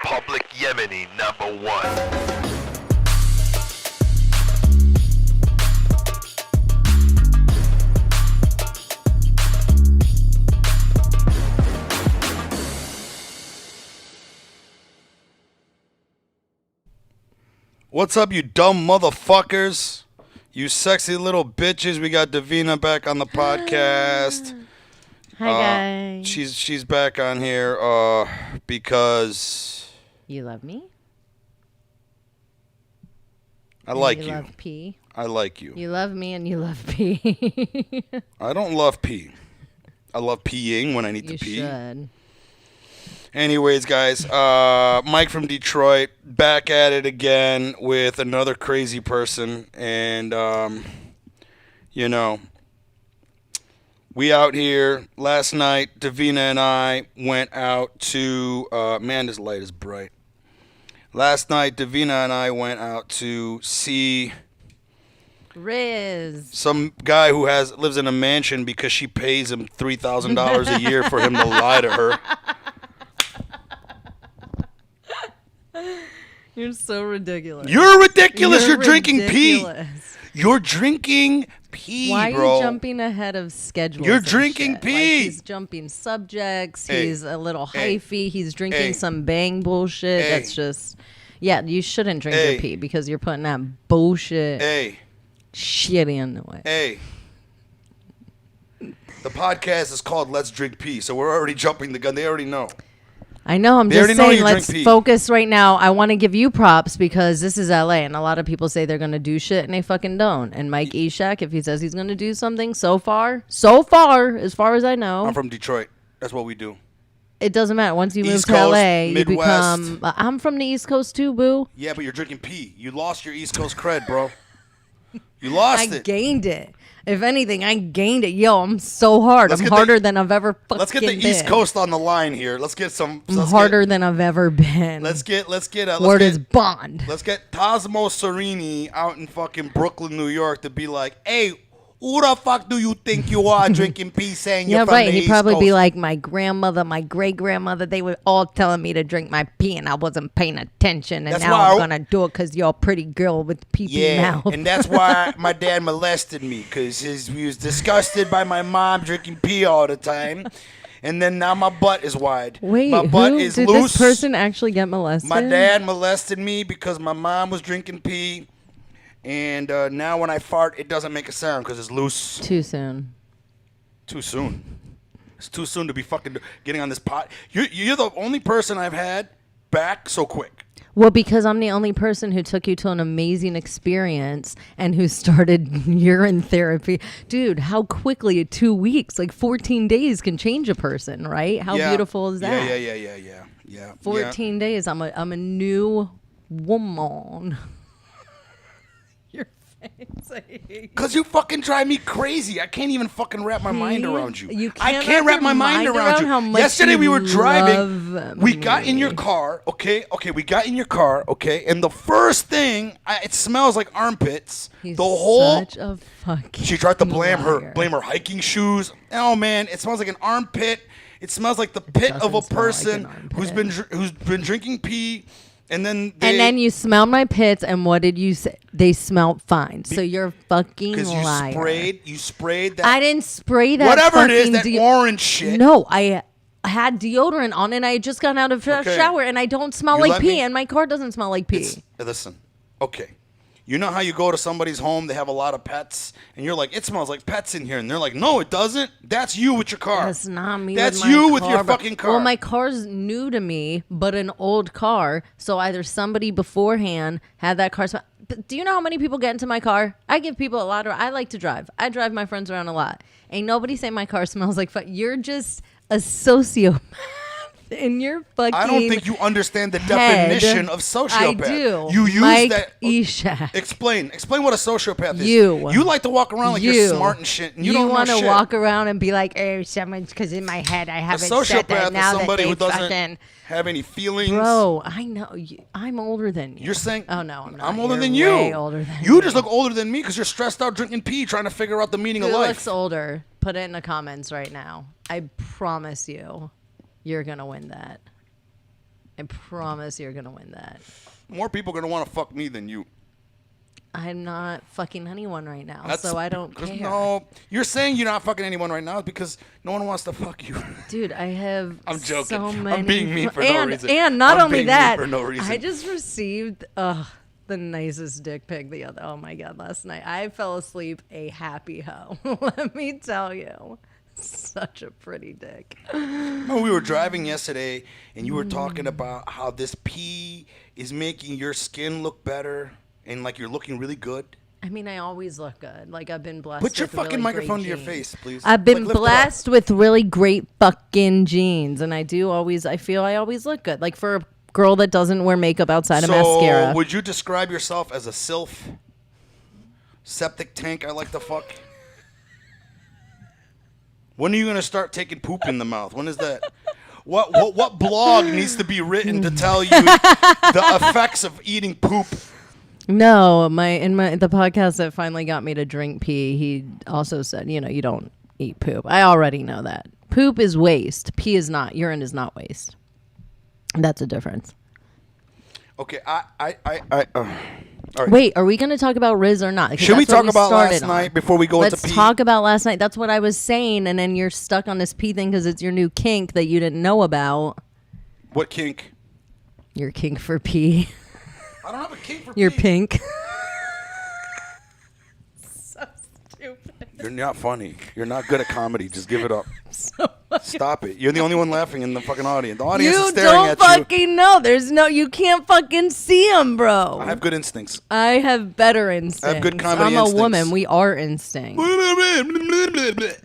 Public Yemeni #1. What's up, you dumb motherfuckers? You sexy little bitches. We got Davina back on the podcast. Hi, guys. She's back on here because You love me? I like you. you. Love pee? I like you. You love me and you love pee. I don't love pee. I love peeing when I need to pee. You should. Anyways, guys, Mike from Detroit back at it again with another crazy person. And, we out here last night. Davina and I went out to, man, this light is bright. Last night, Davina and I went out to see Riz. some guy who lives in a mansion because she pays him $3,000 a year for him to lie to her. You're so ridiculous. You're ridiculous. You're drinking pee. You're drinking pee, Why bro. are you jumping ahead of schedule? You're drinking pee. Like he's jumping subjects. Hey. He's a little Hey. hyphy. He's drinking Hey. some bang bullshit. Hey. That's just... Yeah, you shouldn't drink Hey. your pee because you're putting that bullshit shit in the way. Hey. The podcast is called Let's Drink Pee, so we're already jumping the gun. They already know. I know. I'm They just already know saying, you let's drink pee. focus right now. I want to give you props because this is LA, and a lot of people say they're going to do shit, and they fucking don't. And Mike Eshaq, if he says he's going to do something, so far, as far as I know, I'm from Detroit. That's what we do. it doesn't matter. Once you move East to Coast, LA, you Midwest. become... I'm from the East Coast too, boo. Yeah, but you're drinking pee. You lost your East Coast cred, bro. You lost I it. gained it. If anything, I gained it. Yo, I'm so hard. I'm harder than I've ever fucking been. Let's get the East Coast on the line here. Let's get some. I'm harder than I've ever been. Let's get. Word is bond. Let's get Cosmo Serini out in fucking Brooklyn, New York, to be like, "Hey, who the fuck do you think you are drinking pee saying you're Yeah, from right. the He'd East probably Coast?" be like, my grandmother, my great-grandmother, they were all telling me to drink my pee, and I wasn't paying attention, and That's now why I'm going to do it because you're a pretty girl with pee-pee mouth. and that's why my dad molested me, because he was disgusted by my mom drinking pee all the time. And then now my butt is wide. Wait, my butt who? is Did loose. this person actually get molested? My dad molested me because my mom was drinking pee. And now when I fart, it doesn't make a sound because it's loose. Too soon. Too soon. It's too soon to be fucking getting on this pot. You're the only person I've had back so quick. Well, because I'm the only person who took you to an amazing experience and who started urine therapy. Dude, how quickly 2 weeks, like 14 days can change a person, right? How beautiful is that? Yeah. 14 days. I'm a new woman. Your face. I hate you. Because you fucking drive me crazy. I can't even fucking wrap my mind around you. You I can't can't wrap wrap my your mind mind around around you. how much Yesterday you we were driving. love We got in me. your car, okay? We got in your car, okay? And the first thing, it smells like armpits. He's the whole... such a fucking She tried to blame liar. her hiking shoes. Oh man, it smells like an armpit. It smells like the pit of a doesn't smell like person an who's been drinking pee, and then you smell my pits, and what did you say? They smelled fine. So you're a fucking because liar. you sprayed that. I didn't spray that. Whatever it is, fucking that orange shit. No, I had deodorant on, and I had just gotten out of a Okay. shower, and I don't smell You like let pee, me- and my car doesn't smell like pee. Listen, okay. You know how you go to somebody's home, they have a lot of pets, and you're like, it smells like pets in here, and they're like, no, it doesn't. That's you with your car. That's not me. That's with my you with car, your bro. fucking car. Well, my car's new to me, but an old car. So either somebody beforehand had that car smell. But do you know how many people get into my car? I give people a lot of. I like to drive. I drive my friends around a lot. Ain't nobody say my car smells like fuck. You're just a sociopath. In your fucking I don't think you understand the head. definition of sociopath. I do. You use Mike that. Eshaq. Explain what a sociopath is. You. You like to walk around like you're smart and shit, and you don't know want to shit. walk around and be like, "Oh, someone's," because in my head I A haven't said sociopath that. is Now that somebody they who doesn't fucking have any feelings. Bro, I know. I'm older than you. You're saying, oh no, I'm not. I'm older You're than you. Way older than you me. just look older than me because you're stressed out drinking pee, trying to figure out the meaning Who of life. looks older? Put it in the comments right now. I promise you, you're gonna win that. I promise you're gonna win that. More people are gonna want to fuck me than you. I'm not fucking anyone right now, so I don't care. No, you're saying you're not fucking anyone right now because no one wants to fuck you. Dude, I have I'm joking. so many. I'm being mean for no reason. And not I'm only being that, mean for no reason. I just received the nicest dick pic oh my God, last night. I fell asleep a happy hoe. Let me tell you. Such a pretty dick. No, we were driving yesterday and you were talking about how this pee is making your skin look better and like you're looking really good. I mean, I always look good. Like, I've been blessed. Put your with fucking really microphone great to your genes. face, please. I've been lift it up. blessed with really great fucking genes, and I feel I always look good. Like, for a girl that doesn't wear makeup outside of mascara. Would you describe yourself as a sylph? Septic tank I like to fuck? When are you going to start taking poop in the mouth? When is that? What blog needs to be written to tell you the effects of eating poop? No, the podcast that finally got me to drink pee, he also said, you don't eat poop. I already know that. Poop is waste. Pee is not. Urine is not waste. That's a difference. Okay, all right. Wait, are we going to talk about Riz or not? Should we talk about last night before we go into pee? Let's talk about last night. That's what I was saying, and then you're stuck on this pee thing because it's your new kink that you didn't know about. What kink? Your kink for pee. I don't have a kink for You're pee. pink. So stupid. You're not funny. You're not good at comedy. Just give it up. Stop it. You're the only one laughing in the fucking audience. The audience is staring at you. You don't fucking know. You can't fucking see them, bro. I have good instincts. I have better instincts. I have good comedy I'm instincts. a woman. We are instincts.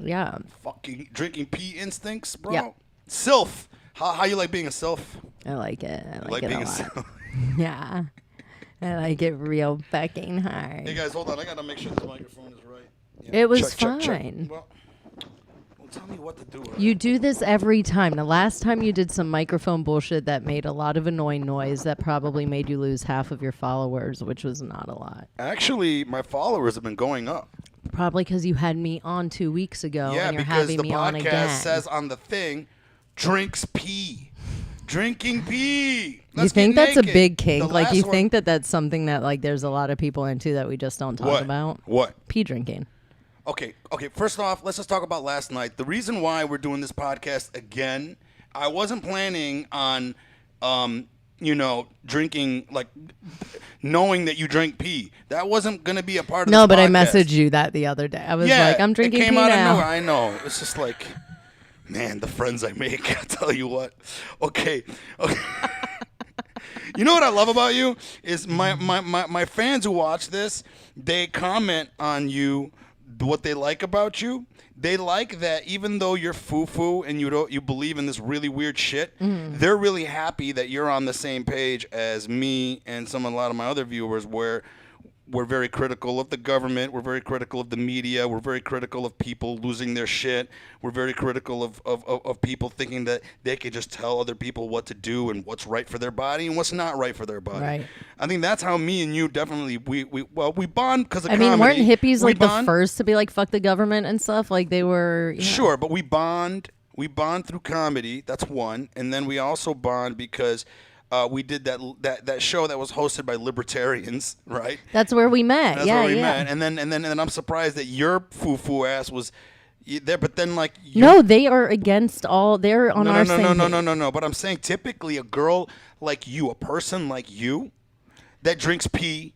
Yeah. Fucking drinking pee instincts, bro. Yeah. Sylph. How you like being a sylph? I like it. I like like it being a lot. sylph. Yeah. I like it real fucking hard. Hey guys, hold on. I gotta make sure this microphone is right. Yeah. It was check. fine. Well, tell me what to do. You do this every time. The last time you did some microphone bullshit that made a lot of annoying noise that probably made you lose half of your followers, which was not a lot. Actually, my followers have been going up. Probably because you had me on 2 weeks ago Yeah, and you're because having the me on podcast again. says on the thing, drinks pee. Drinking pee. You Let's think get that's a naked. big kink? The Like, you last one- think that that's something that, like, there's a lot of people into that we just don't talk about? What? Pee drinking. Okay. First off, let's just talk about last night. The reason why we're doing this podcast again, I wasn't planning on, drinking, like, knowing that you drink pee. That wasn't going to be a part of No, this but I podcast. messaged you that the other day. I was like, I'm drinking it came pee out now. of nowhere. I know. It's just like, man, the friends I make, I'll tell you what. Okay. You know what I love about you is my fans who watch this, they comment on you what they like about you. They like that even though you're foo-foo and you believe in this really weird shit, they're really happy that you're on the same page as me and a lot of my other viewers where we're very critical of the government. We're very critical of the media. We're very critical of people losing their shit. We're very critical of people thinking that they could just tell other people what to do and what's right for their body and what's not right for their body. Right. I think that's how me and you definitely we bond because of I comedy. mean, weren't hippies We like the bond. first to be like, fuck the government and stuff? Like, they were. Yeah. Sure, but we bond. We bond through comedy. That's one, and then we also bond because. We did that show that was hosted by libertarians, right? That's where we met. That's where we met. And then I'm surprised that your foo ass was there. But then like No, they are against all. They're on our same page. No. But I'm saying typically a girl like you, a person like you, that drinks pee.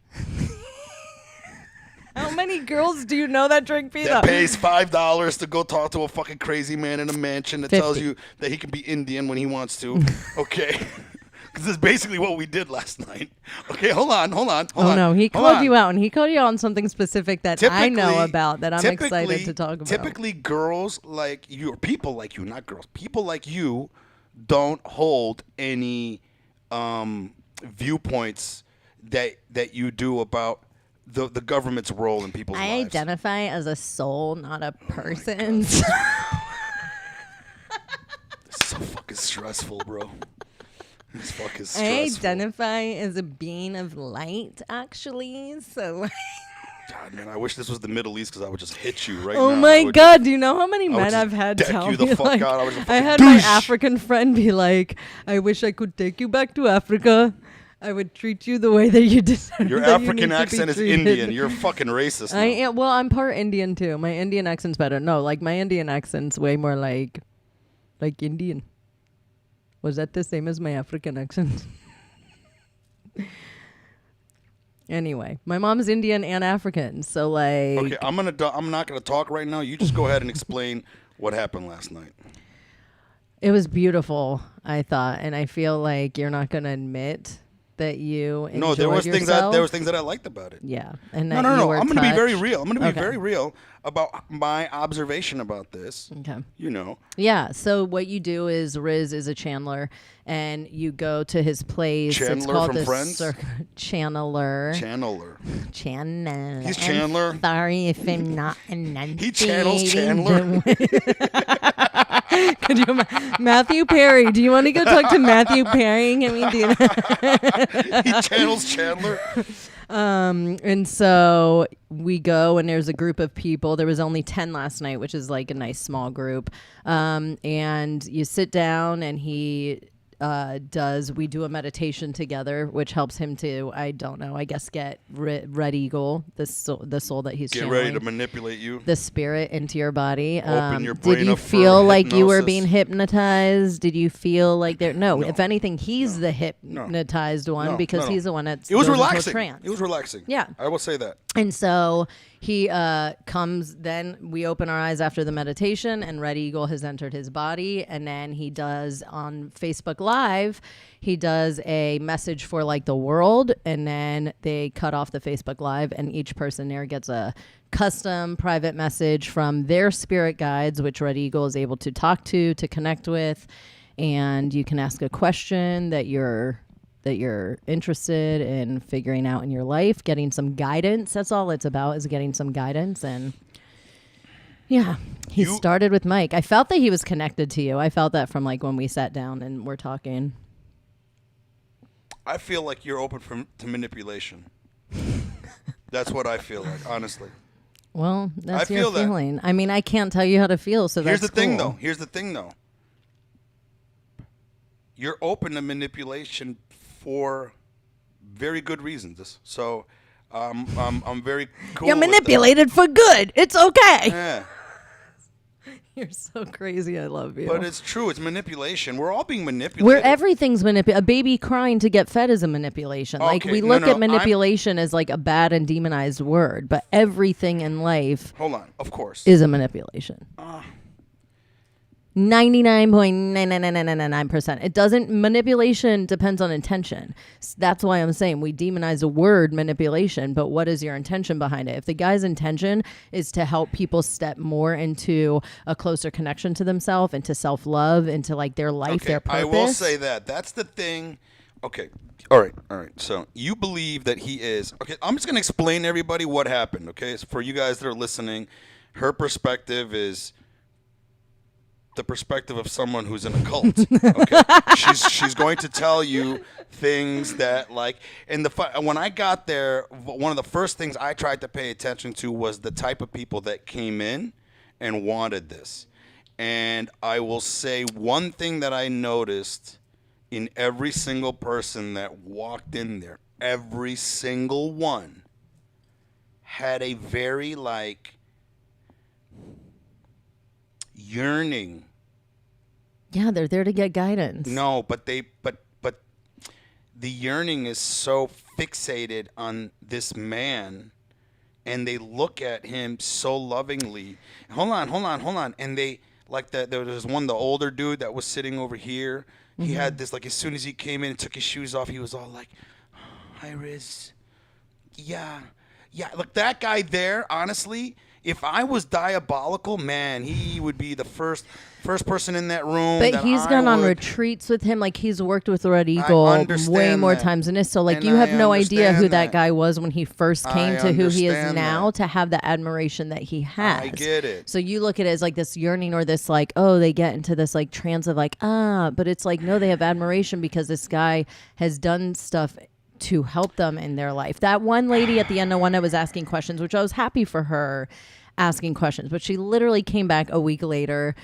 How many girls do you know that drink pee? That pays $5 to go talk to a fucking crazy man in a mansion that 50. tells you that he can be Indian when he wants to. Okay. Because that's basically what we did last night. Okay, hold on. Oh, no, he called you out, and he called you out on something specific that I know about that I'm excited to talk about. Typically, girls like you, or people like you, not girls, people like you don't hold any viewpoints that you do about the government's role in people's lives. I identify as a soul, not a person. This is so fucking stressful, bro. It's fucking I stressful. identify as a being of light, actually. So, God, man, I wish this was the Middle East because I would just hit you right now. Oh my God! Do you know how many would men just I've had deck tell you the me fuck like, out. I was a I fucking had my douche. African friend be like, "I wish I could take you back to Africa. I would treat you the way that you deserve." Your that you African need to be accent is treated." Indian. You're fucking racist. I now. am. Well, I'm part Indian too. My Indian accent's better. No, like my Indian accent's way more like Indian. Was that the same as my African accent? Anyway, my mom's Indian and African, so like. Okay, I'm not gonna talk right now. You just go ahead and explain what happened last night. It was beautiful, I thought, and I feel like you're not gonna admit that you enjoyed No, there was yourself. things that I liked about it. Yeah, and No, that no, you no. were I'm going to be very touched. real. I'm going to be Okay. very real about my observation about this. Okay. You know, Yeah. So what you do is Riz is a channeler, and you go to his place. It's Chandler called from the Friends? Channeler. channeler. Channel. He's Chandler. I'm sorry if I'm not enunciating. He channels Chandler. Could you, Matthew Perry? Do you want to go talk to Matthew Perry? I mean, do you He channels Chandler. And so we go, and there's a group of people. There was only 10 last night, which is like a nice small group. And you sit down, and we do a meditation together, which helps him to, I don't know, I guess get Red Eagle, the soul that he's Get channeling, ready to manipulate you. the spirit into your body. Open your Did brain you up for feel like you were hypnosis. being hypnotized? Did you feel like there? No, if anything, he's the hypnotized one No, because no, no. he's the one that's It was goes into a relaxing. trance. It was relaxing. Yeah. I will say that. And so he comes, then we open our eyes after the meditation, and Red Eagle has entered his body. And then he does on Facebook Live, he does a message for like the world. And then they cut off the Facebook Live, and each person there gets a custom private message from their spirit guides, which Red Eagle is able to talk to connect with. And you can ask a question that you're interested in figuring out in your life, getting some guidance. That's all it's about, is getting some guidance. And yeah, he started with Mike. I felt that he was connected to you. I felt that from like when we sat down and we're talking. I feel like you're open to manipulation. That's what I feel like, honestly. Well, that's I your feel that. feeling. I mean, I can't tell you how to feel, so Here's that's the thing, cool. though. Here's the thing, though. You're open to manipulation for very good reasons. So I'm very cool. You're with that. manipulated for good. It's okay. Yeah, You're so crazy. I love you. but it's true. It's manipulation. We're all being manipulated. Where everything's a baby crying to get fed is a manipulation. Like Okay, we no, look no, at manipulation as like a bad and demonized word, but everything in life Hold on. Of course. is a manipulation. 99.99999%. It doesn't. Manipulation depends on intention. That's why I'm saying we demonize the word manipulation, but what is your intention behind it? If the guy's intention is to help people step more into a closer connection to themselves, into self-love, into like their life, Okay, their purpose. I will say that. That's the thing. Okay. All right. So you believe that he is. Okay. I'm just going to explain to everybody what happened. Okay. So for you guys that are listening, her perspective is the perspective of someone who's in a cult. Okay. she's going to tell you things that like, and when I got there, one of the first things I tried to pay attention to was the type of people that came in and wanted this. And I will say one thing that I noticed in every single person that walked in there, every single one had a very like yearning. Yeah, they're there to get guidance. No, but the yearning is so fixated on this man, and they look at him so lovingly. Hold on. And they like that. There was the older dude that was sitting over here. Mm-hmm. He had this like as soon as he came in and took his shoes off, he was all like, "Hi, Riz. Yeah. Look, that guy there. Honestly, if I was diabolical, man, he would be the first person in that room. But that he's I gone on would- retreats with him. Like he's worked with Red Eagle way understand more that. times than this. So like And you have I no idea who understand that that. guy was when he first came I to who he is understand now, that. to have the admiration that he has. I get it. So you look at it as like this yearning or this like, oh, they get into this like trance of like, but it's like, no, they have admiration because this guy has done stuff to help them in their life. That one lady at the end, the one that was asking questions, which I was happy for her asking questions, but she literally came back a week later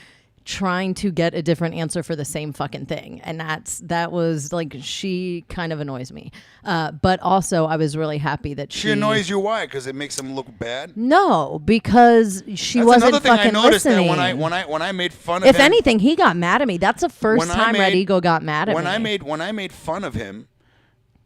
trying to get a different answer for the same fucking thing. And that was like, she kind of annoys me. But also I was really happy that she annoys you. Why? Because it makes them look bad? No, because she wasn't fucking listening. That's another thing I noticed, that when I made fun of him. If anything, he got mad at me. That's the first time Red Eagle got mad at me. When I made fun of him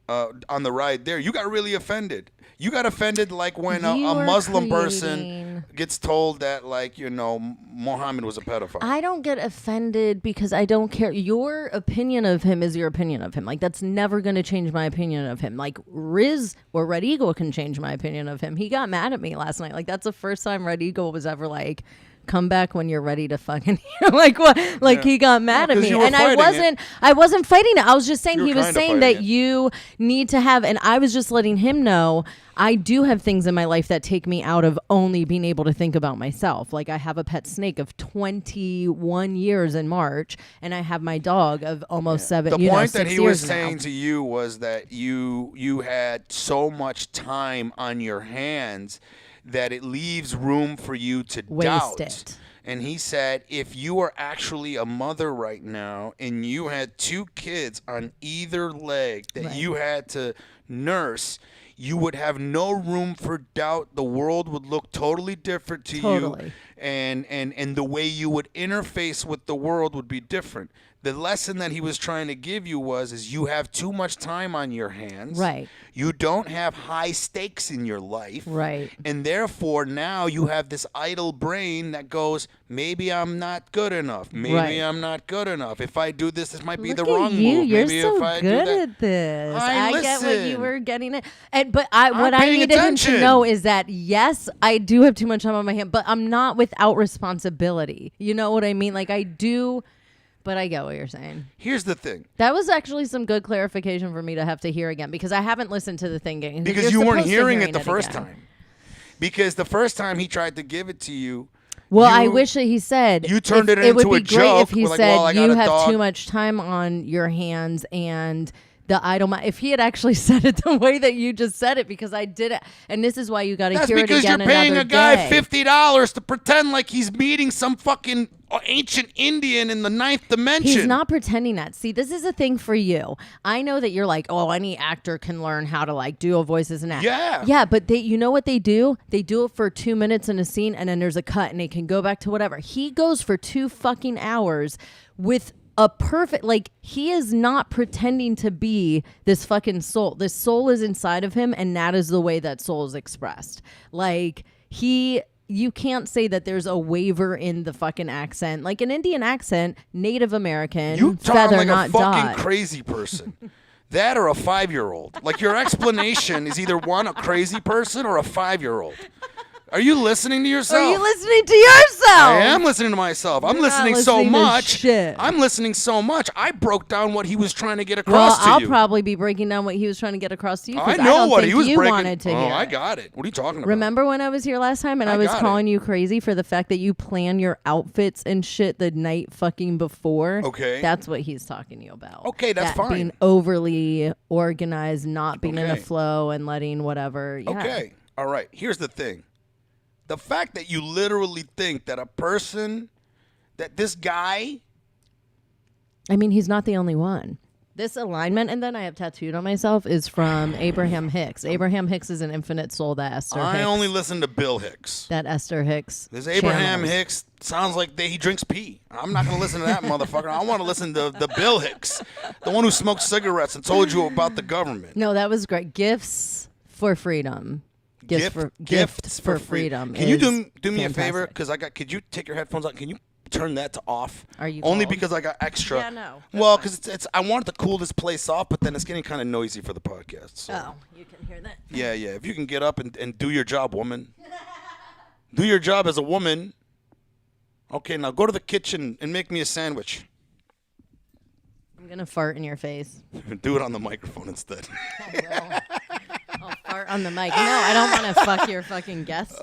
on the ride there, you got really offended. You got offended like when a Muslim person gets told that, like, you know, Muhammad was a pedophile. I don't get offended because I don't care. Your opinion of him is your opinion of him. Like, that's never going to change my opinion of him. Like, Riz or Red Eagle can change my opinion of him. He got mad at me last night. Like, that's the first time Red Eagle was ever like, come back when you're ready to fucking like what? Like, he got mad at me, and I wasn't fighting it. I was just saying, he was saying that you need to have, and I was just letting him know I do have things in my life that take me out of only being able to think about myself. Like, I have a pet snake of 21 years in March, and I have my dog of almost 7 years. The point that he was saying to you was that you had so much time on your hands that it leaves room for you to waste doubt it. And he said, if you are actually a mother right now and you had 2 kids on either leg that you had to nurse, you would have no room for doubt. The world would look totally different to you. And the way you would interface with the world would be different. The lesson that he was trying to give you is you have too much time on your hands. Right. You don't have high stakes in your life. Right. And therefore, now you have this idle brain that goes, maybe I'm not good enough. Maybe I'm not good enough. If I do this, this might be the wrong move. You're maybe so if I good do that. at this. I get what you were getting at. What I'm I paying needed attention. him to know is that, yes, I do have too much time on my hand, but I'm not without responsibility. You know what I mean? Like, I do... But I get what you're saying. Here's the thing. That was actually some good clarification for me to have to hear again, because I haven't listened to the thing again. Because you weren't hearing it the first time. Because the first time he tried to give it to you. Well, I wish that he said. You turned it into a joke. It would be great if he said, you have too much time on your hands and the idle mind. If he had actually said it the way that you just said it, because I did it. And this is why you got to hear it again another day. That's because you're paying a guy $50 to pretend like he's meeting some fucking ancient Indian in the 9th dimension. He's not pretending that. See, this is a thing for you. I know that you're like, oh, any actor can learn how to like do voices and act. Yeah, but you know what they do? They do it for 2 minutes in a scene, and then there's a cut, and they can go back to whatever. He goes for 2 fucking hours with a perfect, like, he is not pretending to be this fucking soul. This soul is inside of him, and that is the way that soul is expressed. Like, you can't say that there's a waver in the fucking accent. Like, an Indian accent, Native American, you talk feather, like not a fucking dot. Crazy person. That or a 5-year-old. Like, your explanation is either one, a crazy person, or a 5-year-old. Are you listening to yourself? Are you listening to yourself? I am listening to myself. I'm listening so much. Shit. I'm listening so much. I broke down what he was trying to get across to you. Well, I'll probably be breaking down what he was trying to get across to you. I know what he was breaking. Wanted to hear. I got it. What are you talking about? Remember when I was here last time and I was calling you crazy for the fact that you plan your outfits and shit the night fucking before? Okay. That's what he's talking to you about. Okay, that's fine. Being overly organized, not being in a flow, and letting whatever. Yeah. Okay. All right. Here's the thing. The fact that you literally think that that this guy... I mean, he's not the only one. This alignment, and then I have tattooed on myself, is from Abraham Hicks. Abraham Hicks is an infinite soul that Esther Hicks. I only listen to Bill Hicks. That Esther Hicks. This Abraham channels. Hicks sounds like he drinks pee. I'm not going to listen to that motherfucker. I want to listen to the Bill Hicks, the one who smoked cigarettes and told you about the government. No, that was great. Gifts for freedom. Gifts for freedom. Can you do me a favor? Because could you take your headphones out? Can you turn that to off? Are you only cold? because I got extra? Yeah, no. Well, because it's I wanted to cool this place off, but then it's getting kind of noisy for the podcast. So. Oh, you can hear that. Yeah. If you can get up and do your job, woman. Do your job as a woman. Okay, now go to the kitchen and make me a sandwich. I'm gonna fart in your face. Do it on the microphone instead. I'll fart on the mic. No, I don't want to fuck your fucking next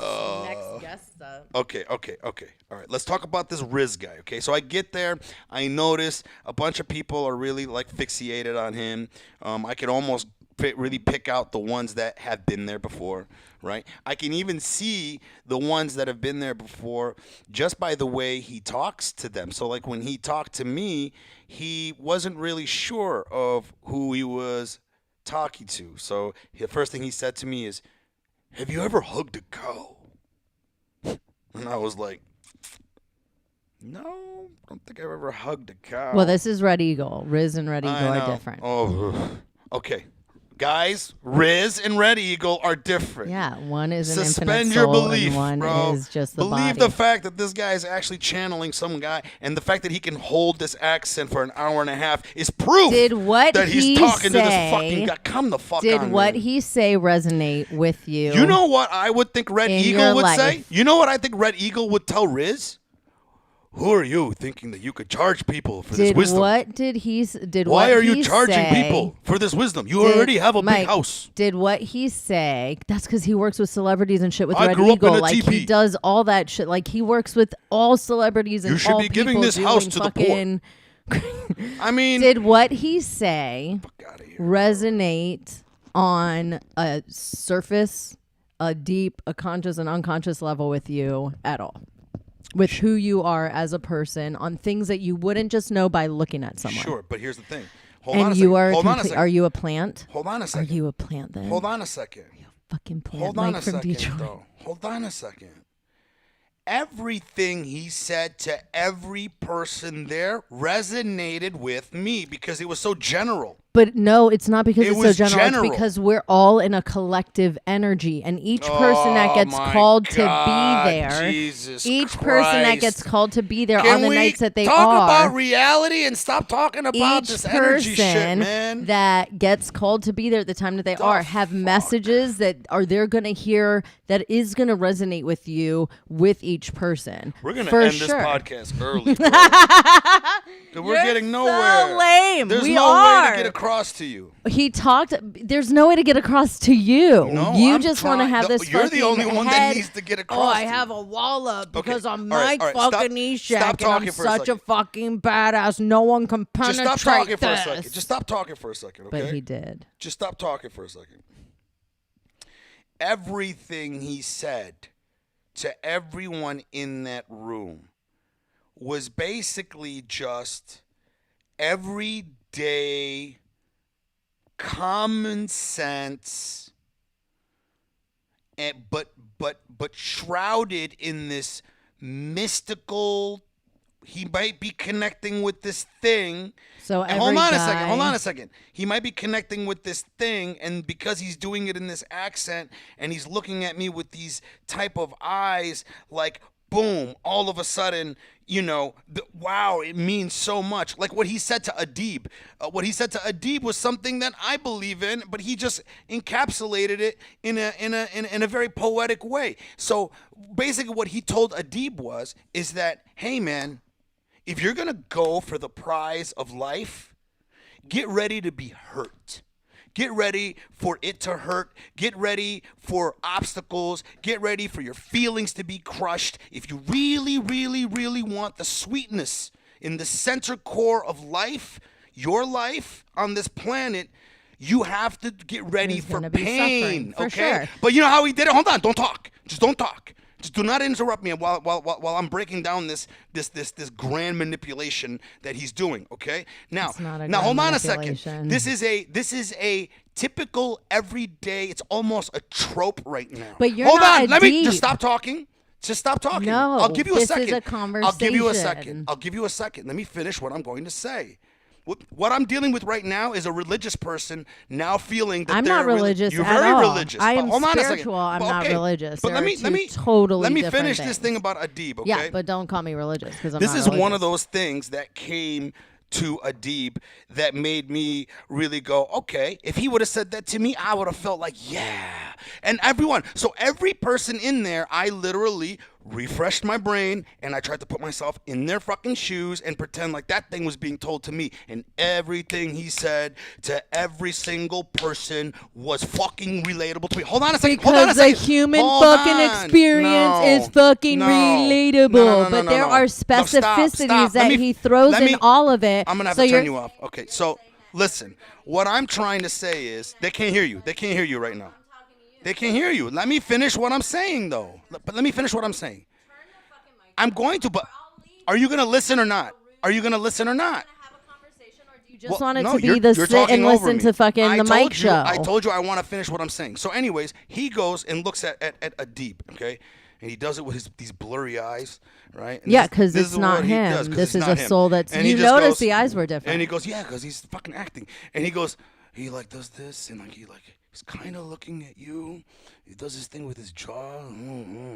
guest up. Okay. All right, let's talk about this Riz guy, okay? So I get there. I notice a bunch of people are really, like, fixated on him. I could almost really pick out the ones that have been there before, right? I can even see the ones that have been there before just by the way he talks to them. So like when he talked to me, he wasn't really sure of who he was talking to. So the first thing he said to me is, "Have you ever hugged a cow?" And I was like, "No, I don't think I've ever hugged a cow." Well, this is Red Eagle. Riz and Red Eagle I are know. different. Oh, okay. Guys, Riz and Red Eagle are different. Yeah, one is an Suspend infinite your soul belief, and one bro. is just the Believe body. the fact that this guy is actually channeling some guy, and the fact that he can hold this accent for an hour and a half is proof Did what that he's he talking to this say- fucking guy. Come the fuck Did on, what man. he say resonate with you? You know what I would think Red in Eagle your would say? life? You know what I think Red Eagle would tell Riz? Who are you thinking that you could charge people for this Did wisdom? what did he? Did Why what are you he charging say- people for this wisdom? You Did- already have a Mike, big house. Did what he say? That's because he works with celebrities and shit with I Red grew up Eagle. in a Like teepee. he does all that shit. Like he works with all celebrities and You should all be giving people this house doing to the poor. fucking- I mean, Did what he say fuck outta here. resonate on a surface, a deep, a conscious and unconscious level with you at all? With who you are as a person on things that you wouldn't just know by looking at someone. Sure, but here's the thing. Hold on a And second. you are Hold on a complete, second. are you a plant? Hold on a Are second. you a plant then? Hold on a second. Fucking plant. Hold on Mike a from second, Detroit. though. Hold on a second. Everything he said to every person there resonated with me because it was so general. But no, it's not because It it's so was general. general. It's because we're all in a collective energy, and each person that gets my called God, to be there, Jesus each person that Christ. gets called to be there Can on the we nights that they talk are. about reality and stop talking about Each this energy shit, person man? that gets called to be there at the time that they are have fuck? messages that are they're going to hear that is going to resonate with you with each person. We're gonna For end sure. this podcast early, bro. 'Cause we're You're getting so nowhere. lame. There's We no way are. to get across to you. He talked. There's no way to get across to you. No, you I'm just want to trying- have this. You're the fucking only one that head. needs to get Oh, across. I to have you. a wall up because I'm all right, Mike all right, fucking Eshaq, stop and I'm talking for a such a second. fucking badass. No one can Just penetrate stop talking for a this. second. Just stop talking for a second, okay? But he did. Just stop talking for a second. Everything he said to everyone in that room was basically just everyday common sense, but shrouded in this mystical. He might be connecting with this thing. So And every hold on guy, a second. Hold on a second. He might be connecting with this thing, and because he's doing it in this accent, and he's looking at me with these type of eyes, like boom, all of a sudden, you know, wow, it means so much. Like what he said to Adib. What he said to Adib was something that I believe in, but he just encapsulated it in a very poetic way. So basically, what he told Adib is that, hey man, if you're gonna go for the prize of life, get ready to be hurt. Get ready for it to hurt. Get ready for obstacles. Get ready for your feelings to be crushed. If you really, really, really want the sweetness in the center core of life, your life on this planet, you have to get ready There's for gonna be pain. suffering, for Okay? sure. But you know how he did it? Hold on, don't talk. Just don't talk. Just do not interrupt me while I'm breaking down this grand manipulation that he's doing. Okay. Now It's not a now hold grand on a second. manipulation. This is a typical everyday. It's almost a trope right now. But you're hold not on. Let me Adib. just stop talking. Just stop talking. No, I'll give you a this is second. a I'll give you a conversation. second. I'll give you a second. Let me finish what I'm going to say. What I'm dealing with right now is a religious person now feeling that I'm they're not religious You're at very all. religious. I But am hold on a second. spiritual. I'm But not okay. religious. But There let are me two totally let me different finish this things. thing about Adib. Okay. Yeah, but don't call me religious because I'm This not is one religious. of those things that came to Adib that made me really go, okay, if he would have said that to me, I would have felt like, yeah. And every person in there, I literally refreshed my brain and I tried to put myself in their fucking shoes and pretend like that thing was being told to me. And everything he said to every single person was fucking relatable to me. Hold on a second. Hold on a Because the second. human Hold fucking on. experience No. is fucking No. relatable. No, but there no. are No, stop, specificities stop. that he throws in all of it. I'm gonna have so to turn you're- you off. Okay, so Listen, what I'm trying to say is they can't hear you. They can't hear you right now. They can't hear you. Let me finish what I'm saying, though. But let me finish what I'm saying. I'm going to, but are you going to listen or not? Are you going to listen or not? You just want it to be the sit and listen to fucking the Mike Show. I told you I want to finish what I'm saying. So anyways, he goes and looks at Adib, okay? And he does it with these blurry eyes, right? And yeah, because it's not him. This is a soul that's... You notice the eyes were different. And he goes, yeah, because he's fucking acting. And he goes, he like does this, and like he's kind of looking at you. He does this thing with his jaw,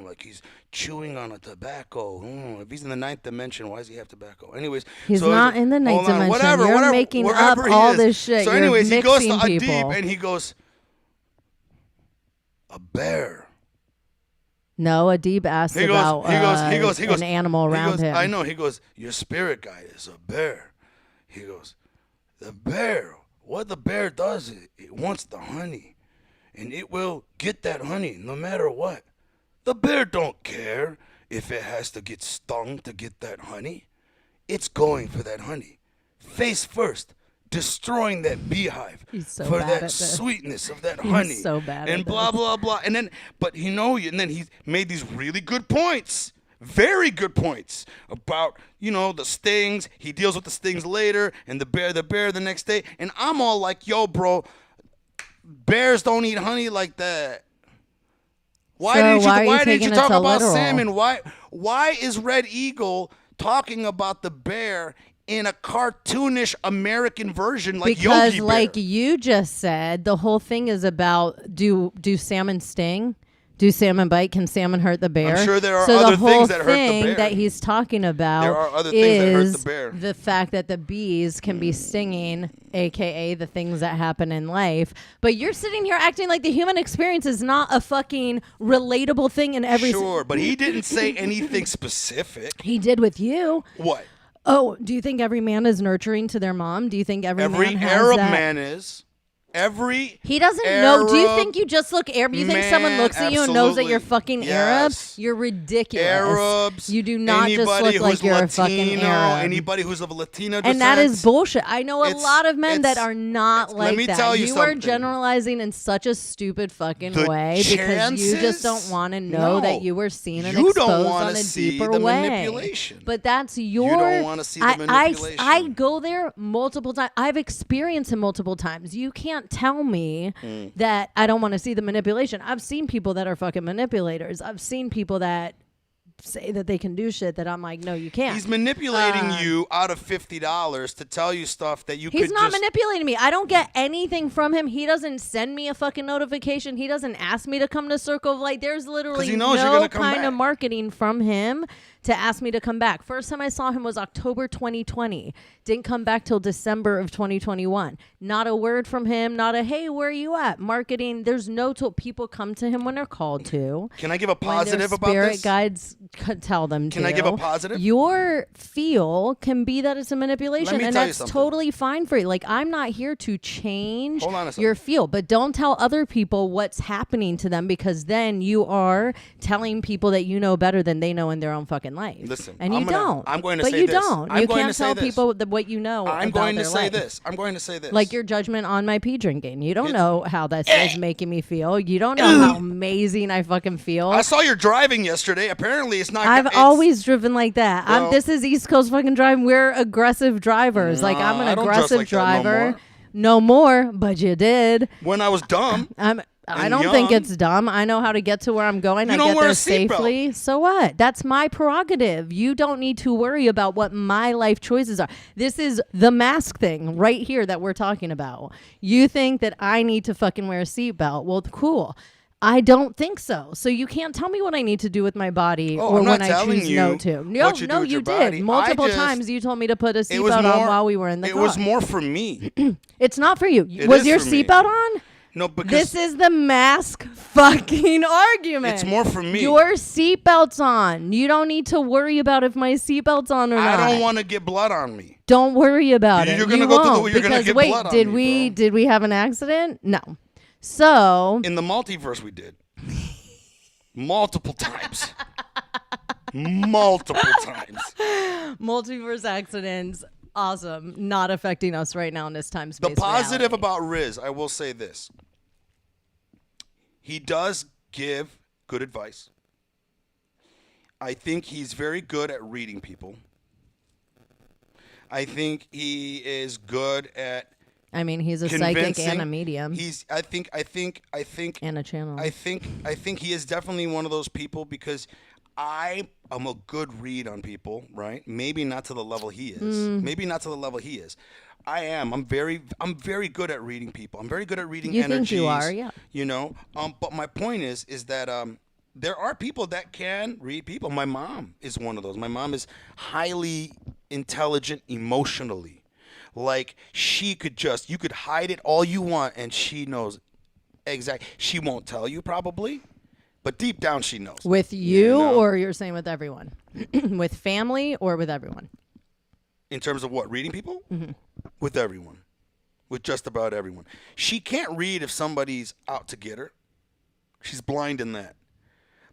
like he's chewing on a tobacco. If he's in the ninth dimension, why does he have tobacco? Anyways, he's so not in the ninth dimension. You're making up all this shit. So anyways, he goes to Adib and he goes, a bear. No, Adib asked about an animal around him. I know. He goes, your spirit guide is a bear. He goes, the bear. What the bear does is it wants the honey, and it will get that honey no matter what. The bear don't care if it has to get stung to get that honey. It's going for that honey, face first, destroying that beehive for that sweetness of that honey. He's so bad and at blah this. blah blah. And then, but and then he made these really good points. Very good points about, the stings. He deals with the stings later, and the bear the next day. And I'm all like, yo, bro, bears don't eat honey like that. Why didn't you talk about salmon? Why is Red Eagle talking about the bear in a cartoonish American version like Yogi Bear? Because like you just said, the whole thing is about do salmon sting? Do salmon bite? Can salmon hurt the bear? I'm sure there are other things that hurt the bear. So the whole thing that he's talking about there are other things that hurt the bear. The fact that the bees can be stinging, a.k.a. the things that happen in life. But you're sitting here acting like the human experience is not a fucking relatable thing in every... Sure, but he didn't say anything specific. He did with you. What? Oh, do you think every man is nurturing to their mom? Do you think every man has Arab that? man is. He doesn't know. Do you think you just look Arab? You think someone looks at you and knows that you're fucking Arab? You're ridiculous. Arabs. You do not just look like you're a fucking Arab. Anybody who's of Latino descent. And that is bullshit. I know a lot of men that are not like that. Let me tell you something. You are generalizing in such a stupid fucking way because you just don't want to know that you were seen and exposed on a deeper way. Manipulation. But that's your... You don't want to see the manipulation. I go there multiple times. I've experienced it multiple times. You can't tell me that I don't want to see the manipulation. I've seen people that are fucking manipulators. I've seen people that say that they can do shit that I'm like, no, you can't. He's manipulating you out of $50 to tell you stuff that you could just... He's not manipulating me. I don't get anything from him. He doesn't send me a fucking notification. He doesn't ask me to come to Circle of Light. There's literally no kind of marketing from him to ask me to come back. First time I saw him was October 2020. Didn't come back till December of 2021. Not a word from him. Not a, hey, where are you at? Marketing. There's no tool. People come to him when they're called to. Can I give a positive about this? this? Spirit guides tell them to. Can I give a positive? Your feel can be that it's a manipulation, and that's something. totally fine for you. Like, I'm not here to change your feel, but don't tell other people what's happening to them, because then you are telling people that you know better than they know in their own fucking life. Listen, and you don't. I'm going to but say you this. don't. I'm you going can't to say tell this. people what you know. I'm about going to their say life. this. I'm going to say this. Like your judgment on my pee drinking. You don't know how that is making me feel. You don't know how amazing I fucking feel. I saw your driving yesterday. Apparently, it's not. I've always driven like that. Well, this is East Coast fucking driving. We're aggressive drivers. No, like, I'm an I don't aggressive dress like driver. No more, but you did. When I was dumb. I don't think it's dumb. I know how to get to where I'm going. I get there safely. So what? That's my prerogative. You don't need to worry about what my life choices are. This is the mask thing right here that we're talking about. You think that I need to fucking wear a seatbelt. Well, cool. I don't think so. So you can't tell me what I need to do with my body or when I choose no to. No, you did. Multiple times you told me to put a seatbelt on while we were in the car. It was more for me. It's not for you. Was your seatbelt on? No, because this is the mask fucking argument. It's more for me. Your seatbelt's on. You don't need to worry about if my seatbelt's on or not. I don't want to get blood on me. Don't worry about it. You're gonna go won't, through you're gonna get blood on me, did we have an accident? No. So in the multiverse we did. Multiple times. Multiple times. Multiverse accidents. awesome. Not affecting us right now in this time space. The positive reality. about Riz, I will say this. He does give good advice. I think he's very good at reading people. I think he is good at I mean, he's a psychic convincing. and a medium. I think and a channel. I think he is definitely one of those people because I am a good read on people, right? Maybe not to the level he is. Maybe not to the level he is. I am. I'm very good at reading people. I'm very good at reading You energies. think you are, yeah. You know. But my point is that there are people that can read people. My mom is one of those. My mom is highly intelligent emotionally. Like you could hide it all you want, and she knows exactly. She won't tell you probably, but deep down she knows. With you, know? or you're saying with everyone? With family or with everyone? In terms of what, reading people? Mm-hmm. With everyone. With just about everyone. She can't read if somebody's out to get her. She's blind in that.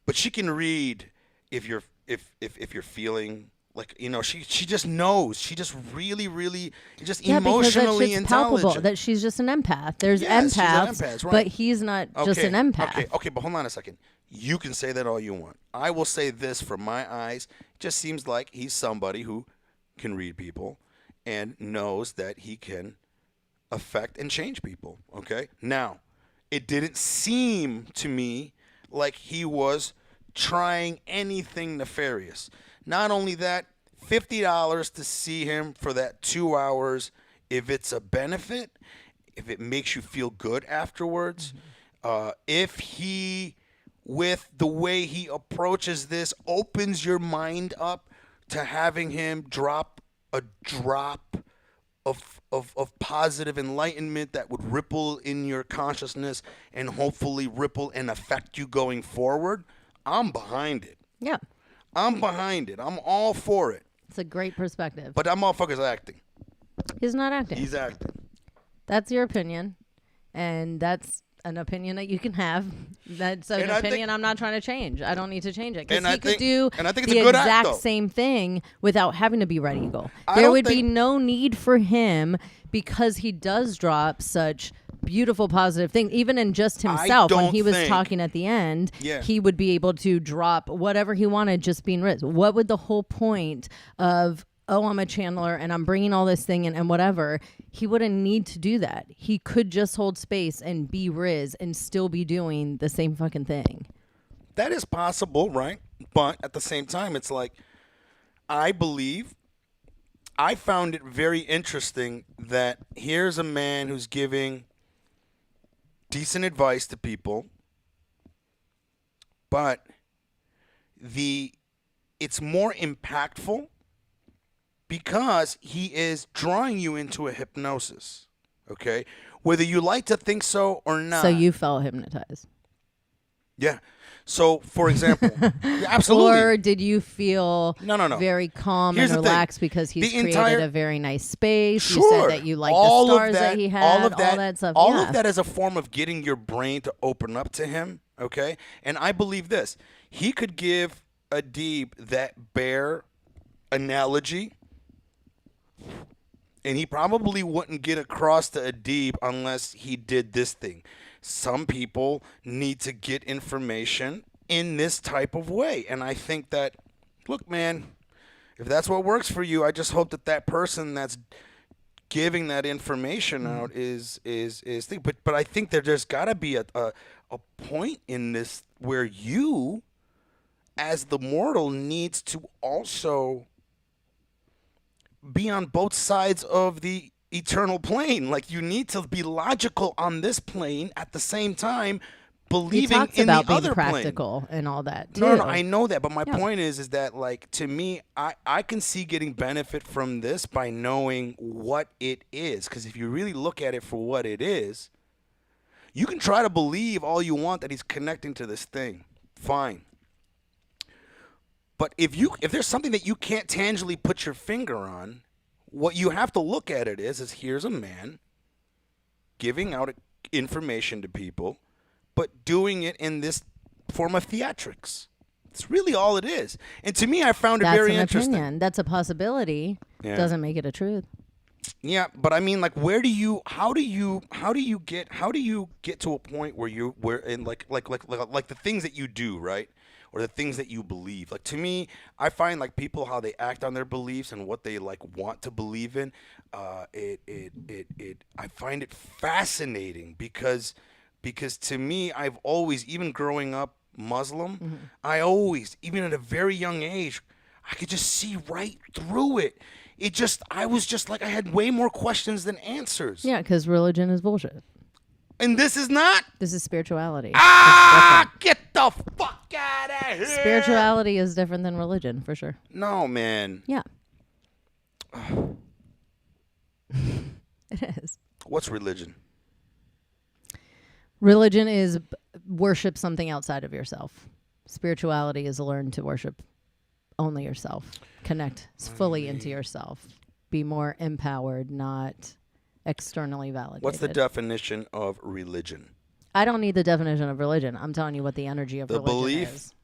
But she can read if you're feeling like, you know, she just knows. She just really just emotionally because intelligent. Palpable, that she's just an empath. There's Yes, she's an empaths, empath, right. but he's not just an empath. Okay, but hold on a second. You can say that all you want. I will say this from my eyes. It just seems like he's somebody who can read people and knows that he can affect and change people, okay? Now, it didn't seem to me like he was trying anything nefarious. Not only that, $50 to see him for that 2 hours, if it's a benefit, if it makes you feel good afterwards, if he, with the way he approaches this, opens your mind up to having him drop a drop of positive enlightenment that would ripple in your consciousness and hopefully ripple and affect you going forward, I'm behind it. Yeah. I'm behind it. I'm all for it. It's a great perspective. But that motherfucker's acting. He's not acting. He's acting. That's your opinion. And that's an opinion that you can have. That's an opinion I'm not trying to change. I don't need to change it. Because he could do the exact same thing without having to be Red Eagle. There would be no need for him because he does drop such beautiful positive things. Even in just himself, when he was talking at the end, he would be able to drop whatever he wanted just being Riz. What would the whole point of, oh, I'm a channeler and I'm bringing all this thing in and whatever, he wouldn't need to do that. He could just hold space and be Riz and still be doing the same fucking thing. That is possible, right? But at the same time, it's like, I found it very interesting that here's a man who's giving decent advice to people, but it's more impactful because he is drawing you into a hypnosis, okay? Whether you like to think so or not. So you felt hypnotized. Yeah. So, for example, absolutely. Or did you feel very calm and relaxed because he's created a very nice space? Sure. You said that you liked the stars that he had, all that stuff. All of that is a form of getting your brain to open up to him, okay? And I believe this. He could give Adib that bear analogy, and he probably wouldn't get across to Adib unless he did this thing. Some people need to get information in this type of way. And I think that, look, man, if that's what works for you, I just hope that person that's giving that information out is thing. But I think that there's got to be a point in this where you, as the mortal, needs to also be on both sides of the eternal plane. Like, you need to be logical on this plane at the same time believing in the other plane. He talks about being practical and all that too. No, I know that, but my point is that, like, to me, I can see getting benefit from this by knowing what it is. Because if you really look at it for what it is, you can try to believe all you want that he's connecting to this thing. Fine. But if there's something that you can't tangibly put your finger on, what you have to look at it is here's a man giving out information to people, but doing it in this form of theatrics. It's really all it is. And to me, I found it very interesting. That's an opinion. That's a possibility. Yeah. Doesn't make it a truth. Yeah, but I mean, like, how do you get to a point where in like the things that you do, right? Or the things that you believe. Like, to me, I find like people, how they act on their beliefs and what they like want to believe in. I find it fascinating because to me, I've always, even growing up Muslim, I always, even at a very young age, I could just see right through it. I was just like, I had way more questions than answers. Yeah, because religion is bullshit. And this is not. This is spirituality. Get the fuck out of here. Spirituality is different than religion, for sure. No, man. Yeah. It is. What's religion? Religion is worship something outside of yourself. Spirituality is learn to worship only yourself. Connect fully into yourself. Be more empowered, not externally validated. What's the definition of religion? I don't need the definition of religion. I'm telling you what the energy of religion belief is.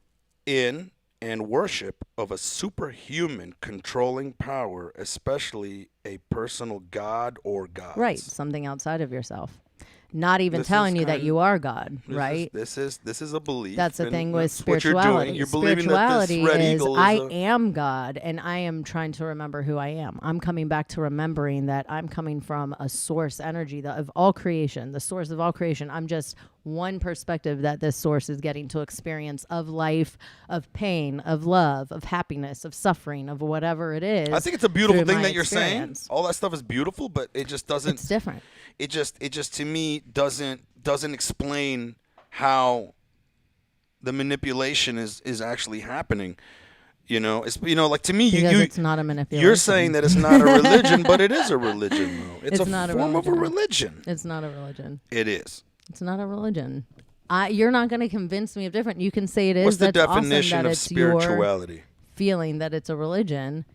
In and worship of a superhuman controlling power, especially a personal god or gods. Right, something outside of yourself. Not even telling you that you are God, right? This is a belief. That's the thing with spirituality. spirituality. You're believing that this red eagle is I am God, and I am trying to remember who I am. I'm coming back to remembering that I'm coming from a source energy of all creation, the source of all creation. I'm just one perspective that this source is getting to experience of life, of pain, of love, of happiness, of suffering, of whatever it is. I think it's a beautiful thing that you're saying. All that stuff is beautiful, but it just doesn't. It's different. It just to me doesn't explain how the manipulation is actually happening. You know, like, to me, it's not a manipulation. You're saying that it's not a religion, but it is a religion, though. It's a not form of a religion. It's not a religion. It is. It's not a religion. You're not going to convince me of different. You can say it is. What's the That's definition awesome that of it's spirituality? Your feeling that it's a religion.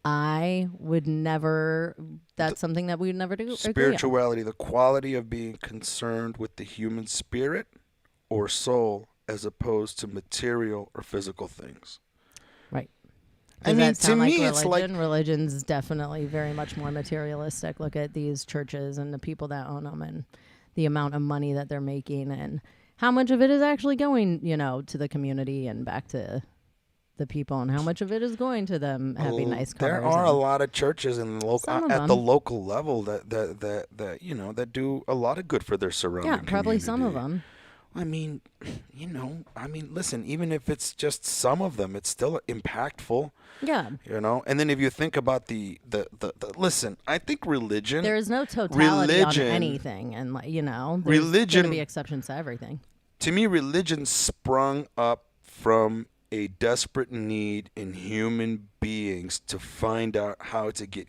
I would never. That's something that we would never do. Spirituality, the quality of being concerned with the human spirit or soul as opposed to material or physical things. Right. I mean, to me, like it's like religion's definitely very much more materialistic. Look at these churches and the people that own them and the amount of money that they're making and how much of it is actually going, to the community and back to the people, and how much of it is going to them having nice cars. There are a lot of churches in the local at the local level that do a lot of good for their surrounding community. Yeah, probably some of them. I mean, listen, even if it's just some of them, it's still impactful. Yeah. And then if you think about the listen, I think religion. There is no totality on anything, and there's religion going to be exceptions to everything. To me, religion sprung up from a desperate need in human beings to find out how to get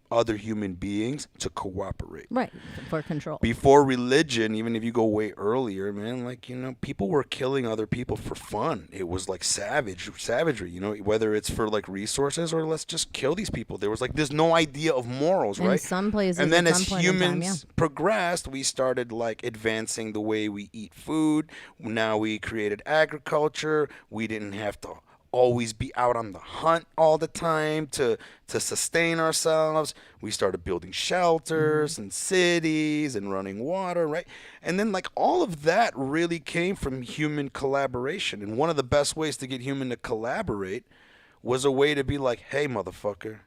other human beings to cooperate. Right, for control. Before religion, even if you go way earlier, man, people were killing other people for fun. It was like savagery, whether it's for like resources or let's just kill these people. There was there's no idea of morals, right? In some places, and then as humans progressed, we started advancing the way we eat food. Now we created agriculture. We didn't have to always be out on the hunt all the time to sustain ourselves. We started building shelters and cities and running water, right? And then all of that really came from human collaboration. And one of the best ways to get human to collaborate was a way to be like, hey, motherfucker,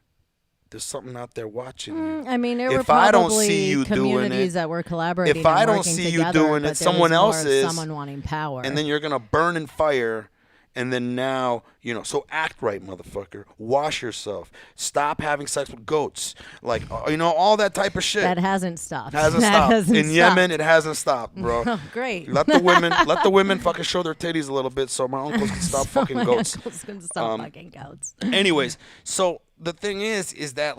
there's something out there watching you. I mean, there if were probably I don't see you communities that were collaborating. If I don't see you doing it, someone else is. Someone wanting power. And then you're going to burn in fire. And then now, so act right, motherfucker. Wash yourself. Stop having sex with goats. All that type of shit. That hasn't stopped. In Yemen, it hasn't stopped, bro. Oh, great. Let the women fucking show their titties a little bit so my uncles can stop fucking goats. Uncles can stop fucking goats. Anyways, so the thing is that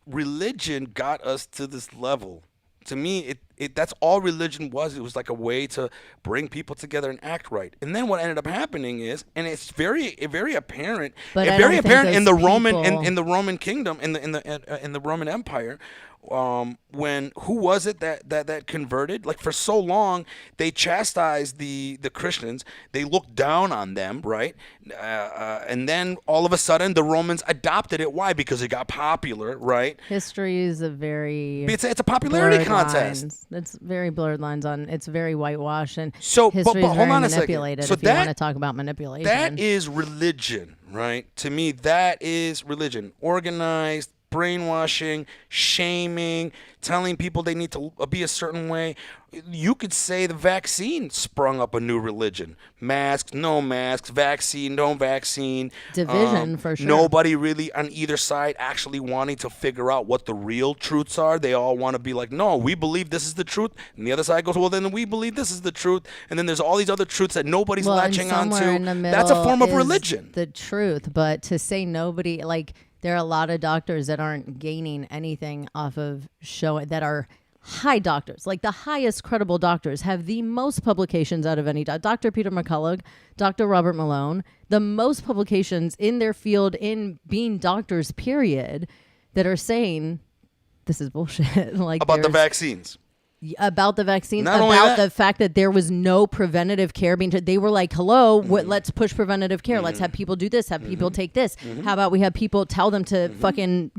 religion got us to this level. To me, that's all religion was. It was a way to bring people together and act right. And then what ended up happening is, and it's very apparent, in the Roman in the Roman kingdom, in the Roman Empire, when who was it that converted? Like for so long, they chastised the Christians. They looked down on them, right? And then all of a sudden, the Romans adopted it. Why? Because it got popular, right? History is a very It's a popularity blurred contest. lines. It's very blurred lines on. It's very whitewashed, and So, history but is hold very on a second. manipulated. So if you want to talk about manipulation, that is religion, right? To me, that is religion. Organized, brainwashing, shaming, telling people they need to be a certain way. You could say the vaccine sprung up a new religion. Masks, no masks, vaccine, no vaccine. Division, for sure. Nobody really on either side actually wanting to figure out what the real truths are. They all want to be like, no, we believe this is the truth. And the other side goes, well, then we believe this is the truth. And then there's all these other truths that nobody's latching onto. That's a form of religion. The truth, but to say nobody, like, there are a lot of doctors that aren't gaining anything off of showing, that are high doctors, like the highest credible doctors have the most publications out of any Dr. Peter McCullough, Dr. Robert Malone, the most publications in their field in being doctors, period, that are saying this is bullshit. Like about the vaccines. About the vaccines, Not only about that- the fact that there was no preventative care being. They were like, "Hello, let's push preventative care. Let's have people do this. Have people take this. How about we have people tell them to fucking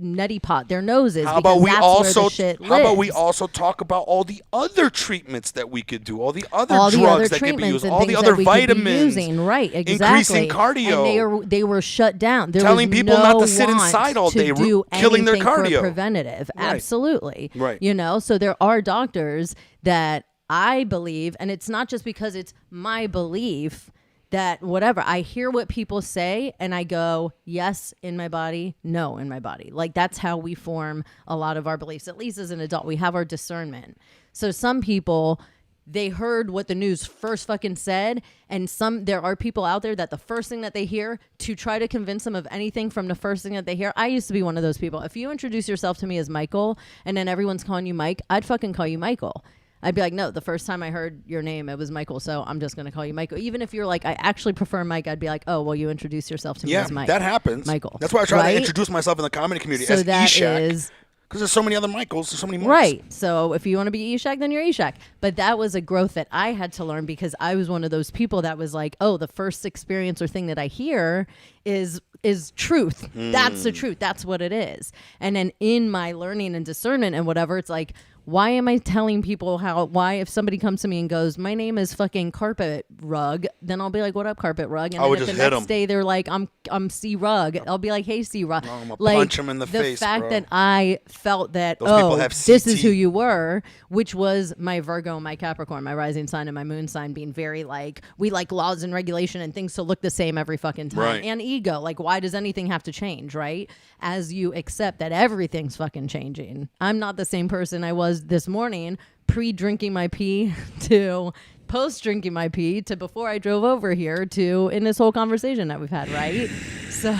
neti pot their noses? How about because we that's also where the shit how about we lives. also talk about all the other treatments that we could do, all the other all the drugs other that could be treatments used, and all the things other that we could be vitamins, using, right? Exactly. increasing cardio. And they were shut down. There Telling was people no not to sit want inside all to day, do killing their anything for cardio. preventative. Right. Absolutely. Right. So there are doctors that I believe, and it's not just because it's my belief, that whatever, I hear what people say and I go, yes, in my body, no, in my body. Like that's how we form a lot of our beliefs, at least as an adult. We have our discernment. So some people, they heard what the news first fucking said, and there are people out there that the first thing that they hear, to try to convince them of anything from the first thing that they hear. I used to be one of those people. If you introduce yourself to me as Michael and then everyone's calling you Mike, I'd fucking call you Michael. I'd be like, no, the first time I heard your name, it was Michael, so I'm just going to call you Michael. Even if you're like, I actually prefer Mike, I'd be like, oh, well, you introduce yourself to me as Mike. Yeah, that happens. Michael. That's why I try right? to introduce myself in the comedy community So as that Eshaq. is... Because there's so many other Michaels, there's so many Mikes. Right. So if you want to be Eshaq, then you're Eshaq. But that was a growth that I had to learn because I was one of those people that was like, oh, the first experience or thing that I hear is truth. That's the truth. That's what it is. And then in my learning and discernment and whatever, it's like, why am I telling people why if somebody comes to me and goes, my name is fucking Carpet Rug, then I'll be like, what up, Carpet Rug? And I would then if just the hit next 'em. day they're like, I'm C Rug, I'll be like, hey, C Rug. I'm gonna like, punch 'em in the face, fact bro. that I felt that, Those people oh, have this is CT. who you were, which was my Virgo and my Capricorn, my rising sign and my moon sign being very like, we like laws and regulation and things to look the same every fucking time. Right. And ego, like why does anything have to change, right? As you accept that everything's fucking changing. I'm not the same person I was this morning, pre-drinking my pee to post-drinking my pee to before I drove over here to in this whole conversation that we've had, right? So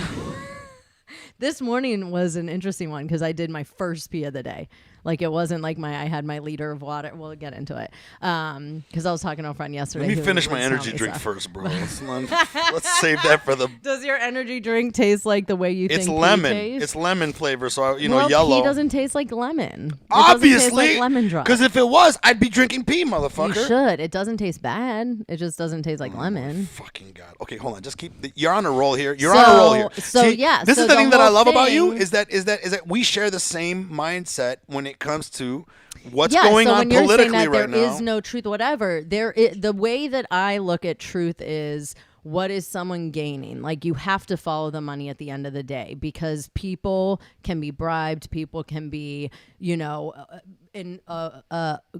this morning was an interesting one because I did my first pee of the day. Like it wasn't like I had my liter of water. We'll get into it. Because I was talking to a friend yesterday. Let me who finish my was telling energy me drink stuff. first, bro. Let's save that for the... Does your energy drink taste like the way you think It's pee lemon. tastes? It's lemon flavor, so well, yellow. pee doesn't taste like lemon. It Obviously, doesn't taste like lemon drop. because if it was, I'd be drinking pee, You motherfucker. should. It doesn't taste bad. It just doesn't taste like lemon. Fucking God. Okay, hold on. Just you're on a roll here. You're on a roll here. So, yeah, This so is the the thing that I whole love about you thing- is that we share the same mindset when it comes to what's Yeah, going so on when you're saying politically that right there now. is no truth, whatever, the way that I look at truth is, what is someone gaining? Like you have to follow the money at the end of the day because people can be bribed, people can be,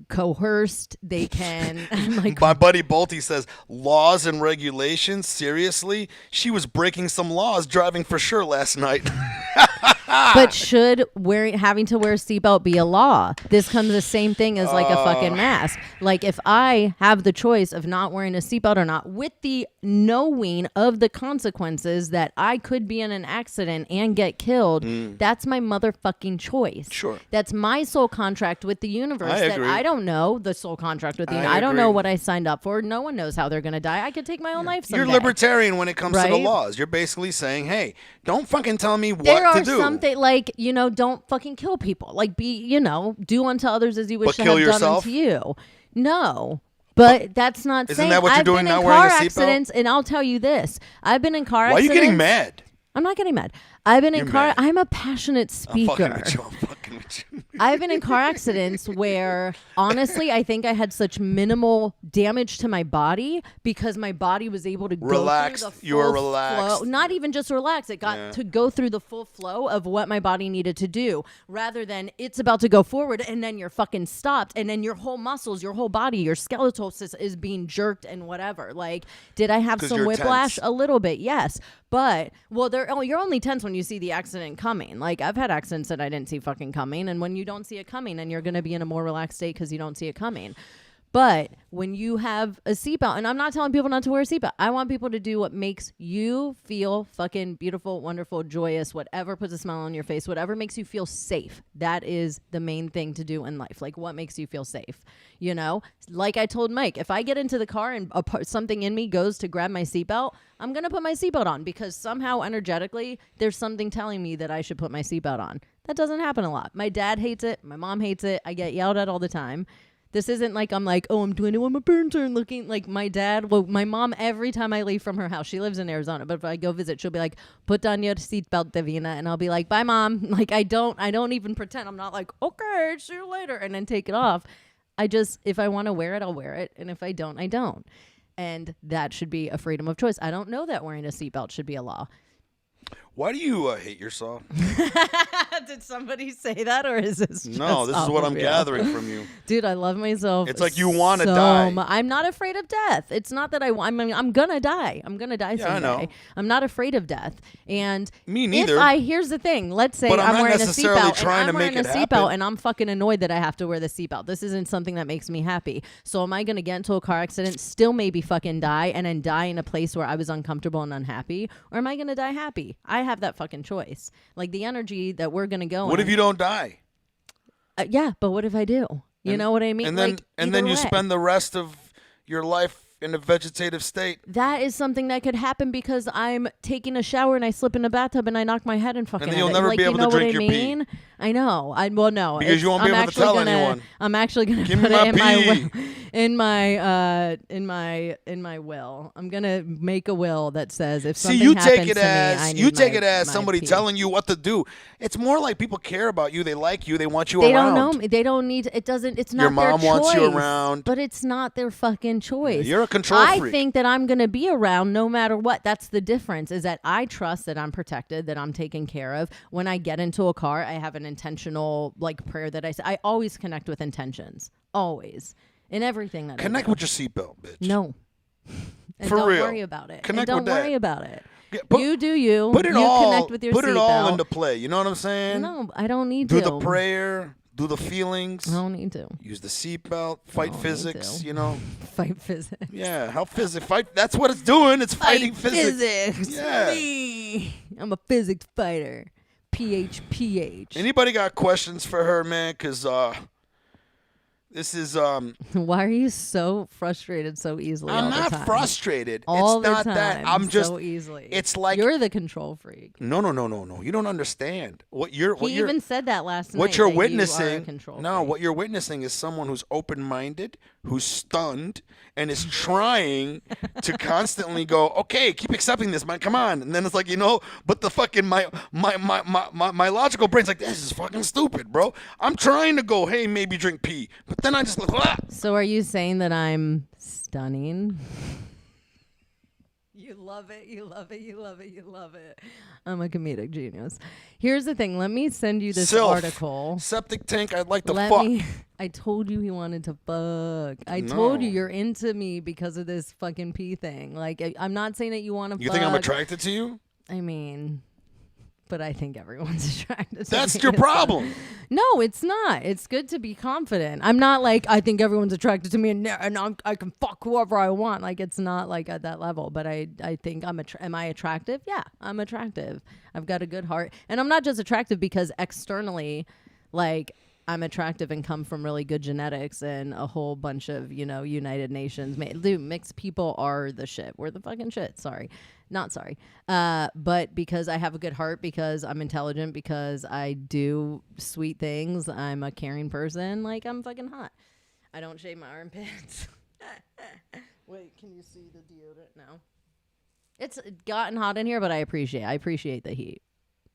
coerced. They can like. My buddy Bolty says, laws and regulations? Seriously? She was breaking some laws driving for sure last night. But should having to wear a seatbelt be a law? This comes the same thing as like a fucking mask. Like if I have the choice of not wearing a seatbelt or not, with the knowing of the consequences that I could be in an accident and get killed, that's my motherfucking choice. Sure. That's my soul contract with the universe. I agree. I don't know the soul contract with the universe. I don't know what I signed up for. No one knows how they're going to die. I could take my own life someday. You're libertarian when it comes to the laws. You're basically saying, hey, don't fucking tell me what to do. There are something like, don't fucking kill people. Like do unto others as you wish to have done unto you. No. But that's not Isn't saying. that what you're doing now, wearing a seatbelt? I've been in car accidents, and I'll tell you this. I've been in car accidents. Why are you getting mad? I'm not getting mad. I've been in car. Mad. I'm a passionate speaker. I'm fucking with you. I've been in car accidents where, honestly, I think I had such minimal damage to my body because my body was able to go through the full You were relaxed. flow. Not even just relaxed. It got to go through the full flow of what my body needed to do, rather than it's about to go forward and then you're fucking stopped, and then your whole muscles, your whole body, your skeletal system is being jerked and whatever. Like, did I have some whiplash? Tense. A little bit, yes. But, you're only tense when you see the accident coming. Like, I've had accidents that I didn't see fucking coming, and when you don't see it coming, and you're going to be in a more relaxed state because you don't see it coming. But when you have a seatbelt, and I'm not telling people not to wear a seatbelt. I want people to do what makes you feel fucking beautiful, wonderful, joyous, whatever puts a smile on your face, whatever makes you feel safe. That is the main thing to do in life. Like, what makes you feel safe? Like I told Mike, if I get into the car and something in me goes to grab my seatbelt, I'm going to put my seatbelt on because somehow energetically there's something telling me that I should put my seatbelt on. That doesn't happen a lot. My dad hates it. My mom hates it. I get yelled at all the time. This isn't like I'm like, oh, I'm doing it when my parents aren't looking. Like my mom, every time I leave from her house, she lives in Arizona, but if I go visit, she'll be like, put down your seatbelt, Davina. And I'll be like, bye, Mom. Like, I don't even pretend. I'm not like, okay, see you later, and then take it off. If I want to wear it, I'll wear it. And if I don't, I don't. And that should be a freedom of choice. I don't know that wearing a seatbelt should be a law. Why do you hate yourself? Did somebody say that, or is this just No, this is what I'm gathering from you. Dude, I love myself. It's like you want to die. I'm not afraid of death. It's not that I'm going to die. I'm going to die someday. I know. I'm not afraid of death. And me neither. Here's the thing. Let's say I'm wearing a seatbelt and I'm fucking annoyed that I have to wear the seatbelt. This isn't something that makes me happy. So am I going to get into a car accident, still maybe fucking die, and then die in a place where I was uncomfortable and unhappy? Or am I going to die happy? I have that fucking choice. Like the energy that we're going to go What if you don't die? Yeah, but what if I do? You know what I mean? And then you spend the rest of your life in a vegetative state. That is something that could happen because I'm taking a shower and I slip in a bathtub and I knock my head and fucking. And then you'll never be able to drink your pee. I know. No. Because you won't be able to tell anyone. I'm actually gonna put it in my will. I'm gonna make a will that says if something happens to me, I need you take it as my somebody pee. telling you what to do. It's more like people care about you. They like you. They want you They around. don't know me. They don't need. It doesn't. It's not your mom their choice. wants you around, but it's not their fucking choice. You're a control freak. I think that I'm gonna be around no matter what. That's the difference. Is that I trust that I'm protected, that I'm taken care of. When I get into a car, I have an intentional prayer that I say. I always connect with intentions. Always. In everything that connect I do. with your seatbelt, bitch. No. And For don't real. worry about it. Connect and with don't that. worry about it. You do you. Put it you all. Connect with your put it all seatbelt. into play. You know what I'm saying? No, I don't need to. Do the prayer. Do the feelings. I don't need to. Use the seatbelt. Fight physics. You know. Fight physics. Yeah. How physics? Fight. That's what it's doing. It's fighting physics. Yeah. Me. I'm a physics fighter. PH. Anybody got questions for her, man? Because this is Why are you so frustrated so easily? I'm all the not time? frustrated. All it's the not time, that. I'm just so easily. It's like you're the control freak. No. You don't understand what you're. He even said that last night. What you're that witnessing? You are a control no, freak. what you're witnessing is someone who's open-minded, who's stunned, and is trying to constantly go, okay, keep accepting this, man. Come on, and then it's like but the fucking my logical brain's like, this is fucking stupid, bro. I'm trying to go, hey, maybe drink pee, but then I just like, ah. So are you saying that I'm stunning? You love it. You love it. You love it. You love it. I'm a comedic genius. Here's the thing. Let me send you this article. Septic tank. I'd like to fuck. I told you he wanted to fuck. I told you you're into me because of this fucking pee thing. Like, I'm not saying that you want to fuck. You think I'm attracted to you? I mean, but I think everyone's attracted to That's me. your problem. No, it's not. It's good to be confident. I'm not like, I think everyone's attracted to me and I can fuck whoever I want. Like, it's not like at that level. But I think am I attractive? Yeah, I'm attractive. I've got a good heart. And I'm not just attractive because externally, like, I'm attractive and come from really good genetics and a whole bunch of, United Nations. Dude, mixed people are the shit. We're the fucking shit. Sorry. Not sorry. But because I have a good heart, because I'm intelligent, because I do sweet things, I'm a caring person, like, I'm fucking hot. I don't shave my armpits. Wait, can you see the deodorant now? It's gotten hot in here, but I appreciate the heat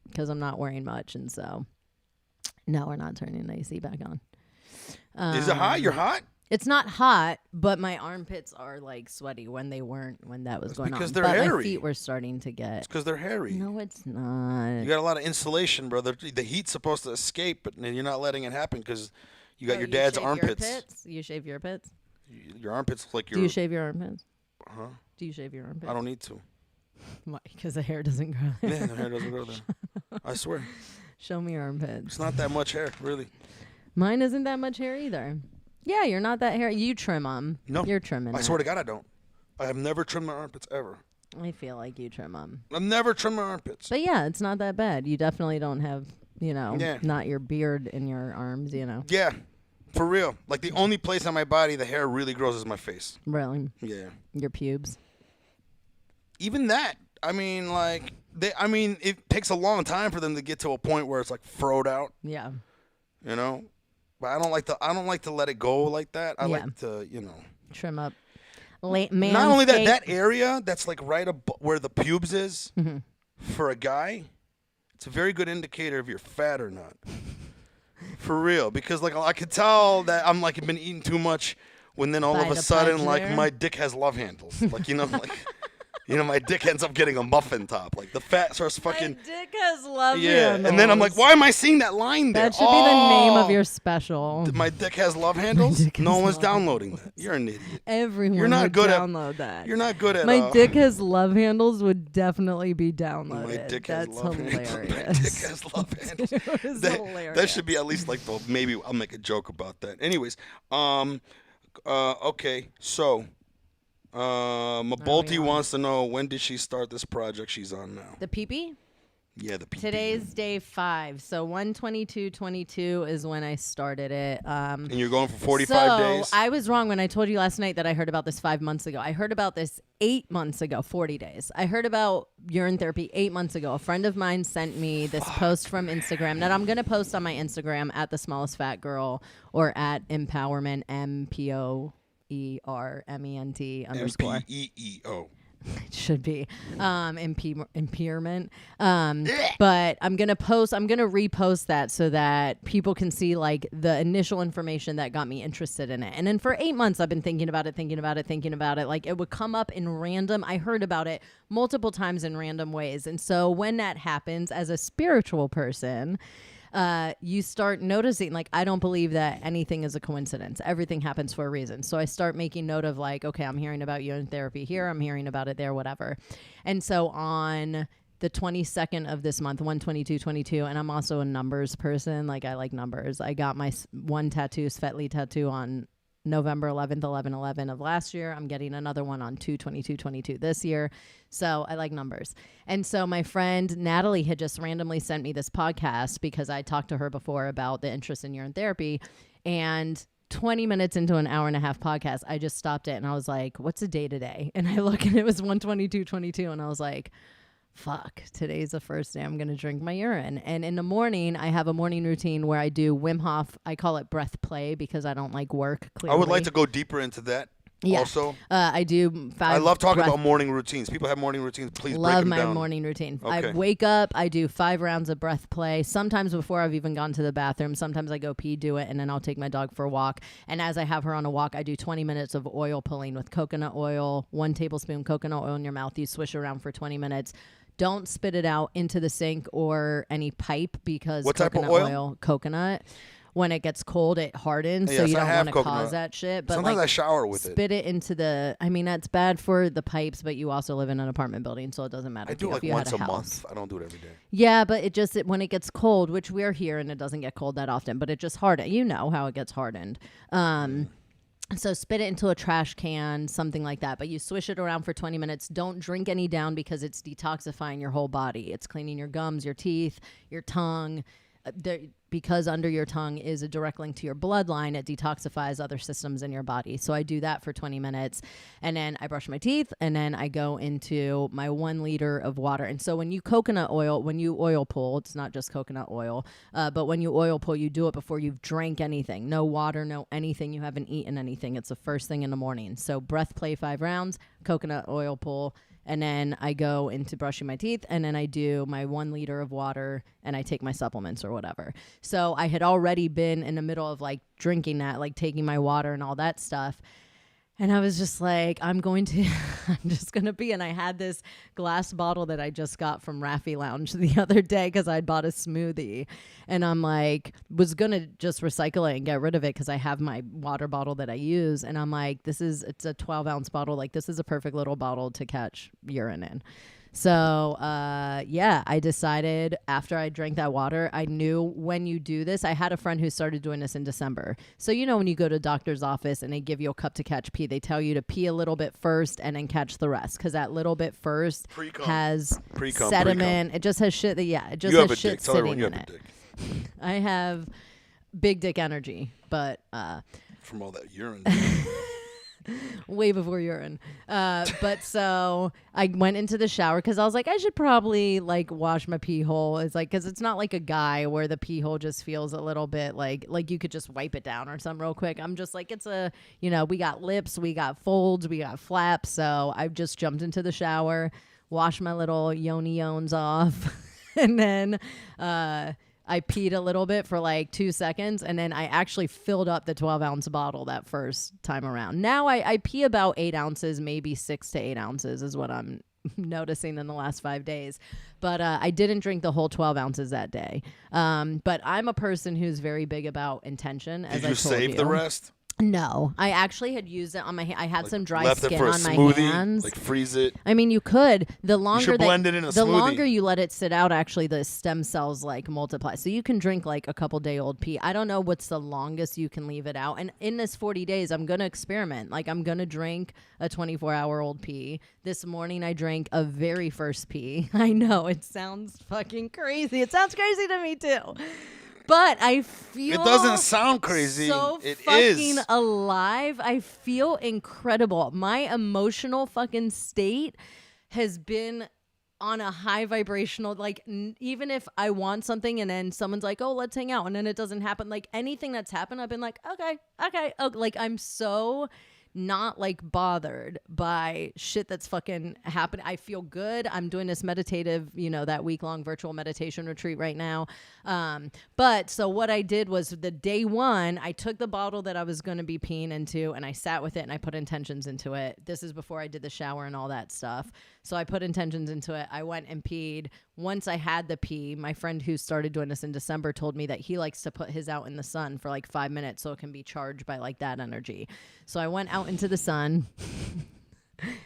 because I'm not wearing much, and so... No, we're not turning the AC back on. Is it hot? You're hot? It's not hot, but my armpits are like sweaty when they weren't when that was going on. Because they're but hairy. My feet were starting to get. It's because they're hairy. No, it's not. You got a lot of insulation, brother. The heat's supposed to escape, but you're not letting it happen because you got your dad's armpits. You shave your pits? Your armpits look like your... Do you shave your armpits? Huh? Do you shave your armpits? I don't need to. Why? Because the hair doesn't grow there. Yeah, the hair doesn't grow there. I swear. Show me your armpits. It's not that much hair, really. Mine isn't that much hair either. Yeah, you're not that hairy. You trim them. No. You're trimming I swear to God, I don't. I have never trimmed my armpits, ever. I feel like you trim them. I've never trimmed my armpits. But yeah, it's not that bad. You definitely don't have, not your beard in your arms, Yeah, for real. Like, the only place on my body the hair really grows is my face. Really? Yeah. Your pubes? Even that. I mean, like... it takes a long time for them to get to a point where it's like furrowed out. Yeah. But I don't like to let it go like that. I like to, trim up. Not only that area that's like right where the pubes is for a guy, it's a very good indicator if you're fat or not. For real, because like I could tell that I'm like been eating too much when then all of a sudden like my dick has love handles. Like like my dick ends up getting a muffin top. Like, the fat starts fucking... My dick has love handles. And then I'm like, why am I seeing that line there? That should be the name of your special. My dick has love handles? No one's downloading that. You're an idiot. Everyone You're not would good download that. You're not good at... My dick has love handles would definitely be downloaded. My dick has That's love hilarious. handles. My dick has love handles. Hilarious. That should be at least like maybe I'll make a joke about that. Anyways, okay, so... Mabolti wants to know, when did she start this project she's on now? The PP? Yeah, the PP. Today's day 5. So 1/22/22 is when I started it. And you're going for 45 days? So I was wrong when I told you last night that I heard about this 5 months ago. I heard about this 8 months ago, 40 days. I heard about urine therapy 8 months ago. A friend of mine sent me this post from Instagram that I'm going to post on my Instagram at the smallest fat girl or at empowerment, MPOERMENT _ MPEEO. It should be impairment. But I'm gonna repost that so that people can see like the initial information that got me interested in it. And then for 8 months I've been thinking about it. Like, it would come up in random. I heard about it multiple times in random ways. And so when that happens, as a spiritual person, you start noticing, like, I don't believe that anything is a coincidence. Everything happens for a reason. So I start making note of like, okay, I'm hearing about urine therapy here. I'm hearing about it there, whatever. And so on the 22nd of this month, 1/22/22, and I'm also a numbers person. Like, I like numbers. I got my one tattoo, Svetli tattoo, on November 11th, 11/11 of last year. I'm getting another one on 2/22/22 this year. So I like numbers. And so my friend Natalie had just randomly sent me this podcast because I talked to her before about the interest in urine therapy. And 20 minutes into an hour and a half podcast, I just stopped it and I was like, what's the day today? And I look and it was 1/22/22 and I was like, fuck, today's the first day I'm going to drink my urine. And in the morning, I have a morning routine where I do Wim Hof. I call it breath play because I don't like work, clearly. I would like to go deeper into that. Yeah. Also, I do 5. I love talking about morning routines. People have morning routines. Please break them down. Love my morning routine. Okay. I wake up, I do 5 rounds of breath play. Sometimes before I've even gone to the bathroom. Sometimes I go pee, do it, and then I'll take my dog for a walk. And as I have her on a walk, I do 20 minutes of oil pulling with coconut oil, 1 tablespoon coconut oil in your mouth. You swish around for 20 minutes. Don't spit it out into the sink or any pipe because what coconut type of oil? Coconut. when it gets cold, it hardens, so Yes, you I don't have want to coconut. cause that shit. But Sometimes like, I shower with it. spit it into the. I mean, that's bad for the pipes, but you also live in an apartment building, so it doesn't matter. I do to you like if you once had a house. month. I don't do it every day. Yeah, but when it gets cold, which we're here and it doesn't get cold that often, but it just hardens. You know how it gets hardened. So spit it into a trash can, something like that. But you swish it around for 20 minutes. Don't drink any down because it's detoxifying your whole body. It's cleaning your gums, your teeth, your tongue. Because under your tongue is a direct link to your bloodline, it detoxifies other systems in your body. So I do that for 20 minutes, and then I brush my teeth, and then I go into my 1 liter of water. And so when you oil pull, it's not just coconut oil, but when you oil pull, you do it before you've drank anything. No water, no anything. You haven't eaten anything. It's the first thing in the morning. So breath play 5 rounds, coconut oil pull, and then I go into brushing my teeth, and then I do my 1 liter of water, and I take my supplements or whatever. So I had already been in the middle of like drinking that, like taking my water and all that stuff. And I was just like, I'm just going to be. And I had this glass bottle that I just got from Raffi Lounge the other day because I'd bought a smoothie. And I'm like, was going to just recycle it and get rid of it because I have my water bottle that I use. And I'm like, it's a 12-ounce bottle. Like, this is a perfect little bottle to catch urine in. So, I decided after I drank that water, I knew when you do this, I had a friend who started doing this in December. So, when you go to a doctor's office and they give you a cup to catch pee, they tell you to pee a little bit first and then catch the rest. Because that little bit first has sediment. It just has shit that, it just has shit sitting in it. I have big dick energy, but... from all that urine. Way before urine. But so I went into the shower because I was like, I should probably like wash my pee hole. It's like, because it's not like a guy where the pee hole just feels a little bit like you could just wipe it down or something real quick. I'm just like, it's a, we got lips, we got folds, we got flaps. So I've just jumped into the shower, washed my little yoni-yones off, and then I peed a little bit for like 2 seconds, and then I actually filled up the 12-ounce bottle that first time around. Now I pee about 8 ounces, maybe 6 to 8 ounces is what I'm noticing in the last 5 days. But I didn't drink the whole 12 ounces that day. But I'm a person who's very big about intention, as I told you. Did you save the rest? No, I actually had used it on my I had some dry left skin it for a on my smoothie, hands. like freeze it. I mean, you could. The longer blend it in a the smoothie. longer you let it sit out, actually, the stem cells like multiply. So you can drink like a couple day old pee. I don't know what's the longest you can leave it out. And in this 40 days, I'm gonna experiment. Like I'm gonna drink a 24-hour-old pee. This morning, I drank a very first pee. I know it sounds fucking crazy. It sounds crazy to me too. But I feel it doesn't sound crazy. So it fucking is alive. I feel incredible. My emotional fucking state has been on a high vibrational, like even if I want something and then someone's like, oh, let's hang out, and then it doesn't happen, like anything that's happened, I've been like, okay, like I'm so not like bothered by shit that's fucking happening. I feel good. I'm doing this meditative, that week-long virtual meditation retreat right now. But so what I did was the day one, I took the bottle that I was going to be peeing into and I sat with it and I put intentions into it. This is before I did the shower and all that stuff. So I put intentions into it. I went and peed. Once I had the pee, my friend who started doing this in December told me that he likes to put his out in the sun for like 5 minutes so it can be charged by like that energy. So I went out into the sun.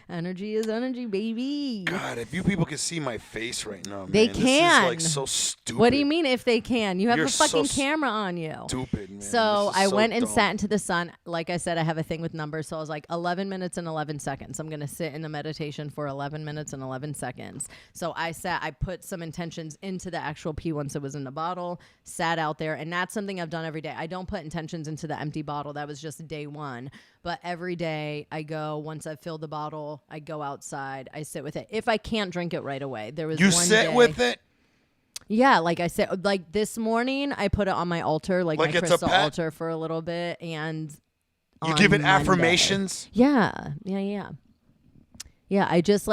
Energy is energy, baby. God, if you people could see my face right now, man. They This can. is like so stupid. What do you mean if they can? You have You're a fucking so camera on you. Stupid, man. So This is I so went and dumb. sat into the sun. Like I said, I have a thing with numbers. So I was like 11 minutes and 11 seconds. I'm going to sit in the meditation for 11 minutes and 11 seconds. So I put some intentions into the actual pee once it was in the bottle, sat out there. And that's something I've done every day. I don't put intentions into the empty bottle. That was just day one. But every day I go, once I've filled the bottle, I go outside, I sit with it. If I can't drink it right away, there was You one sit day, with it? yeah, like I said, like this morning, I put it on my altar, like my it's a crystal pet? altar for a little bit, and You on give it Monday- affirmations? Yeah. I just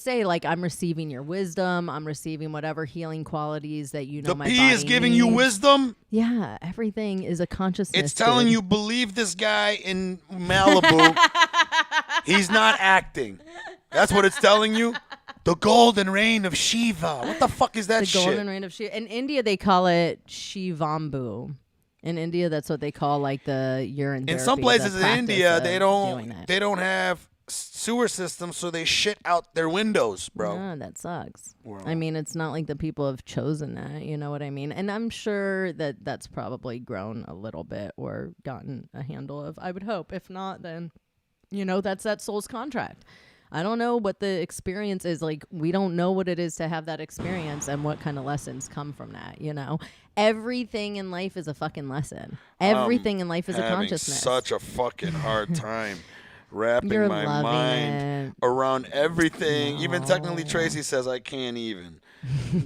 say like I'm receiving your wisdom, I'm receiving whatever healing qualities that The my pee body is giving you needs. wisdom? Yeah, everything is a consciousness. It's telling dude. you believe this guy in Malibu. He's not acting. That's what it's telling you? The golden reign of Shiva. What the fuck is that the shit? golden rain of Shiva. In India, they call it Shivambu. In India, that's what they call like the urine therapy. In some places the in India, practice they of don't doing it. they don't have sewer systems, so they shit out their windows, bro. No, that sucks. Well. I mean, it's not like the people have chosen that. You know what I mean? And I'm sure that that's probably grown a little bit or gotten a handle of. I would hope. If not, then that's that soul's contract. I don't know what the experience is like. We don't know what it is to have that experience and what kind of lessons come from that. Everything in life is a fucking lesson. Everything in life is a consciousness. Such a fucking hard time wrapping You're my loving mind it. around everything. Even technically, Tracy says I can't even.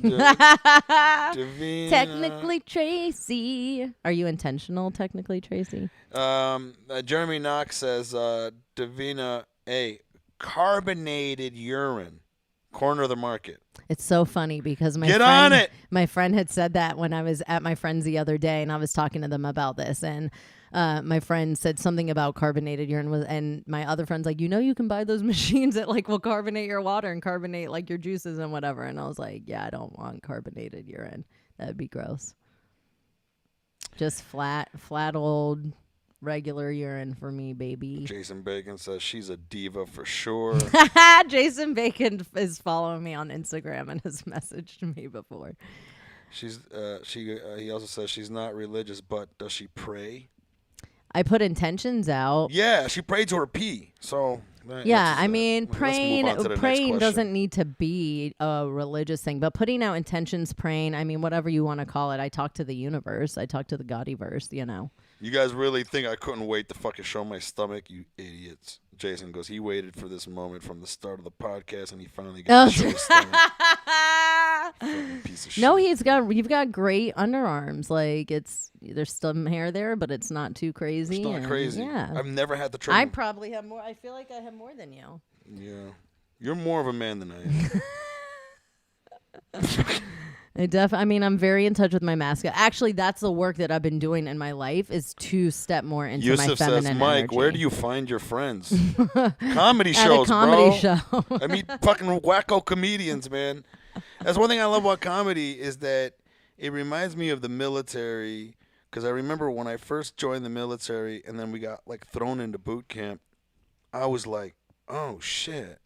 Davina. Technically, Tracy. Are you intentional? Technically, Tracy. Jeremy Knox says, Davina, hey, carbonated urine, corner of the market. It's so funny because my friend had said that when I was at my friend's the other day, and I was talking to them about this, and my friend said something about carbonated urine, and my other friend's like, you can buy those machines that like will carbonate your water and carbonate like your juices and whatever. And I was like, yeah, I don't want carbonated urine. That'd be gross. Just flat old regular urine for me, baby. Jason Bacon says she's a diva for sure. Jason Bacon is following me on Instagram and has messaged me before. He also says she's not religious, but does she pray? I put intentions out. Yeah, she prayed to her pee. So yeah, I mean, praying praying doesn't need to be a religious thing, but putting out intentions, praying, I mean, whatever you want to call it. I talk to the universe. I talk to the Godiverse, You guys really think I couldn't wait to fucking show my stomach, you idiots? Jason goes, he waited for this moment from the start of the podcast, and he finally got to show his stomach. Piece of shit. No, you've got great underarms. Like there's some hair there, but it's not too crazy. It's not crazy. Yeah. I've never had to trim. I probably have more. I feel like I have more than you. Yeah. You're more of a man than I am. I'm very in touch with my masculine. Actually, that's the work that I've been doing in my life is to step more into my feminine says, Mike, energy. where do you find your friends? Comedy At shows, a comedy bro. show. I meet fucking wacko comedians, man. That's one thing I love about comedy is that it reminds me of the military. Because I remember when I first joined the military and then we got like thrown into boot camp, I was like, oh shit.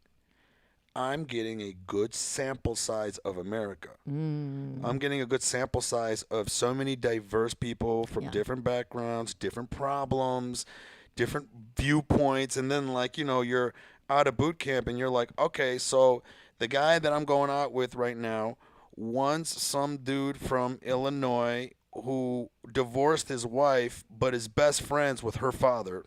I'm getting a good sample size of America. I'm getting a good sample size of so many diverse people from different backgrounds, different problems, different viewpoints. And then, like, you're out of boot camp and you're like, okay, so the guy that I'm going out with right now wants some dude from Illinois who divorced his wife but is best friends with her father.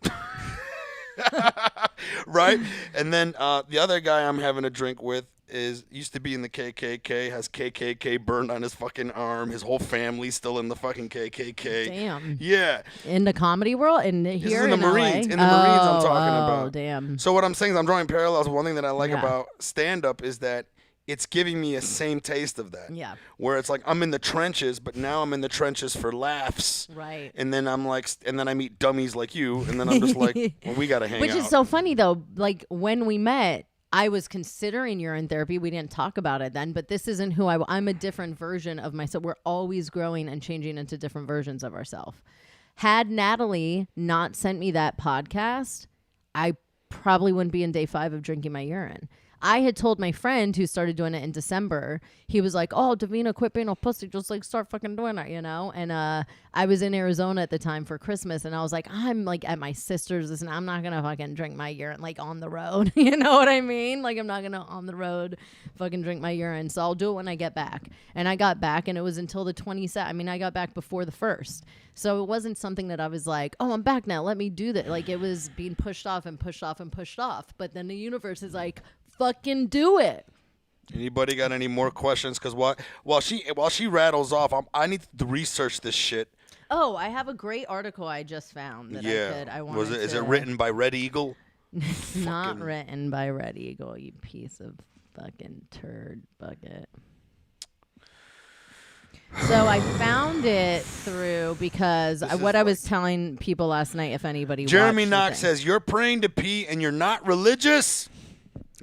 Right? And then the other guy I'm having a drink with used to be in the KKK, has KKK burned on his fucking arm. His whole family's still in the fucking KKK. Damn. Yeah. In the comedy world? Here in the Marines. LA? In the Marines I'm talking about. Oh, damn. So what I'm saying is I'm drawing parallels. One thing that I like about stand-up is that it's giving me a same taste of that. Yeah. Where it's like I'm in the trenches, but now I'm in the trenches for laughs. Right. And then I'm like, and then I meet dummies like you, and then I'm just like, well, we gotta hang out. Which is so funny though. Like when we met, I was considering urine therapy. We didn't talk about it then, but this isn't who I'm a different version of myself. We're always growing and changing into different versions of ourselves. Had Natalie not sent me that podcast, I probably wouldn't be in day 5 of drinking my urine. I had told my friend who started doing it in December, he was like, oh, Davina, quit being a pussy. Just like start fucking doing it, And I was in Arizona at the time for Christmas and I was like, I'm like at my sister's. Listen, I'm not going to fucking drink my urine like on the road. You know what I mean? Like I'm not going to on the road fucking drink my urine. So I'll do it when I get back. And I got back and it was until the 27th. I mean, I got back before the 1st. So it wasn't something that I was like, oh, I'm back now. Let me do that. Like it was being pushed off and pushed off and pushed off. But then the universe is like, fucking do it. Anybody got any more questions? Because while she rattles off, I need to research this shit. Oh, I have a great article I just found that Is it written by Red Eagle? It's not written by Red Eagle, you piece of fucking turd bucket. So I found it through because I was telling people last night, if anybody Jeremy watched Knox says, you're praying to pee and you're not religious?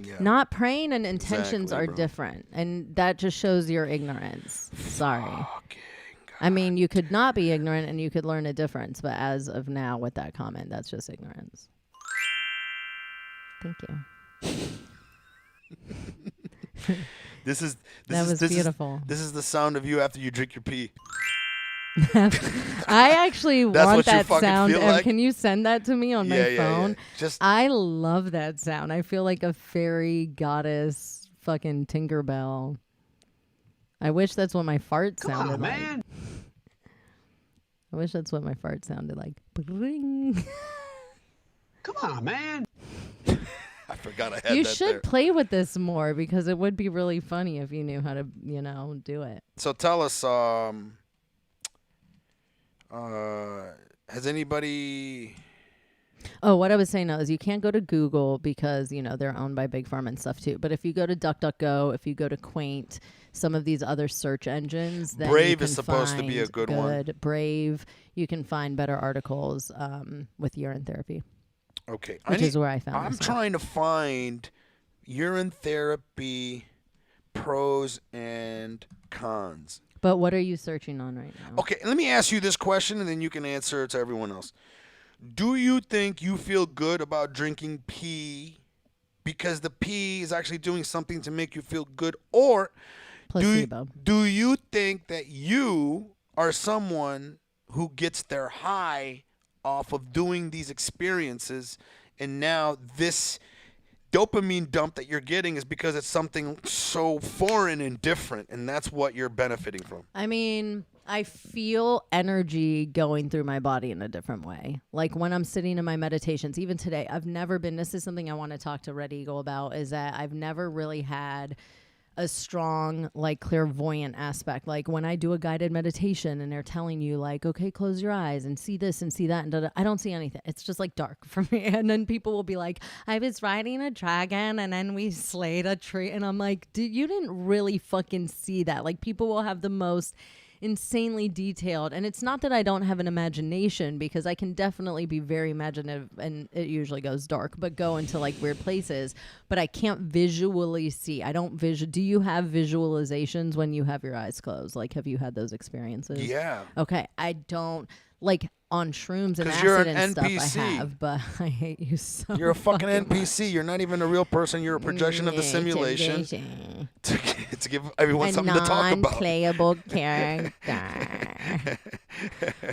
Yeah. Not praying and intentions Exactly, are bro. different. And that just shows your ignorance. Sorry. Fucking I mean, you could not be ignorant and you could learn a difference. But as of now, with that comment, that's just ignorance. Thank you. This is beautiful. This is the sound of you after you drink your pee. I actually want that sound. Like? Can you send that to me on my phone? Yeah. I love that sound. I feel like a fairy goddess, fucking Tinkerbell. I wish that's what my fart sounded like. Man. I wish that's what my fart sounded like. Come on, man. I forgot I had you that should there. play with this more because it would be really funny if you knew how to, do it. So tell us, has anybody... Oh, what I was saying is you can't go to Google because, they're owned by Big Pharma and stuff too. But if you go to DuckDuckGo, if you go to Quaint, some of these other search engines, then Brave is supposed to be a good one. Brave, you can find better articles with urine therapy. Okay. Which is where I found I'm trying to find urine therapy pros and cons. But what are you searching on right now? Okay, let me ask you this question, and then you can answer it to everyone else. Do you think you feel good about drinking pee because the pee is actually doing something to make you feel good? Or do you think that you are someone who gets their high off of doing these experiences, and now this dopamine dump that you're getting is because it's something so foreign and different, and that's what you're benefiting from? I mean, I feel energy going through my body in a different way. Like when I'm sitting in my meditations, even today, this is something I want to talk to Red Eagle about, is that I've never really had a strong, clairvoyant aspect. Like when I do a guided meditation and they're telling you okay, close your eyes and see this and see that, and I don't see anything. It's just dark for me. And then people will be like, I was riding a dragon and then we slayed a tree. And I'm like, dude, you didn't really fucking see that. People will have the most insanely detailed, and it's not that I don't have an imagination, because I can definitely be very imaginative, and it usually goes dark, but go into weird places, but I can't visually see. I don't do you have visualizations when you have your eyes closed? Have you had those experiences? Yeah. Okay. I don't on shrooms and acid you're an and NPC. Stuff I have, but I hate you so You're a fucking NPC. Much. You're not even a real person. You're a projection of the simulation to give everyone something to talk about. A non-playable character.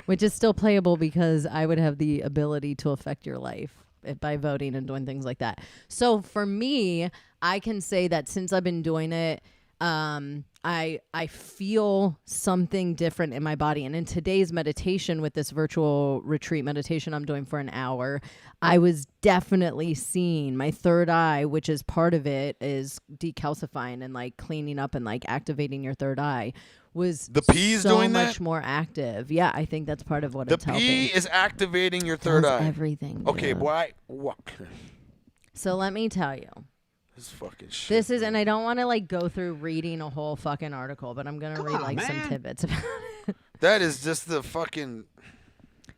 Which is still playable because I would have the ability to affect your life by voting and doing things like that. So for me, I can say that since I've been doing it, I feel something different in my body. And in today's meditation, with this virtual retreat meditation I'm doing for an hour, I was definitely seeing my third eye, which is part of it, is decalcifying and cleaning up and activating your third eye. Was the pee is doing that? So much more active. Yeah, I think that's part of what it's helping. The pee is activating your third eye. Everything. Okay, dude. boy. So let me tell you. This fucking shit. This is, and I don't want to go through reading a whole fucking article, but I'm gonna read some tidbits about it. That is just the fucking.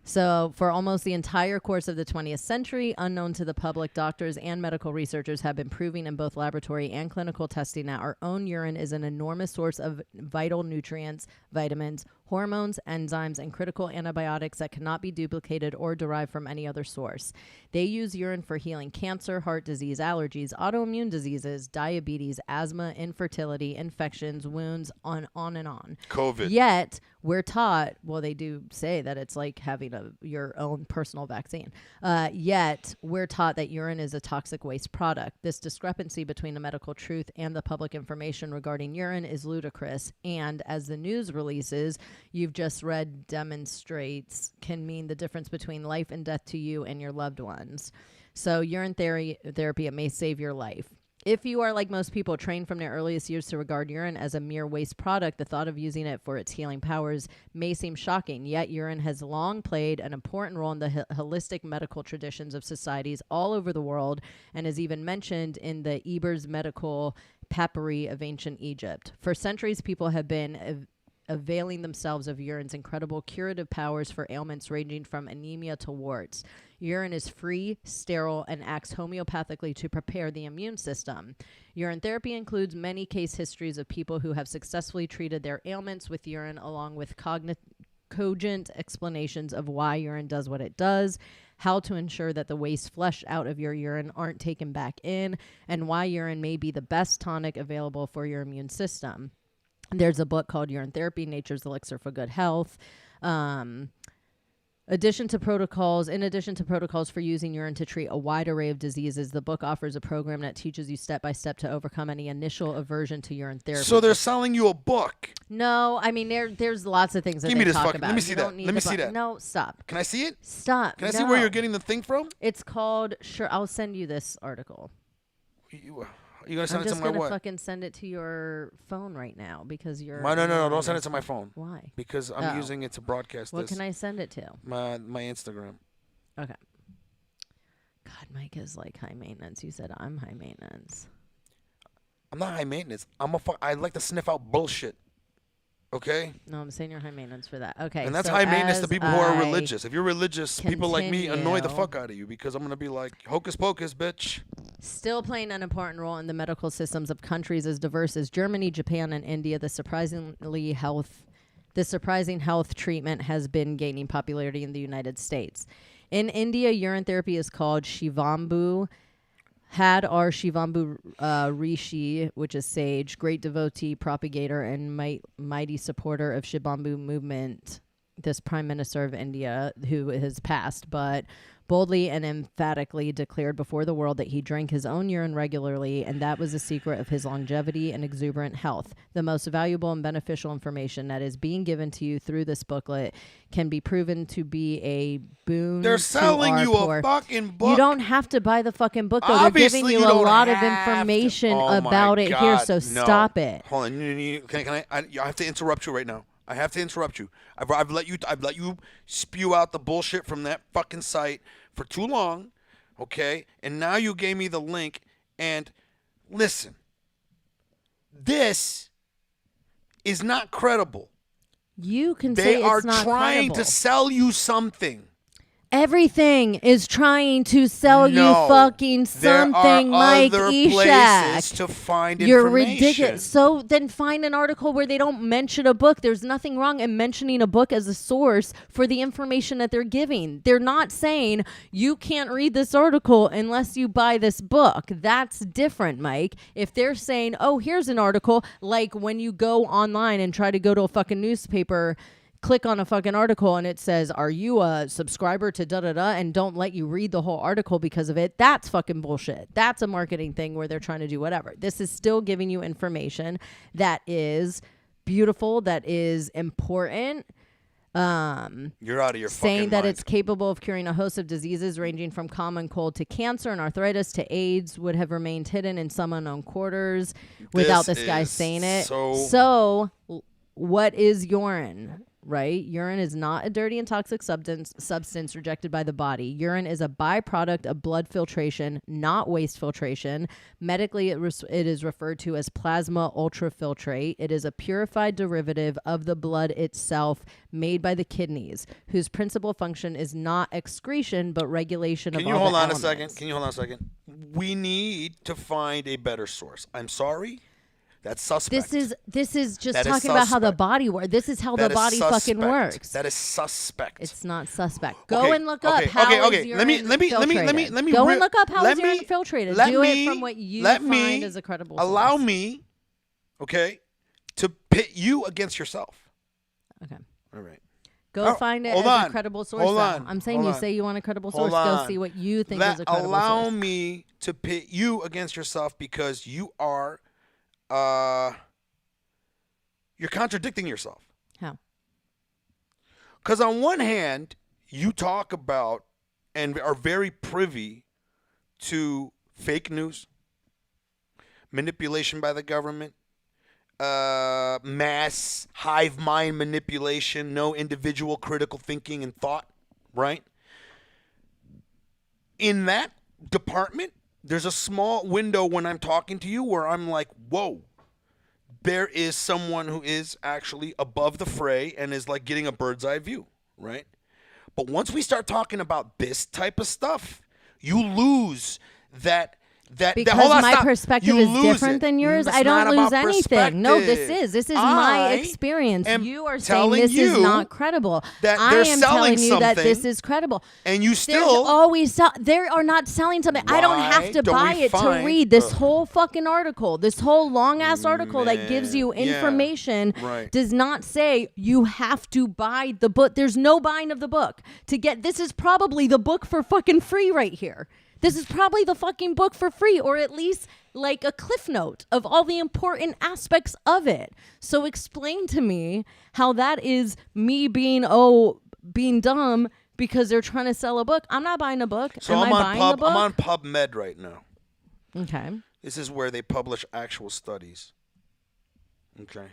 So, for almost the entire course of the 20th century, unknown to the public, doctors and medical researchers have been proving in both laboratory and clinical testing that our own urine is an enormous source of vital nutrients, vitamins, hormones, enzymes, and critical antibiotics that cannot be duplicated or derived from any other source. They use urine for healing cancer, heart disease, allergies, autoimmune diseases, diabetes, asthma, infertility, infections, wounds, on and on. COVID. Yet, we're taught, well, they do say that it's like having your own personal vaccine. Yet, we're taught that urine is a toxic waste product. This discrepancy between the medical truth and the public information regarding urine is ludicrous. And as the news releases, you've just read demonstrates, can mean the difference between life and death to you and your loved ones. So urine therapy, it may save your life. If you are, like most people, trained from their earliest years to regard urine as a mere waste product, the thought of using it for its healing powers may seem shocking. Yet urine has long played an important role in the holistic medical traditions of societies all over the world, and is even mentioned in the Ebers medical papyri of ancient Egypt. For centuries, people have been availing themselves of urine's incredible curative powers for ailments ranging from anemia to warts. Urine is free, sterile, and acts homeopathically to prepare the immune system. Urine therapy includes many case histories of people who have successfully treated their ailments with urine, along with cogent explanations of why urine does what it does, how to ensure that the waste flushed out of your urine aren't taken back in, and why urine may be the best tonic available for your immune system. There's a book called Urine Therapy, Nature's Elixir for Good Health. In addition to protocols for using urine to treat a wide array of diseases, the book offers a program that teaches you step by step to overcome any initial aversion to urine therapy. So they're selling you a book. No, I mean there's lots of things that Give me they this talk fucking. about. Let me see that. Let me see that. No, stop. Can I see it? Stop. Can I see where you're getting the thing from? It's called. Sure, I'll send you this article. You gonna send it to my what? I'm just gonna fucking send it to your phone right now because you're. No, don't send it to my phone. Why? Because I'm using it to broadcast what this. What can I send it to? My Instagram. Okay. God, Mike is like high maintenance. You said I'm high maintenance. I'm not high maintenance. I like to sniff out bullshit. Okay? No, I'm saying you're high maintenance for that. Okay. And that's so high maintenance to people who are religious. If you're religious, people like me annoy the continue. fuck out of you because I'm going to be like, hocus pocus, bitch. Still playing an important role in the medical systems of countries as diverse as Germany, Japan, and India, the surprising health treatment has been gaining popularity in the United States. In India, urine therapy is called Shivambu. Had our Shivambu Rishi, which is sage, great devotee, propagator, and mighty supporter of Shivambu movement, this Prime Minister of India, who has passed, but boldly and emphatically declared before the world that he drank his own urine regularly, and that was the secret of his longevity and exuberant health. The most valuable and beneficial information that is being given to you through this booklet can be proven to be a boon. They're selling you a fucking book. You don't have to buy the fucking book, though. Obviously, they're giving you a lot of have information to. about it here, so No. stop it. Hold on. Can I have to interrupt you right now. I have to interrupt you. I've let you spew out the bullshit from that fucking site for too long, okay? And now you gave me the link. And listen, this is not credible. You can They say it's are not trying credible. to sell you something. Everything is trying to sell you fucking something, Mike Eshaq. Places to find You're information. ridiculous. So then find an article where they don't mention a book. There's nothing wrong in mentioning a book as a source for the information that they're giving. They're not saying you can't read this article unless you buy this book. That's different, Mike. If they're saying, oh, here's an article, like when you go online and try to go to a fucking newspaper, click on a fucking article and it says, are you a subscriber to da-da-da, and don't let you read the whole article because of it, that's fucking bullshit. That's a marketing thing where they're trying to do whatever. This is still giving you information that is beautiful, that is important. You're out of your fucking saying that mind. it's capable of curing a host of diseases ranging from common cold to cancer and arthritis to AIDS would have remained hidden in some unknown quarters without this guy saying it. So what is urine? Right? Urine is not a dirty and toxic substance rejected by the body. Urine is a byproduct of blood filtration, not waste filtration. Medically, it is referred to as plasma ultrafiltrate. It is a purified derivative of the blood itself made by the kidneys, whose principal function is not excretion, but regulation of all the elements. Can you hold on a second? We need to find a better source. I'm sorry. That's suspect. This is just talking about how the body works. This is how the body fucking works. That is suspect. It's not suspect. Go and look up how is urine Let me filtrated. Go and look up how is urine filtrated. Do it from what you find as a credible source. Allow me, okay, to pit you against yourself. Okay. All right. Go find it as a credible source. Hold on. I'm saying you say you want a credible source. Go see what you think is a credible source. Allow me to pit you against yourself because you are you're contradicting yourself. How? Because on one hand, you talk about and are very privy to fake news, manipulation by the government, mass hive mind manipulation, no individual critical thinking and thought, right? In that department, there's a small window when I'm talking to you where I'm like, whoa, there is someone who is actually above the fray and is like getting a bird's eye view, right? But once we start talking about this type of stuff, you lose that. Because my perspective You is lose different it. than yours. It's I don't not lose about anything. No, this is my I experience. am You are saying telling this is you not credible. that I they're am selling telling you that something, this is credible. and you There's still always they are not selling something. I don't have Why to don't buy we it to find- read this whole fucking article. This whole long ass article that gives you Man, yeah, information right. does not say you have to buy the book. There's no buying of the book to get. This is probably the book for fucking free right here. This is probably the fucking book for free, or at least like a cliff note of all the important aspects of it. So explain to me how that is me being dumb because they're trying to sell a book. I'm not buying a book. So Am I'm I on buying the book? I'm on PubMed right now. Okay. This is where they publish actual studies. Okay.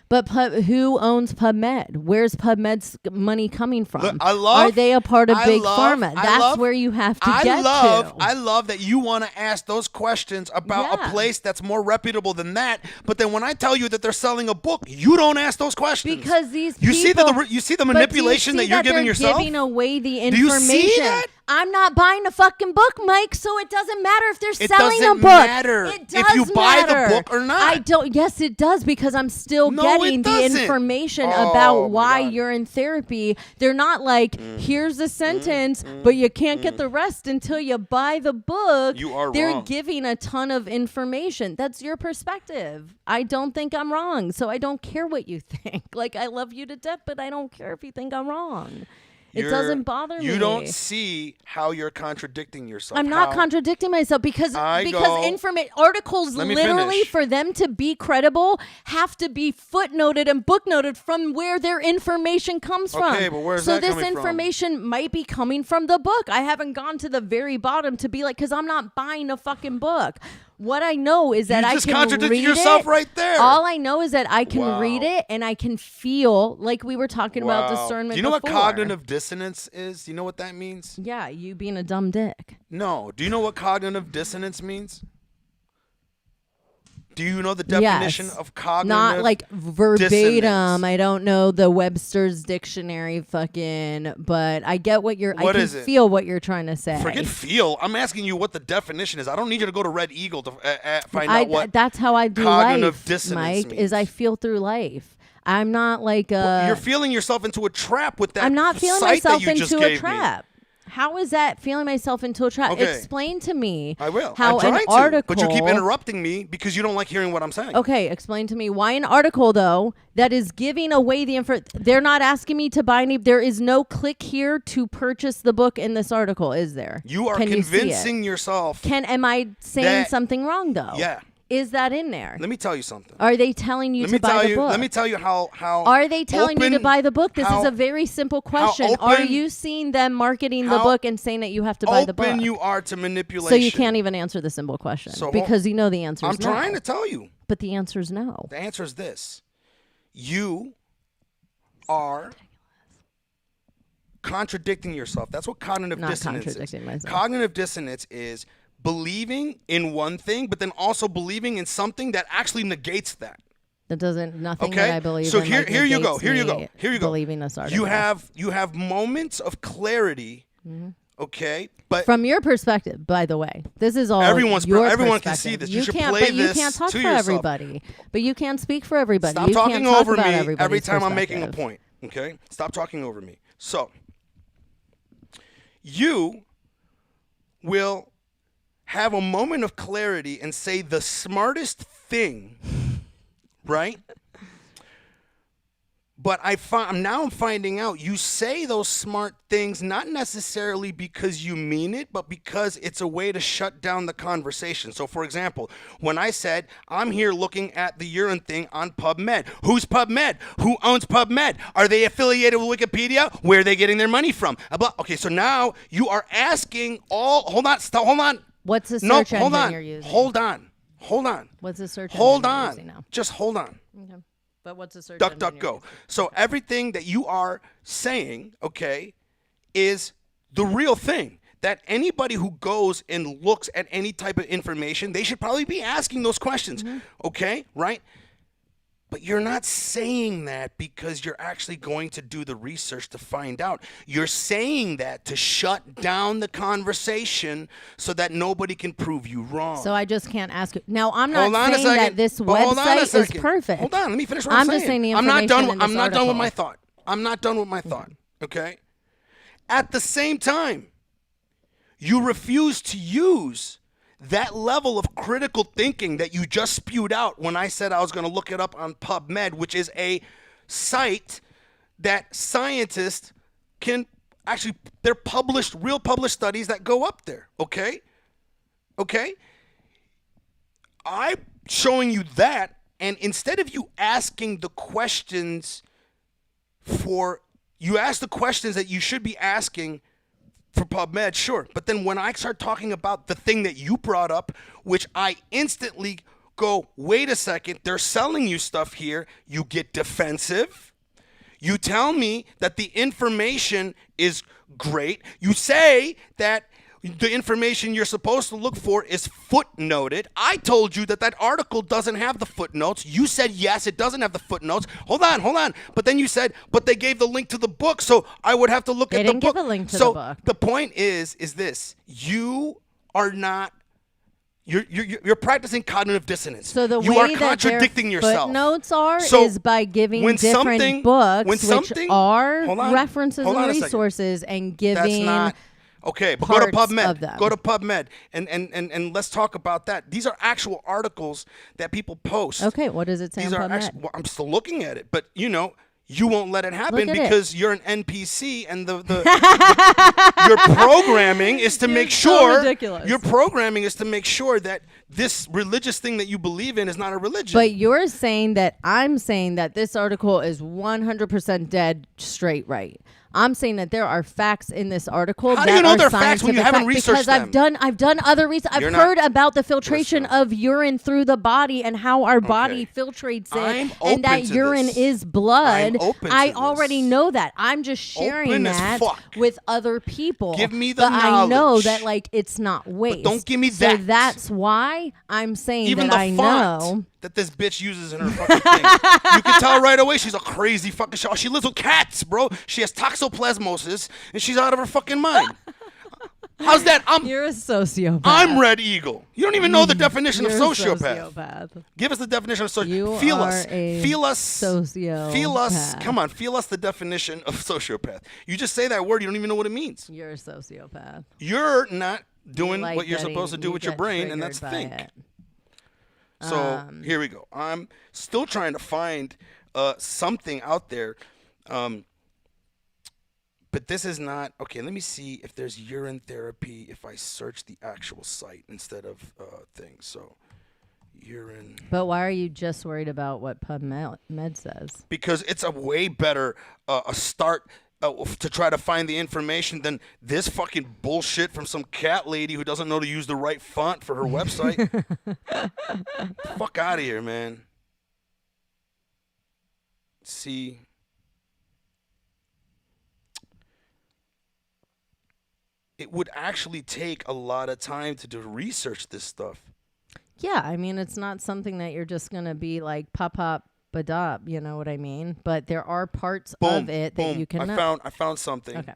But who owns PubMed? Where's PubMed's money coming from? Look, Are they a part of Big Pharma? That's where you have to get to. I love that you want to ask those questions about a place that's more reputable than that. But then when I tell you that they're selling a book, you don't ask those questions. Because these you people, see the manipulation that you're giving yourself. Giving away the Do you information. see that? I'm not buying a fucking book, Mike, so it doesn't matter if they're It selling a doesn't book. matter It does if you buy the matter. book or not. I don't. Yes, it does, because I'm still No, getting it the doesn't. information Oh, about my why God. you're in therapy. They're not like, here's a sentence, but you can't get the rest until you buy the book. You are They're wrong. giving a ton of information. That's your perspective. I don't think I'm wrong, so I don't care what you think. Like, I love you to death, but I don't care if you think I'm wrong. It doesn't bother me. You don't see how you're contradicting yourself. I'm not How- contradicting myself because articles Let me literally finish. for them to be credible have to be footnoted and booknoted from where their information comes from. Okay, but where's so that this coming from? information might be coming from the book. I haven't gone to the very bottom to be like, because I'm not buying a fucking book. What I know is that You I just can contradicted read yourself it. right there. All I know is that I can Wow. read it and I can feel, like we were talking about Wow. discernment. Do you know what before. cognitive dissonance is? Do you know what that means? Yeah, you being a dumb dick. No. Do you know what cognitive dissonance means? Do you know the definition Yes. of cognitive Not like verbatim. dissonance? I don't know the Webster's dictionary fucking, but I get what you're, What I is can it? feel what you're trying to say. Forget feel. I'm asking you what the definition is. I don't need you to go to Red Eagle to find out what That's how I do cognitive life, dissonance Mike, is means. I feel through life. I'm not like You're feeling yourself into a trap with that. I'm not feeling site myself that you just into a gave trap. How is that feeling myself into a trap? Okay. Explain to me. I will. How I'm trying an to, article. but you keep interrupting me because you don't like hearing what I'm saying. Okay, explain to me why an article, though, that is giving away the info. They're not asking me to buy any. There is no click here to purchase the book in this article, is there? You are Can convincing you see it? yourself. Am I saying that- something wrong, though? Yeah. Is that in there? Let me tell you something. Are they telling you to buy the book? Let me tell you how. Are they telling you to buy the book? This is how- a very simple question. Are open- you seeing them marketing the how book and saying that you have to buy the book? open you are to manipulation. So you can't even answer the simple question So because you know the answer is I'm no. trying to tell you. But the answer is no. The answer is this. You are contradicting yourself. That's what cognitive Not dissonance contradicting is. myself. Cognitive dissonance is believing in one thing, but then also believing in something that actually negates that. That doesn't nothing Okay. that I believe So in. here, like, here you go. negates Here you me go. Here you go. Believing this article. You have moments of clarity. Okay, but from your perspective, by the way, this is all Everyone your can perspective. see this. You You should can't, play but you this can't talk to for yourself. everybody. But you can't speak for everybody. Stop you talking can't talk over about me everybody's every time I'm making a perspective. point. Okay? Stop talking over me. So, you will have a moment of clarity and say the smartest thing, right? But I'm finding out you say those smart things not necessarily because you mean it, but because it's a way to shut down the conversation. So, for example, when I said, I'm here looking at the urine thing on PubMed. Who's PubMed? Who owns PubMed? Are they affiliated with Wikipedia? Where are they getting their money from? Okay, so now you are asking hold on. What's the No, search hold engine on. you're using? Hold on. What's the search Hold engine you're on. using now? Just hold on. Okay. But what's the search Duck, engine duck, you're go. using? So everything that you are saying, okay, is the real thing. that anybody who goes and looks at any type of information, they should probably be asking those questions. Okay, right? But you're not saying that because you're actually going to do the research to find out. You're saying that to shut down the conversation so that nobody can prove you wrong. So I just can't ask you. Now, I'm not Hold on a saying that second. this But hold on a website is second. perfect. Hold on, let me finish what I'm saying. just saying the I'm not done. information in I'm this not done with article. my thought. I'm not done with my thought. Okay. At the same time, you refuse to use that level of critical thinking that you just spewed out when I said I was going to look it up on PubMed, which is a site that scientists can actually, they're published, real published studies that go up there. Okay? Okay? I'm showing you that, and instead of you asking the questions you ask the questions that you should be asking for PubMed, sure. But then when I start talking about the thing that you brought up, which I instantly go, wait a second, they're selling you stuff here, you get defensive. You tell me that the information is great. You say that the information you're supposed to look for is footnoted. I told you that article doesn't have the footnotes. You said, yes, it doesn't have the footnotes. Hold on. But then you said, but they gave the link to the book, so I would have to look at the book. They didn't give a link to so the book. The point is this. You are not, you're practicing cognitive dissonance. So the you way are that contradicting their yourself. footnotes are So is by giving when different something- books, when which something- are hold on, references hold on and a second. resources, and That's giving not okay. But go to parts PubMed. of them. Go to PubMed and let's talk about that. These are actual articles that people post. Okay, what does it say These on are PubMed? actual. Well, I'm still looking at it, but you won't let it happen Look at it. because you're an NPC, and your programming is to make so sure. ridiculous. Your programming is to make sure that this religious thing that you believe in is not a religion. But you're saying that I'm saying that this article is 100% dead straight right. I'm saying that there are facts in this article. How do that you know are they're facts when you scientific haven't researched Because them? I've done other research. I've You're heard not- about the filtration Listen. of urine through the body and how our body filtrates I'm it, open and that to urine this. is blood. I'm open I to already this. know that. I'm just sharing Open as that fuck. with other people. Give me the but I know knowledge. that it's not waste. don't give me So that. that's why I'm saying Even that the I font know. that this bitch uses in her fucking thing. You can tell right away she's a crazy fucking shit. She lives with cats, bro. She has toxoplasmosis, and she's out of her fucking mind. How's that? You're a sociopath. I'm Red Eagle. You don't even know the definition of You're a sociopath. sociopath. Give us the definition of sociopath. You Feel are us. a Feel us. sociopath. Feel us. Come on. Feel us the definition of sociopath. You just say that word. You don't even know what it means. You're a sociopath. You're not doing Like what you're getting- supposed to do you with your get brain, and that's triggered by think. it. So here we go. I'm still trying to find something out there. But this is not okay. Let me see if there's urine therapy if I search the actual site instead of things. So urine. But why are you just worried about what PubMed says? Because it's a way better a start to try to find the information than this fucking bullshit from some cat lady who doesn't know to use the right font for her website. Fuck out of here, man. See. It would actually take a lot of time to do research this stuff. Yeah, I mean, it's not something that you're just going to be like pop, badop, you know what I mean? But there are parts of it that you can know. I found something. Okay.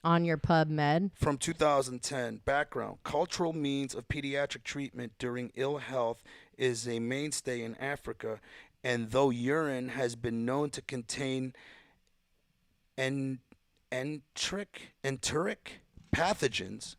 On your PubMed. From 2010, background. Cultural means of pediatric treatment during ill health is a mainstay in Africa, and though urine has been known to contain enteric pathogens,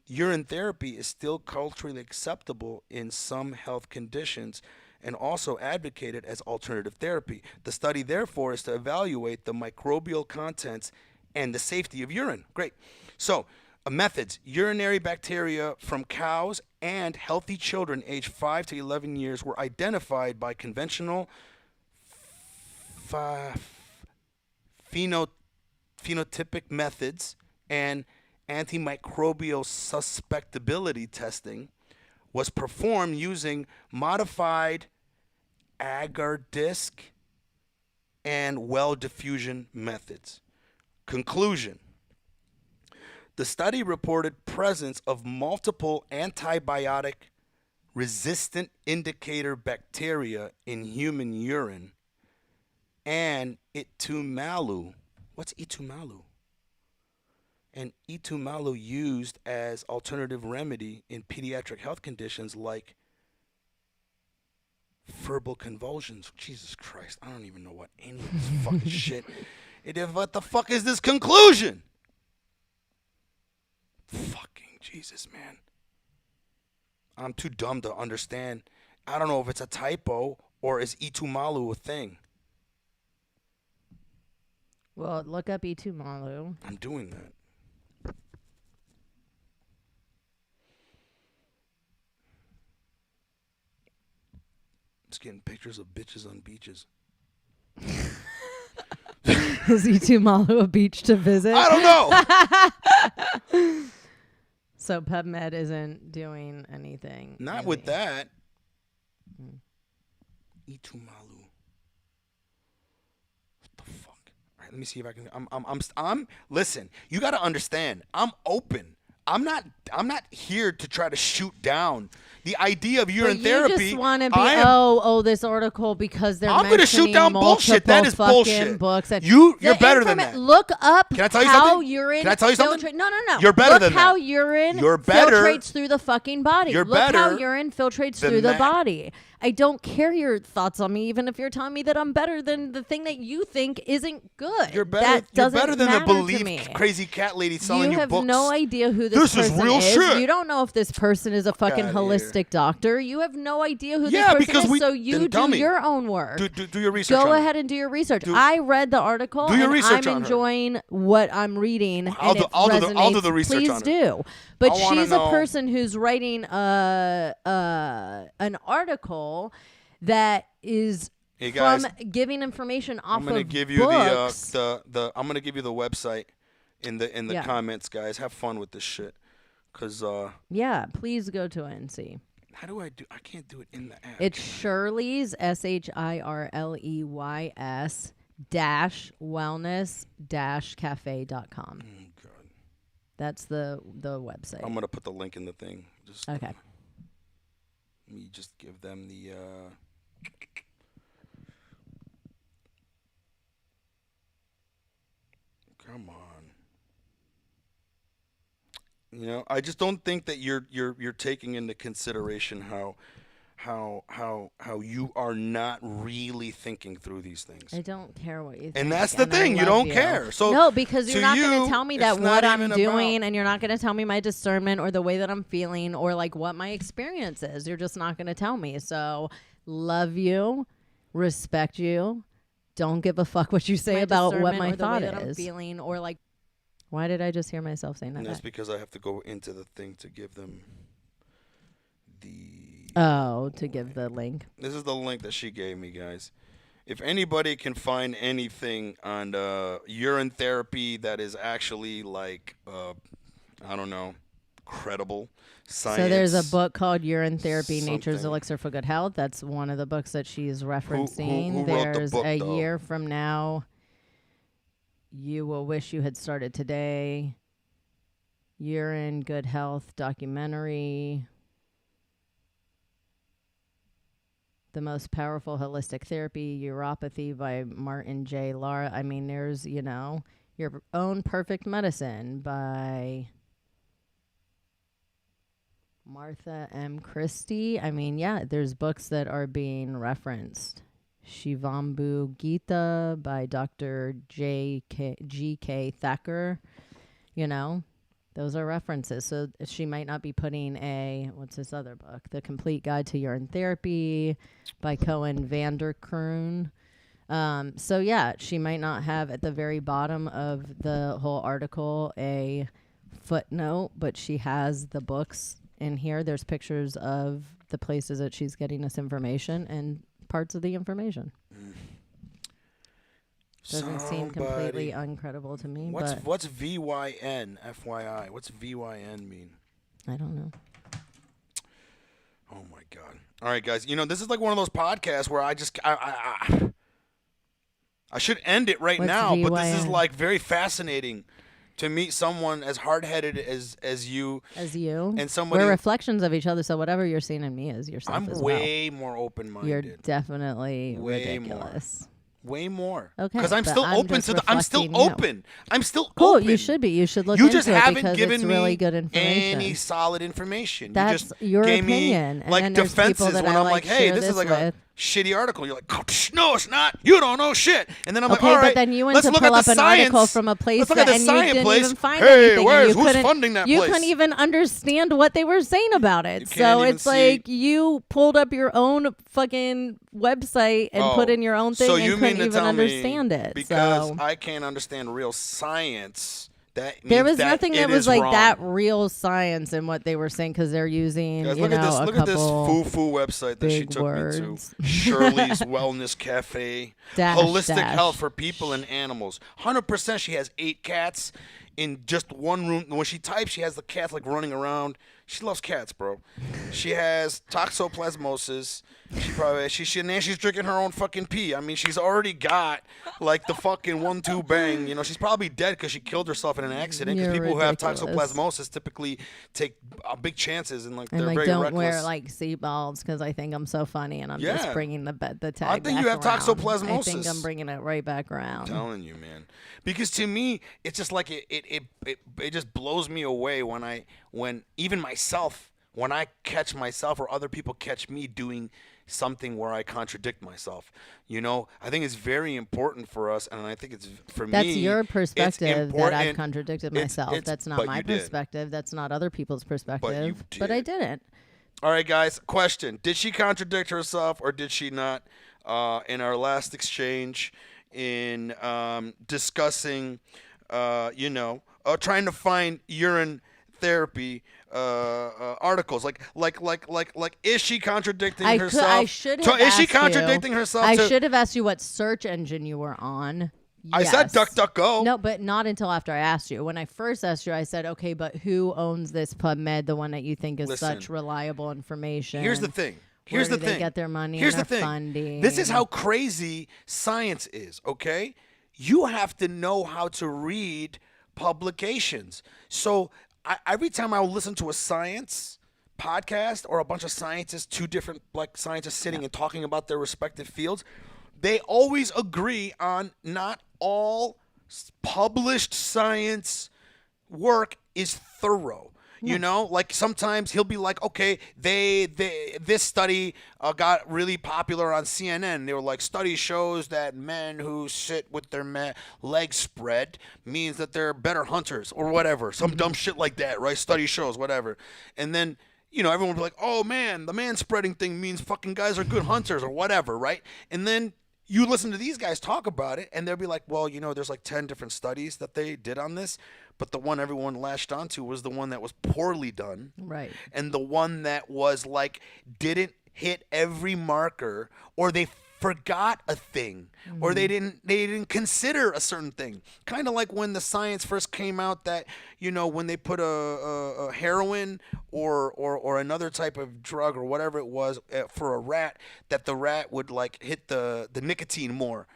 urine therapy is still culturally acceptable in some health conditions and also advocated as alternative therapy. The study, therefore, is to evaluate the microbial contents and the safety of urine. Great. So, methods. Urinary bacteria from cows and healthy children aged 5 to 11 years were identified by conventional phenotypic methods and antimicrobial susceptibility testing was performed using modified agar disc and well diffusion methods. Conclusion. The study reported presence of multiple antibiotic-resistant indicator bacteria in human urine and itumalu. What's itumalu? And itumalu used as alternative remedy in pediatric health conditions like verbal convulsions. Jesus Christ, I don't even know what any of this fucking shit. What the fuck is this conclusion? Fucking Jesus, man. I'm too dumb to understand. I don't know if it's a typo or is itumalu a thing. Well, look up itumalu. I'm doing that. Just getting pictures of bitches on beaches. Is itumalu a beach to visit? I don't know. So PubMed isn't doing anything. Not really. with that. Itumalu. What the fuck? All right, let me see if I can. I'm. Listen, you got to understand. I'm open. I'm not here to try to shoot down the idea of urine therapy. You just want to be this article because they're. I'm going to shoot down bullshit. That is bullshit. Books and you're better than that. Look up. Can I tell you how something? Urine Can I tell you something? No. You're better Look than how that. urine You're better. Filtrates through the fucking body. You're Look better how urine filtrates through the body. I don't care your thoughts on me, even if you're telling me that I'm better than the thing that you think isn't good. You're better. That doesn't you're better than the matter believe to me. crazy cat lady selling you books. You have no idea who this person is real shit. You don't know if this person is a fucking holistic doctor. You have no idea who this person is. So you do your own work. Do your research. Go ahead and do your research. I read the article. Do your research I'm on enjoying what I'm reading. I'll do the research Please on her. do. But she's a know. person who's writing an article that is hey guys, from giving information off I'm gonna of give you books. the I'm gonna give you the website in the comments, guys. Have fun with this shit, cause yeah, please go to it and see. How do I do? I can't do it in the app. It's Shirley's SHIRLEYS wellness-cafe.com. Oh God. That's the website. I'm gonna put the link in the thing. Just okay. Let me just give them the. Come on. You know, I just don't think that you're taking into consideration how you are not really thinking through these things. I don't care what you think. And that's the thing. You don't care. So no, because you're not going to tell me that what I'm doing, about... and you're not going to tell me my discernment or the way that I'm feeling or like what my experience is. You're just not going to tell me. So love you, respect you. Don't give a fuck what you say about what my thought is. I'm feeling or like. Why did I just hear myself saying that? That's because I have to go into the thing to give them the. Oh, to give the link. This is the link that she gave me, guys. If anybody can find anything on urine therapy that is actually like, I don't know, credible science. So there's a book called Urine Therapy, Nature's Elixir for Good Health. That's one of the books that she's referencing. Who wrote There's the book, a though? year from now. You will wish you had started today. Urine Good Health documentary. The Most Powerful Holistic Therapy, Uropathy by Martin J. Lara. I mean, there's, Your Own Perfect Medicine by Martha M. Christie. I mean, yeah, there's books that are being referenced. Shivambu Gita by Dr. G.K. Thacker. Those are references. So she might not be putting what's this other book? The Complete Guide to Urine Therapy by Cohen Vanderkroon. So yeah, she might not have at the very bottom of the whole article a footnote, but she has the books in here. There's pictures of the places that she's getting this information and parts of the information. Doesn't seem completely uncredible to me. What's VYN, FYI? What's VYN mean? I don't know. Oh my God. All right, guys. This is like one of those podcasts where I should end it right now, but this is like very fascinating to meet someone as hard-headed as you, and somebody, we're reflections of each other. So whatever you're seeing in me is yourself. I'm as way more open-minded. You're definitely way ridiculous. Way more. Okay. Because I'm still open to the. I'm still open. I'm still cool. open. You should be. You should look you into just it haven't because given it's me really good information. any solid information. That's you just your gave opinion. Me, And like then there's defenses people that when I I'm like, hey, this is like a shitty article. You're like, oh, no, it's not. You don't know shit. And then I'm like, all right, but then you went let's to look pull at up the an science. article from a place Let's look at the and you science didn't place. even find hey, anything. who's funding that you place? You couldn't even understand what they were saying about it. So it's like you pulled up your own fucking website and put in your own thing and couldn't even understand it. Because I can't understand real science. There was nothing that was like wrong. that real science in what they were saying because they're using, Guys, look at this foo-foo website that she took me to. Shirley's Wellness Cafe. Holistic health for people and animals. 100% she has 8 cats in just one room. When she types, she has the cats like running around. She loves cats, bro. She has toxoplasmosis. She's drinking her own fucking pee. I mean, she's already got like the fucking 1-2 bang. You know, she's probably dead because she killed herself in an accident. Because people who have toxoplasmosis typically take big chances and like they're very don't reckless. Wear like seatbelts because I think I'm so funny and I'm just bringing the tag. I think you have toxoplasmosis. I think I'm bringing it right back around. I'm telling you, man. Because to me, it's just like it just blows me away when even myself, when I catch myself or other people catch me doing something where I contradict myself. You know, I think it's very important for us, and I think it's for me. That's your perspective that I've contradicted myself. That's not my perspective. That's not other people's perspective. But I didn't. All right, guys. Question: did she contradict herself, or did she not? In our last exchange, in discussing, trying to find urine therapy articles, like is she contradicting herself? I should have is she contradicting herself? I should have asked you what search engine you were on. I said DuckDuckGo. No, but not until after I asked you. When I first asked you, I said, okay, but who owns this PubMed, the one that you think is such reliable information? Here's the thing. Where do they get their money and their funding? This is how crazy science is, okay? You have to know how to read publications. So every time I will listen to a science podcast or a bunch of scientists, 2 different scientists sitting and talking about their respective fields, they always agree on not all published science work is thorough. You know, like sometimes he'll be like, okay, this study got really popular on CNN. They were like, study shows that men who sit with their legs spread means that they're better hunters or whatever. Some dumb shit like that, right? Study shows, whatever. And then, you know, everyone will be like, oh man, the man spreading thing means fucking guys are good hunters or whatever, right? And then you listen to these guys talk about it, and they'll be like, well, you know, there's like 10 different studies that they did on this, but the one everyone latched onto was the one that was poorly done. Right. And the one that was like, didn't hit every marker, or they forgot a thing, or they didn't consider a certain thing. Kind of like when the science first came out that, you know, when they put a heroin or another type of drug or whatever it was for a rat, that the rat would like hit the nicotine more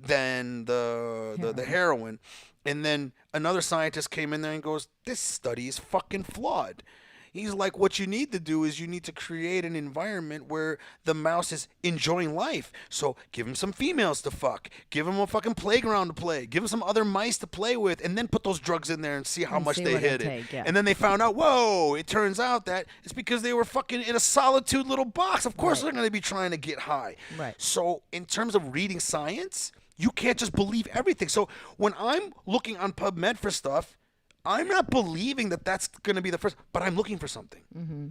than the heroin. And then another scientist came in there and goes, this study is fucking flawed. He's like, what you need to do is you need to create an environment where the mouse is enjoying life. So give him some females to fuck. Give him a fucking playground to play. Give him some other mice to play with. And then put those drugs in there and see how much they hit it. Yeah. And then they found out, whoa, it turns out that it's because they were fucking in a solitude little box. Of course they're going to be trying to get high. Right. So in terms of reading science, you can't just believe everything. So when I'm looking on PubMed for stuff, I'm not believing that that's going to be the first, but I'm looking for something. Mm-hmm.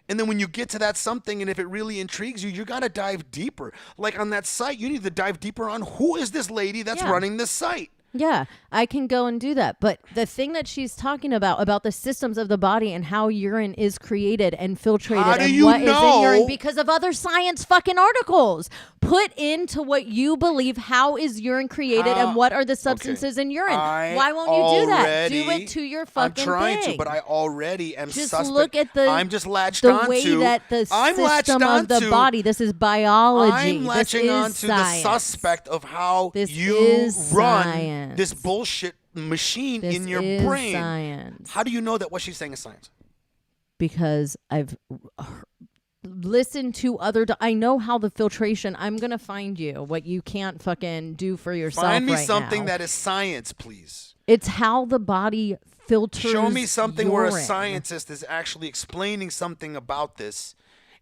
And then when you get to that something, and if it really intrigues you, you got to dive deeper. Like on that site, you need to dive deeper on who is this lady that's running this site. Yeah, I can go and do that. But the thing that she's talking about the systems of the body and how urine is created and filtrated and what is in urine because of other science fucking articles. Put into what you believe how is urine created and what are the substances in urine. Why won't you do that? Do it to your fucking thing. I'm trying to, but I already am just suspect. Look at I'm just latched onto the way that the system of the body. This is biology. I'm latching onto the suspect of how this you run science. this bullshit machine This in your is brain. science. How do you know that what she's saying is science? Because I've listened to other. I know how the filtration. I'm gonna find you what you can't fucking do for yourself. Find me right something now. that is science, please. It's how the body filters. Show me something where a urine. scientist is actually explaining something about this.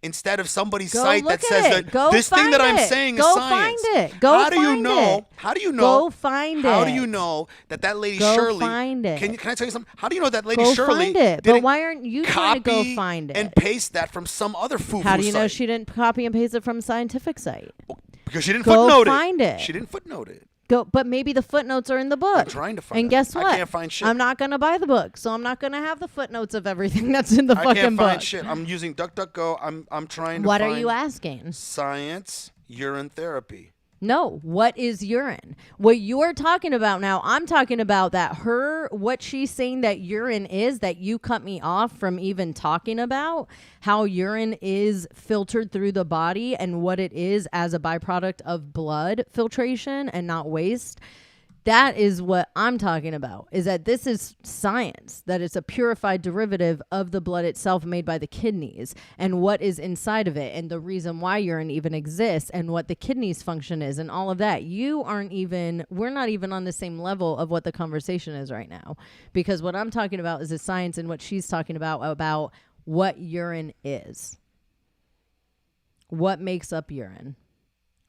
Instead of somebody's Go site look that says at that it. Go this thing that I'm find it. saying Go is science. find it. Go How do you find know? it. How do you know? Go find How it. do you know that lady Go Shirley? find it. Can I tell you something? How do you know that lady Go Shirley find it. But didn't why aren't you trying to go copy find it? and paste that from some other foo-foo How do you know site? she didn't copy and paste it from a scientific site? Because she didn't Go footnote find it. She didn't footnote it. Go, but maybe the footnotes are in the book. I'm trying to find And it. guess what? I can't find shit. I'm not gonna buy the book, so I'm not gonna have the footnotes of everything that's in the I fucking can't book. find shit. I'm using DuckDuckGo. I'm trying to What find are you asking? science urine therapy. No, what is urine? What you're talking about now, I'm talking about that what she's saying that urine is, that you cut me off from even talking about how urine is filtered through the body and what it is as a byproduct of blood filtration and not waste. That is what I'm talking about, is that this is science, that it's a purified derivative of the blood itself made by the kidneys and what is inside of it and the reason why urine even exists and what the kidneys function is and all of that. We're not even on the same level of what the conversation is right now, because what I'm talking about is the science and what she's talking about what urine is, what makes up urine,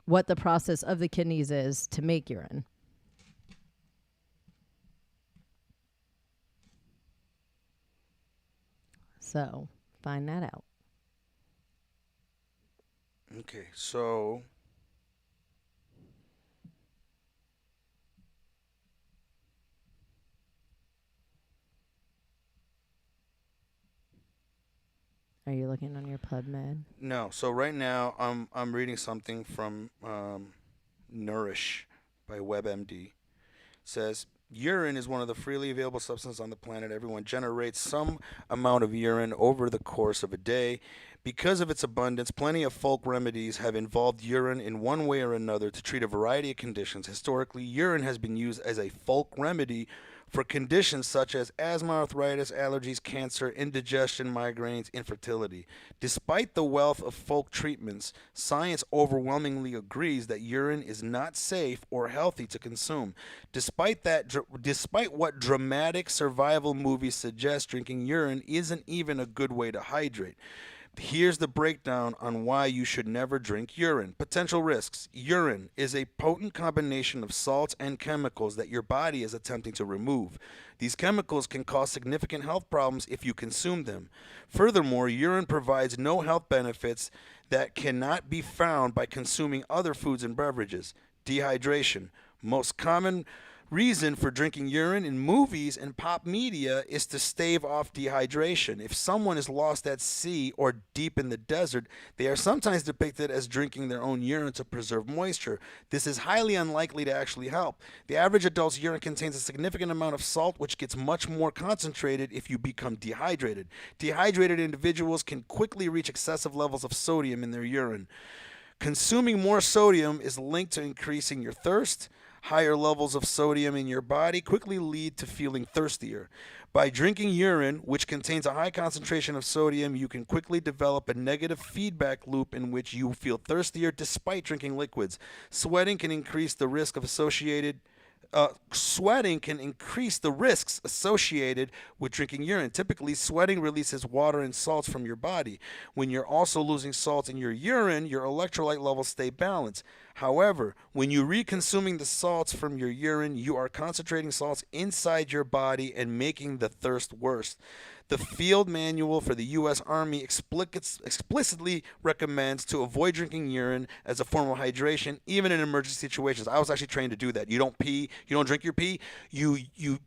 what the process of the kidneys is to make urine. So, find that out. Okay, so Are you looking on your PubMed? no. So right now I'm reading something from Nourish by WebMD. It says urine is one of the freely available substances on the planet. Everyone generates some amount of urine over the course of a day. Because of its abundance, plenty of folk remedies have involved urine in one way or another to treat a variety of conditions. Historically, urine has been used as a folk remedy for conditions such as asthma, arthritis, allergies, cancer, indigestion, migraines, infertility. Despite the wealth of folk treatments, science overwhelmingly agrees that urine is not safe or healthy to consume. Despite what dramatic survival movies suggest, drinking urine isn't even a good way to hydrate. Here's the breakdown on why you should never drink urine. Potential risks. Urine is a potent combination of salts and chemicals that your body is attempting to remove. These chemicals can cause significant health problems if you consume them. Furthermore, urine provides no health benefits that cannot be found by consuming other foods and beverages. Dehydration. Most common reason for drinking urine in movies and pop media is to stave off dehydration. If someone is lost at sea or deep in the desert, they are sometimes depicted as drinking their own urine to preserve moisture. This is highly unlikely to actually help. The average adult's urine contains a significant amount of salt, which gets much more concentrated if you become dehydrated. Dehydrated individuals can quickly reach excessive levels of sodium in their urine. Consuming more sodium is linked to increasing your thirst. Higher levels of sodium in your body quickly lead to feeling thirstier. By drinking urine, which contains a high concentration of sodium, you can quickly develop a negative feedback loop in which you feel thirstier despite drinking liquids. Sweating can increase the risks associated with drinking urine. Typically, sweating releases water and salts from your body. When you're also losing salt in your urine, your electrolyte levels stay balanced. However, when you reconsuming the salts from your urine, you are concentrating salts inside your body and making the thirst worse. The field manual for the U.S. Army explicitly recommends to avoid drinking urine as a form of hydration, even in emergency situations. I was actually trained to do that. You don't pee, you don't drink your pee, you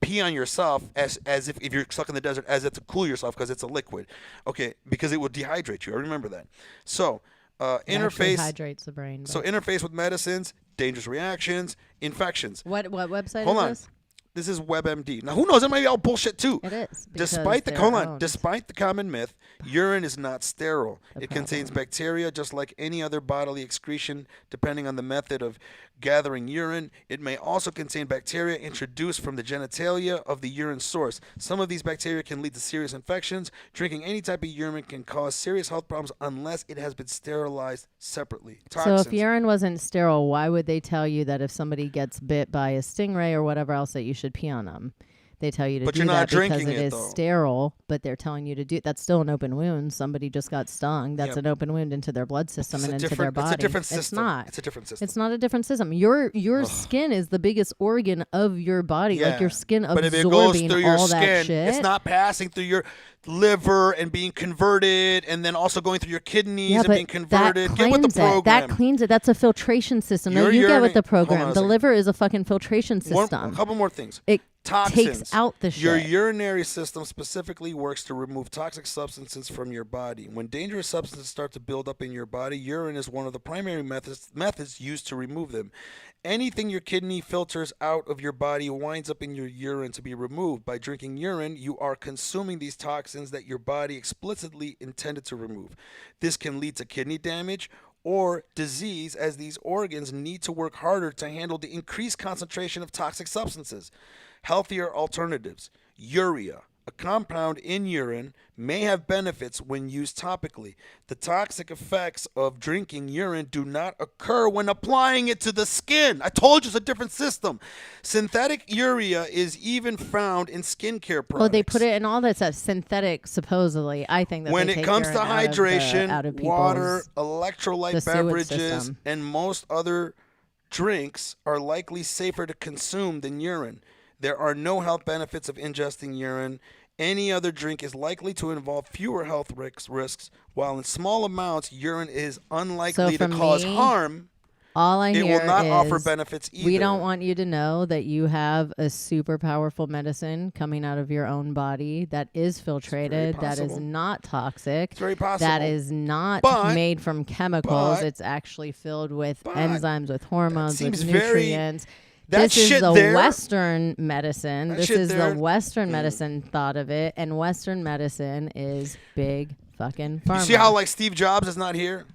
pee on yourself as if you're stuck in the desert, as if to cool yourself because it's a liquid. Okay, because it will dehydrate you. I remember that. So, interface hydrates the brain. So interface with medicines, dangerous reactions, infections. What website Hold is on. this? This is WebMD. Now, who knows? It might be all bullshit too. It is. Despite the despite the common myth, urine is not sterile. It contains bacteria just like any other bodily excretion. Depending on the method of gathering urine, it may also contain bacteria introduced from the genitalia of the urine source. Some of these bacteria can lead to serious infections. Drinking any type of urine can cause serious health problems unless it has been sterilized separately. Toxins. So if urine wasn't sterile, why would they tell you that if somebody gets bit by a stingray or whatever else that you should pee on them? They tell you to but do you're not that because drinking it is though. sterile, but they're telling you to do it. That's still an open wound. Somebody just got stung. That's an open wound into their blood system and into their body. It's a different system. It's not. It's a different system. It's not a different system. Your skin is the biggest organ of your body. Yeah. Like your skin absorbing but if it goes through your all skin, that shit. it's not passing through your liver and being converted and then also going through your kidneys and being converted. Get with the program. That cleans it. That's a filtration system. No, you get with the program. The liver is a fucking filtration system. A couple more things. It Toxins. takes out the shit. Your urinary system specifically works to remove toxic substances from your body. When dangerous substances start to build up in your body, urine is one of the primary methods used to remove them. Anything your kidney filters out of your body winds up in your urine to be removed. By drinking urine, you are consuming these toxins that your body explicitly intended to remove. This can lead to kidney damage or disease, as these organs need to work harder to handle the increased concentration of toxic substances. Healthier alternatives. Urea, a compound in urine, may have benefits when used topically. The toxic effects of drinking urine do not occur when applying it to the skin. I told you it's a different system. Synthetic urea is even found in skincare products. Oh, they put it in all that stuff. Synthetic, supposedly. I think that when they it take comes to urine hydration, out of water, the electrolyte sewage beverages, system. and most other drinks are likely safer to consume than urine. There are no health benefits of ingesting urine. Any other drink is likely to involve fewer health risks, while in small amounts, urine is unlikely to cause harm. All I hear it will not is offer benefits either. We don't want you to know that you have a super powerful medicine coming out of your own body that is filtrated, that is not toxic, it's very possible. that is not made from chemicals. It's actually filled with enzymes, with hormones, with nutrients. This is the Western medicine. This is the Western medicine thought of it, and Western medicine is big fucking pharma. You see how like Steve Jobs is not here?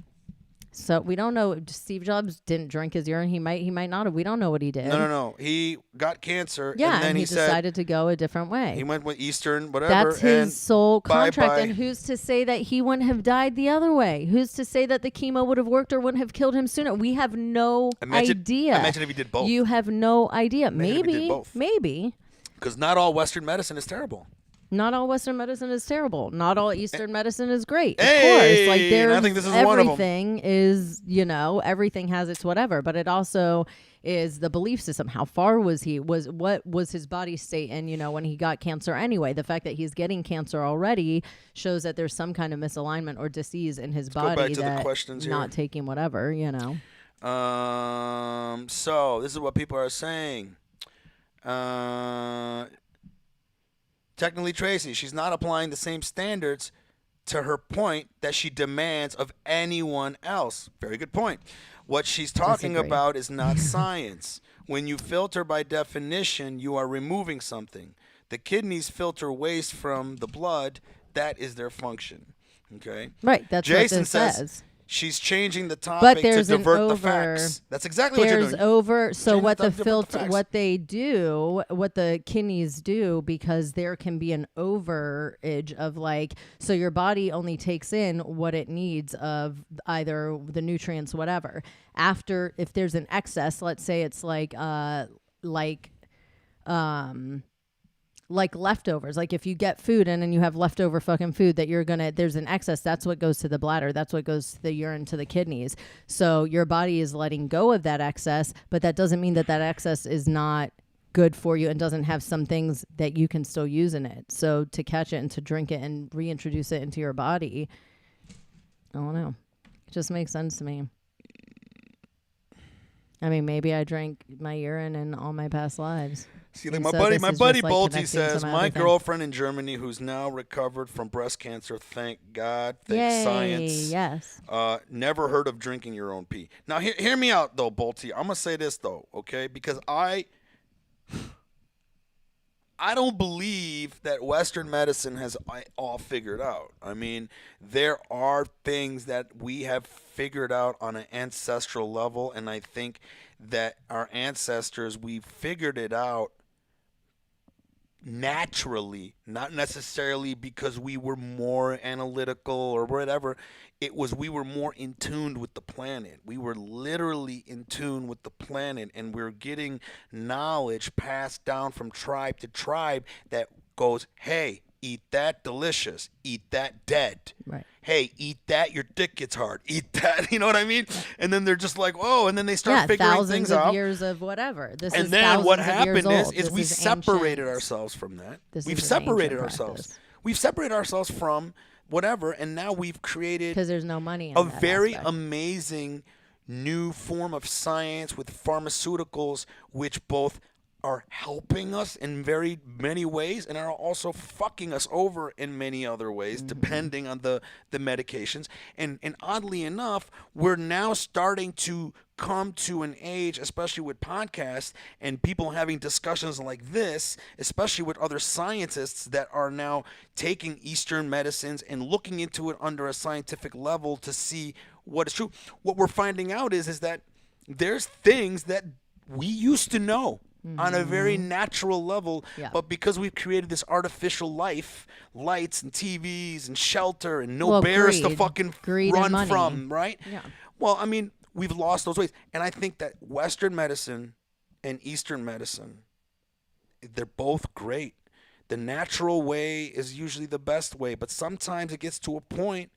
So we don't know. Steve Jobs didn't drink his urine. He might not have. We don't know what he did. No. He got cancer. Yeah, and then he decided to go a different way. He went with Eastern, whatever. That's his sole contract. Bye-bye. And who's to say that he wouldn't have died the other way? Who's to say that the chemo would have worked or wouldn't have killed him sooner? We have no idea. Imagine if he did both. You have no idea. Imagine if he did both. Maybe. Because not all Western medicine is terrible. Not all Western medicine is terrible. Not all Eastern medicine is great. Hey, of course. Like there's I think this is everything is, everything has its whatever. But it also is the belief system. How far was he? What was his body state? And, when he got cancer anyway, the fact that he's getting cancer already shows that there's some kind of misalignment or disease in his body. Go back to that the questions here. Not taking whatever, So this is what people are saying. Technically, Tracy, she's not applying the same standards to her point that she demands of anyone else. Very good point. What she's talking about is not science. When you filter by definition, you are removing something. The kidneys filter waste from the blood. That is their function. Okay? Right. That's Jason what this says. She's changing the topic to divert the facts. That's exactly what you're doing. So what what the kidneys do, because there can be an overage of so your body only takes in what it needs of either the nutrients, whatever. After, if there's an excess, let's say it's like leftovers. Like if you get food and then you have leftover fucking food that there's an excess, that's what goes to the bladder. That's what goes to the urine, to the kidneys. So your body is letting go of that excess, but that doesn't mean that excess is not good for you and doesn't have some things that you can still use in it. So to catch it and to drink it and reintroduce it into your body, I don't know. It just makes sense to me. I mean, maybe I drank my urine in all my past lives. See, like my buddy Bolty says, my girlfriend in Germany who's now recovered from breast cancer, thank God, thank science. Yes. Never heard of drinking your own pee. Now, hear me out, though, Bolty. I'm going to say this, though, okay? Because I don't believe that Western medicine has all figured out. I mean, there are things that we have figured out on an ancestral level, and I think that our ancestors, we figured it out naturally, not necessarily because we were more analytical or whatever. It was we were more in tune with the planet. We were literally in tune with the planet, and we're getting knowledge passed down from tribe to tribe that goes, hey, eat that, delicious. Eat that, dead. Right. Hey, eat that, your dick gets hard. Eat that, you know what I mean? And then they're just like, oh, and then they start figuring things out. Thousands of years of whatever. And then what happened is we separated ourselves from that. We've separated ourselves. We've separated ourselves from whatever, and now we've created because there's no money in a that very aspect. amazing new form of science with pharmaceuticals, which both are helping us in very many ways and are also fucking us over in many other ways, depending on the medications. And oddly enough, we're now starting to come to an age, especially with podcasts and people having discussions like this, especially with other scientists that are now taking Eastern medicines and looking into it under a scientific level to see what is true. What we're finding out is that there's things that we used to know on a very natural level, but because we've created this artificial life, lights and TVs and shelter and no bears to fucking run from, right? Yeah. Well, I mean, we've lost those ways. And I think that Western medicine and Eastern medicine, they're both great. The natural way is usually the best way, but sometimes it gets to a point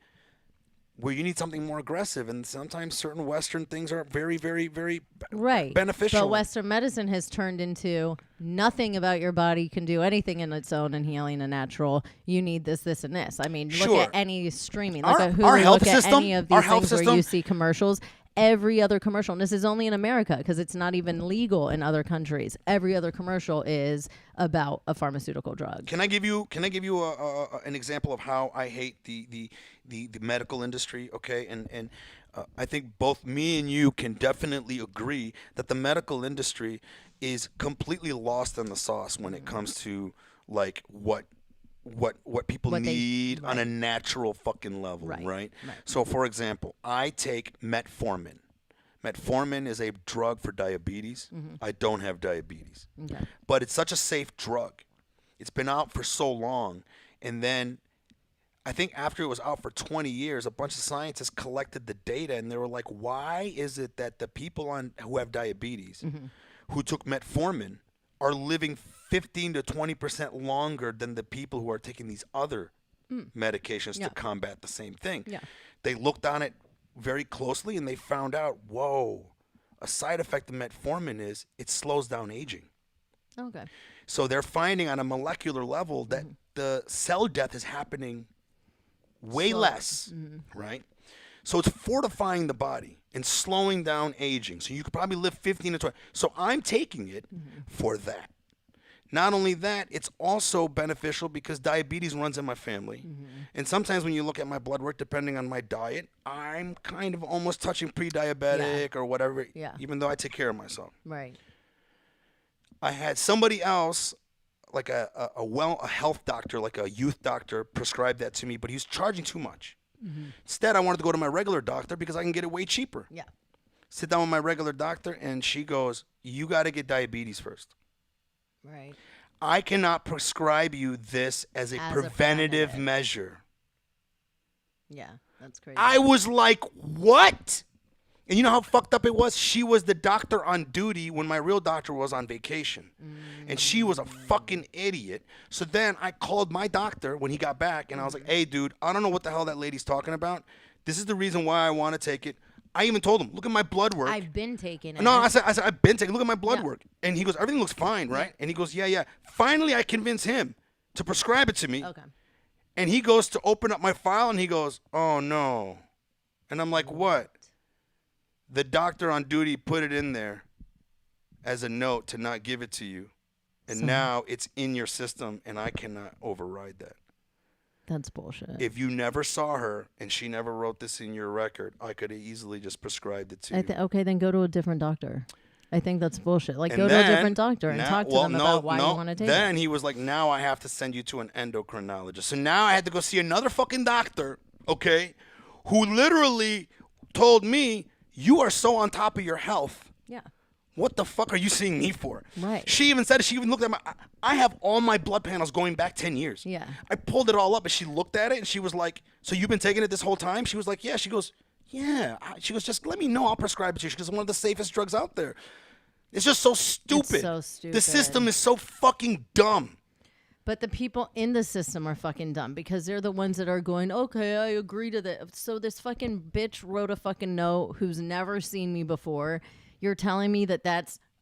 where you need something more aggressive, and sometimes certain Western things are very, very, very beneficial. But Western medicine has turned into nothing about your body can do anything in its own and healing and natural. You need this, this, and this. I mean, look at any streaming. Look at Hulu. Look at any of these things where you see commercials. Every other commercial, and this is only in America because it's not even legal in other countries. Every other commercial is about a pharmaceutical drug. Can I give you an example of how I hate the medical industry? Okay, and I think both me and you can definitely agree that the medical industry is completely lost in the sauce when it comes to like what people need on a natural fucking level, right? So, for example, I take metformin. Metformin is a drug for diabetes. I don't have diabetes. Okay. But it's such a safe drug. It's been out for so long. And then I think after it was out for 20 years, a bunch of scientists collected the data, and they were like, why is it that the people who have diabetes who took metformin are living 15 to 20% longer than the people who are taking these other medications to combat the same thing? They looked on it very closely, and they found out, whoa, a side effect of metformin is it slows down aging. Okay. So they're finding on a molecular level that the cell death is happening way less, right? So it's fortifying the body and slowing down aging. So you could probably live 15 to 20. So I'm taking it for that. Not only that, it's also beneficial because diabetes runs in my family. And sometimes when you look at my blood work, depending on my diet, I'm kind of almost touching pre-diabetic or whatever, even though I take care of myself. Right. I had somebody else, like a health doctor, like a youth doctor, prescribe that to me, but he was charging too much. Instead, I wanted to go to my regular doctor because I can get it way cheaper. Yeah. Sit down with my regular doctor, and she goes, you got to get diabetes first. Right. I cannot prescribe you this as a preventative measure. Yeah, that's crazy. I was like, what? And you know how fucked up it was? She was the doctor on duty when my real doctor was on vacation. And she was a fucking idiot. So then I called my doctor when he got back, and I was like, hey, dude, I don't know what the hell that lady's talking about. This is the reason why I want to take it. I even told him, look at my blood work. I've been taking it. No, I said, I've been taking. Look at my blood work. And he goes, everything looks fine, right? And he goes, yeah. Finally, I convince him to prescribe it to me. Okay. And he goes to open up my file, and he goes, oh, no. And I'm like, what? The doctor on duty put it in there as a note to not give it to you. And now it's in your system, and I cannot override that. That's bullshit. If you never saw her and she never wrote this in your record, I could have easily just prescribed it to you. Okay, then go to a different doctor. I think that's bullshit. Like, And go to then- a different doctor and talk to them about why you want to take Then it. he was like, now I have to send you to an endocrinologist. So now I had to go see another fucking doctor, okay, who literally told me, you are so on top of your health. Yeah. What the fuck are you seeing me for? Right. She even said, she even looked at I have all my blood panels going back 10 years. Yeah. I pulled it all up and she looked at it and she was like, so you've been taking it this whole time? She was like, yeah. She goes, yeah. She goes, just let me know. I'll prescribe it to you. She goes, it's one of the safest drugs out there. It's just so stupid. It's so stupid. The system is so fucking dumb. But the people in the system are fucking dumb because they're the ones that are going, okay, I agree to that. So this fucking bitch wrote a fucking note who's never seen me before. You're telling me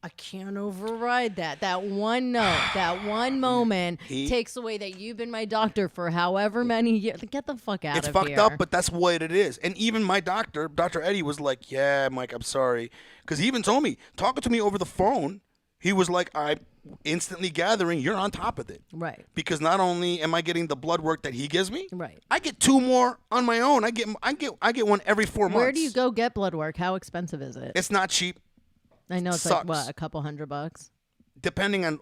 I can't override that. That one note, that one moment takes away that you've been my doctor for however many years. Get the fuck out of here. It's fucked up, but that's what it is. And even my doctor, Dr. Eddie, was like, yeah, Mike, I'm sorry. Because he even told me, talking to me over the phone, he was like, I'm instantly gathering you're on top of it. Right. Because not only am I getting the blood work that he gives me, Right. I get 2 more on my own. I get one every 4 months. Where do you go get blood work? How expensive is it? It's not cheap. I know it's sucks. like, what, a couple $100? Depending on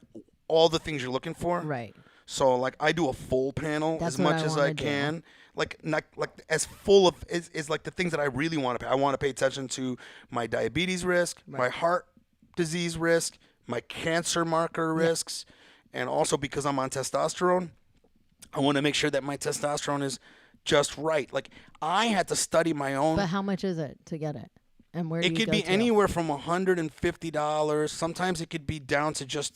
all the things you're looking for. Right. So like I do a full panel That's as what much I as I wanna do. can. Like not like as full of is like the things that I really want to pay. I want to pay attention to my diabetes risk, my heart disease risk, my cancer marker risks, and also because I'm on testosterone, I want to make sure that my testosterone is just right. Like I had to study my own. But how much is it to get it? And where do It you could go be to? anywhere from $150. Sometimes it could be down to just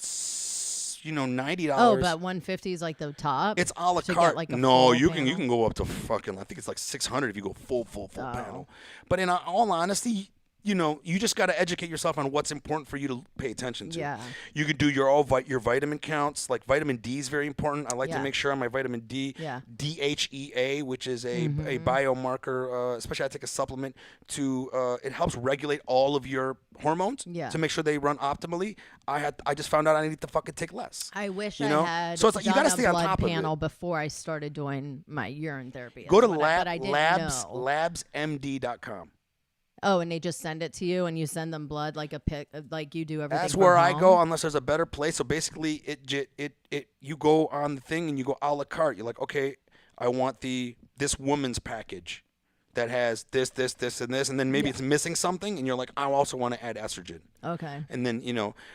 $90. Oh, but 150 is like the top? It's a la to carte. get like a No, full you panel? can go up to fucking. I think it's like 600 if you go full Oh. panel. But in all honesty, you just got to educate yourself on what's important for you to pay attention to. Yeah. You could do your vitamin counts. Like vitamin D is very important. I like to Yeah. make sure on my vitamin D, Yeah. DHEA, which is a biomarker. Especially I take a supplement to. It helps regulate all of your hormones. Yeah. To make sure they run optimally. I just found out I need to fucking take less. I wish You I know? had So it's like you done gotta a stay on blood top of it. panel before I started doing my urine therapy. Go to But I didn't know. labsmd.com. Oh, and they just send it to you, and you send them blood like a pic, like you do everything. That's from where I home? go unless there's a better place. So basically, you go on the thing and you go a la carte. You're like, okay, I want this woman's package that has this, and this, and then maybe it's missing something, and you're like, I also want to add estrogen. Okay. And then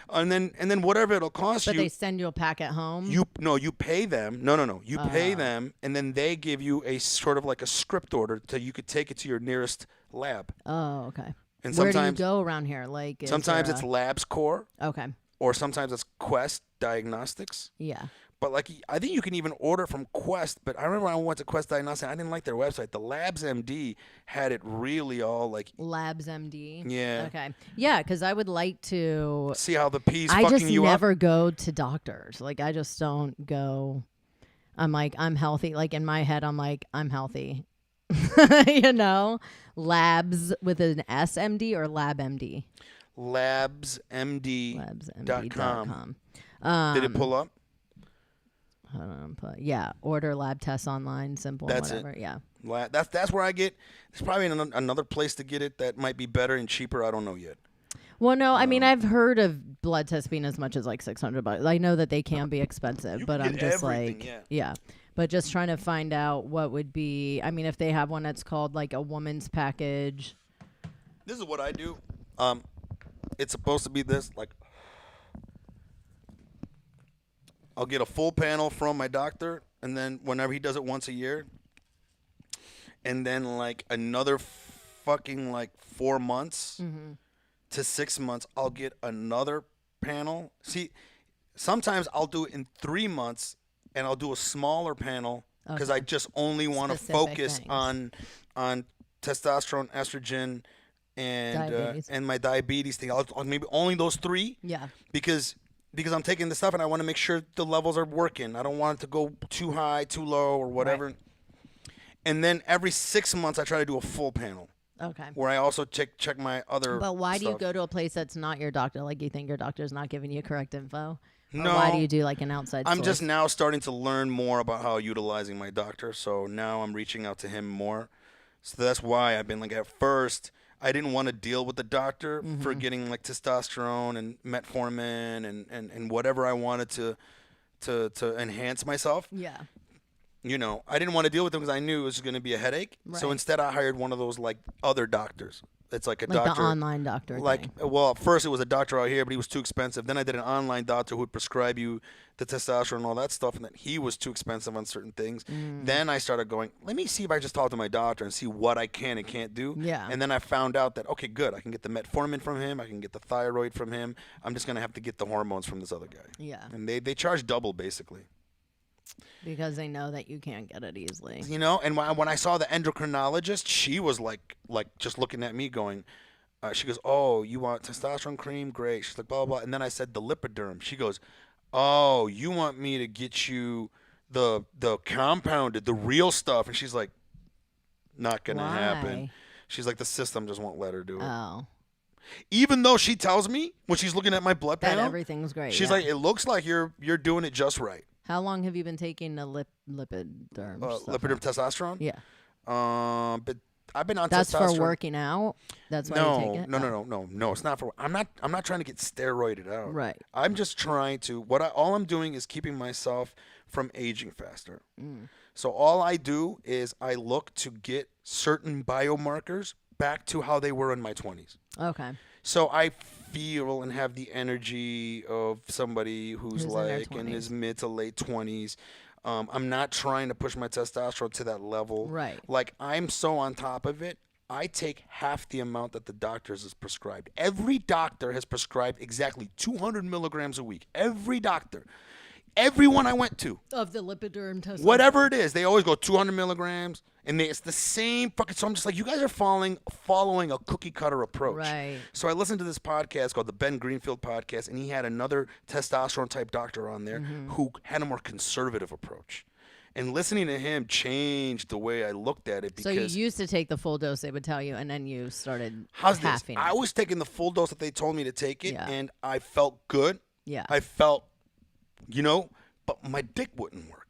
and then whatever it'll cost But you. they send you a pack at home. You pay them. No. You pay them, and then they give you a sort of like a script order so you could take it to your nearest lab. Oh, okay. And Where do you sometimes go around here? Like sometimes it's LabsCore, okay. or sometimes it's Quest Diagnostics. Yeah. But like I think you can even order from Quest. But I remember when I went to Quest Diagnostics, I didn't like their website. The Labs MD had it really all like Labs MD. Yeah. Okay. Yeah, because I would like to. see how the P's I fucking just you never up. go to doctors. Like I just don't go. I'm like I'm healthy. Like in my head, I'm like I'm healthy. Labs with an SMD or LabMD. LabsMD.com. Did it pull up? Hold on, order lab tests online, simple, That's whatever. it. Yeah. That's where I get. There's probably another place to get it that might be better and cheaper. I don't know yet. Well, no, I mean I've heard of blood tests being as much as like $600. I know that they can be expensive, You but can I'm get just everything, like, yeah. But just trying to find out what would be. I mean, if they have one that's called like a woman's package. This is what I do. It's supposed to be this like. I'll get a full panel from my doctor, and then whenever he does it once a year, and then like another fucking like 4 months to 6 months, I'll get another panel. See, sometimes I'll do it in 3 months, and I'll do a smaller panel because I just only want to Specific focus things. on testosterone, estrogen, Diabetes. and my diabetes thing. I'll maybe only those 3. Yeah. Because I'm taking this stuff and I want to make sure the levels are working. I don't want it to go too high, too low, or whatever. Right. And then every 6 months I try to do a full panel Okay. where I also check my other. But why do you stuff. go to a place that's not your doctor? Like you think your doctor's not giving you correct info? Or No. why do you do like an outside I'm source? just now starting to learn more about how utilizing my doctor. So now I'm reaching out to him more. So that's why I've been like at first I didn't want to deal with the doctor for getting like testosterone and metformin and whatever I wanted to enhance myself. Yeah. You know, I didn't want to deal with them because I knew it was going to be a headache. Right. So instead, I hired one of those like other doctors. It's like a Like doctor, the online doctor thing. Well, at first it was a doctor out here, but he was too expensive. Then I did an online doctor who would prescribe you the testosterone and all that stuff, and then he was too expensive on certain things. Then I started going, let me see if I just talk to my doctor and see what I can and can't do. Yeah. And then I found out that, okay, good. I can get the metformin from him. I can get the thyroid from him. I'm just going to have to get the hormones from this other guy. Yeah. And they charge double, basically. Because they know that you can't get it easily. You know, and when I saw the endocrinologist, she was like just looking at me going, she goes, oh, you want testosterone cream? Great. She's like, blah, blah, blah. And then I said the lipiderm. She goes, oh, you want me to get you the compounded, the real stuff? And she's like, not going to happen. She's like, the system just won't let her do it. Oh. Even though she tells me when she's looking at my blood That panel, everything's great. she's like, it looks like you're doing it just right. How long have you been taking the lipiderm? Lipiderm testosterone? Yeah. But I've been on That's testosterone. for working out? That's why you take it? No. It's not for. I'm not trying to get steroided out. Right. I'm just trying to. All I'm doing is keeping myself from aging faster. So all I do is I look to get certain biomarkers back to how they were in my 20s. Okay. So I feel and have the energy of somebody who's in like their in 20s. his mid to late 20s. I'm not trying to push my testosterone to that level. Right. Like, I'm so on top of it, I take half the amount that the doctors has prescribed. Every doctor has prescribed exactly 200 milligrams a week. Every doctor. Everyone I went to. Of the lipiderm testosterone. Whatever it is, they always go 200 milligrams, and it's the same fucking. So I'm just like, you guys are following a cookie cutter approach. Right. So I listened to this podcast called the Ben Greenfield podcast, and he had another testosterone type doctor on there who had a more conservative approach. And listening to him changed the way I looked at it. So Because you used to take the full dose they would tell you, and then you started how's this? halving I it. was taking the full dose that they told me to take it, Yeah. and I felt good. Yeah. I felt, but my dick wouldn't work.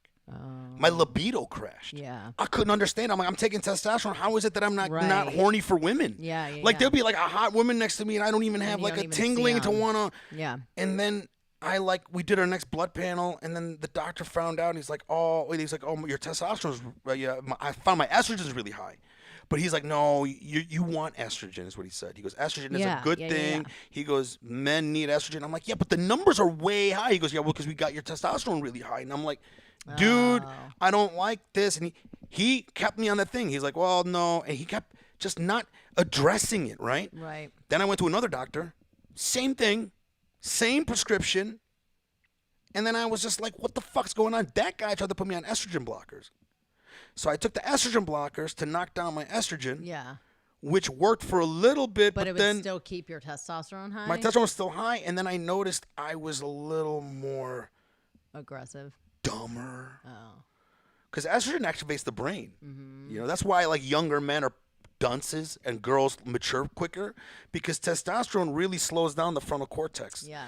My libido crashed. Yeah. I couldn't understand. I'm like, I'm taking testosterone. How is it that I'm not Right. horny for women? Yeah, Like, yeah. there'll be like a hot woman next to me, and I don't even have you like don't a even see tingling to 'em. wanna. Yeah. And then we did our next blood panel, and then the doctor found out. And he's like, oh, your testosterone's. I found my estrogen's really high. But he's like, no, you want estrogen, is what he said. He goes, estrogen is a good thing. Yeah. He goes, men need estrogen. I'm like, yeah, but the numbers are way high. He goes, yeah, well, because we got your testosterone really high. And I'm like, dude, I don't like this. And he kept me on that thing. He's like, well, no. And he kept just not addressing it, right? Right. Then I went to another doctor. Same thing. Same prescription. And then I was just like, what the fuck's going on? That guy tried to put me on estrogen blockers. So I took the estrogen blockers to knock down my estrogen, Yeah. which worked for a little bit, But it would then still keep your testosterone high? my testosterone was still high, and then I noticed I was a little more Aggressive. dumber. Oh. Because estrogen activates the brain. That's why like younger men are dunces and girls mature quicker, because testosterone really slows down the frontal cortex. Yeah.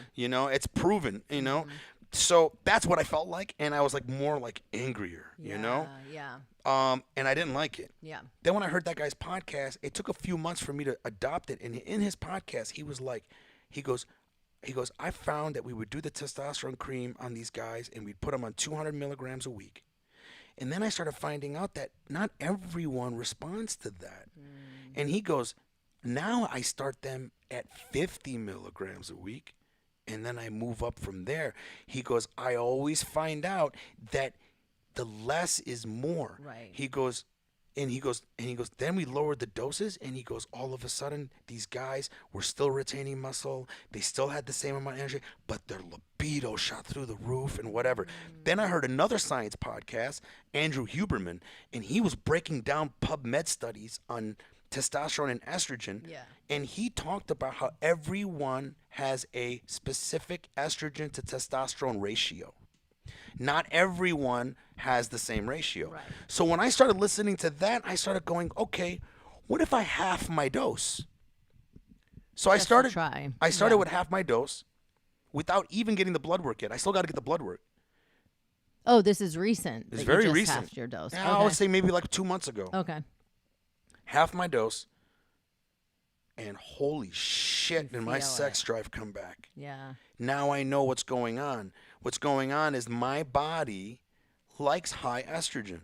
It's proven, So that's what I felt like, and I was like more like angrier, Yeah. and I didn't like it. Yeah. Then when I heard that guy's podcast, it took a few months for me to adopt it. And in his podcast, he was like, he goes, I found that we would do the testosterone cream on these guys, and we'd put them on 200 milligrams a week. And then I started finding out that not everyone responds to that. And he goes, now I start them at 50 milligrams a week, and then I move up from there. He goes, I always find out that the less is more. Right. He goes, then we lowered the doses, and he goes, all of a sudden, these guys were still retaining muscle. They still had the same amount of energy, but their libido shot through the roof and whatever. Then I heard another science podcast, Andrew Huberman, and he was breaking down PubMed studies on testosterone and estrogen. Yeah. And he talked about how everyone has a specific estrogen to testosterone ratio. Not everyone has the same ratio. Right. So when I started listening to that, I started going, okay, what if I half my dose? So I Just to started try. I started Yeah. with half my dose without even getting the blood work yet. I still got to get the blood work. Oh, this is recent. It's that very you just recent. halved your dose. I would say maybe like 2 months ago. Okay. Half my dose. And holy shit, did my sex drive come back. Yeah. Now I know what's going on. What's going on is my body likes high estrogen.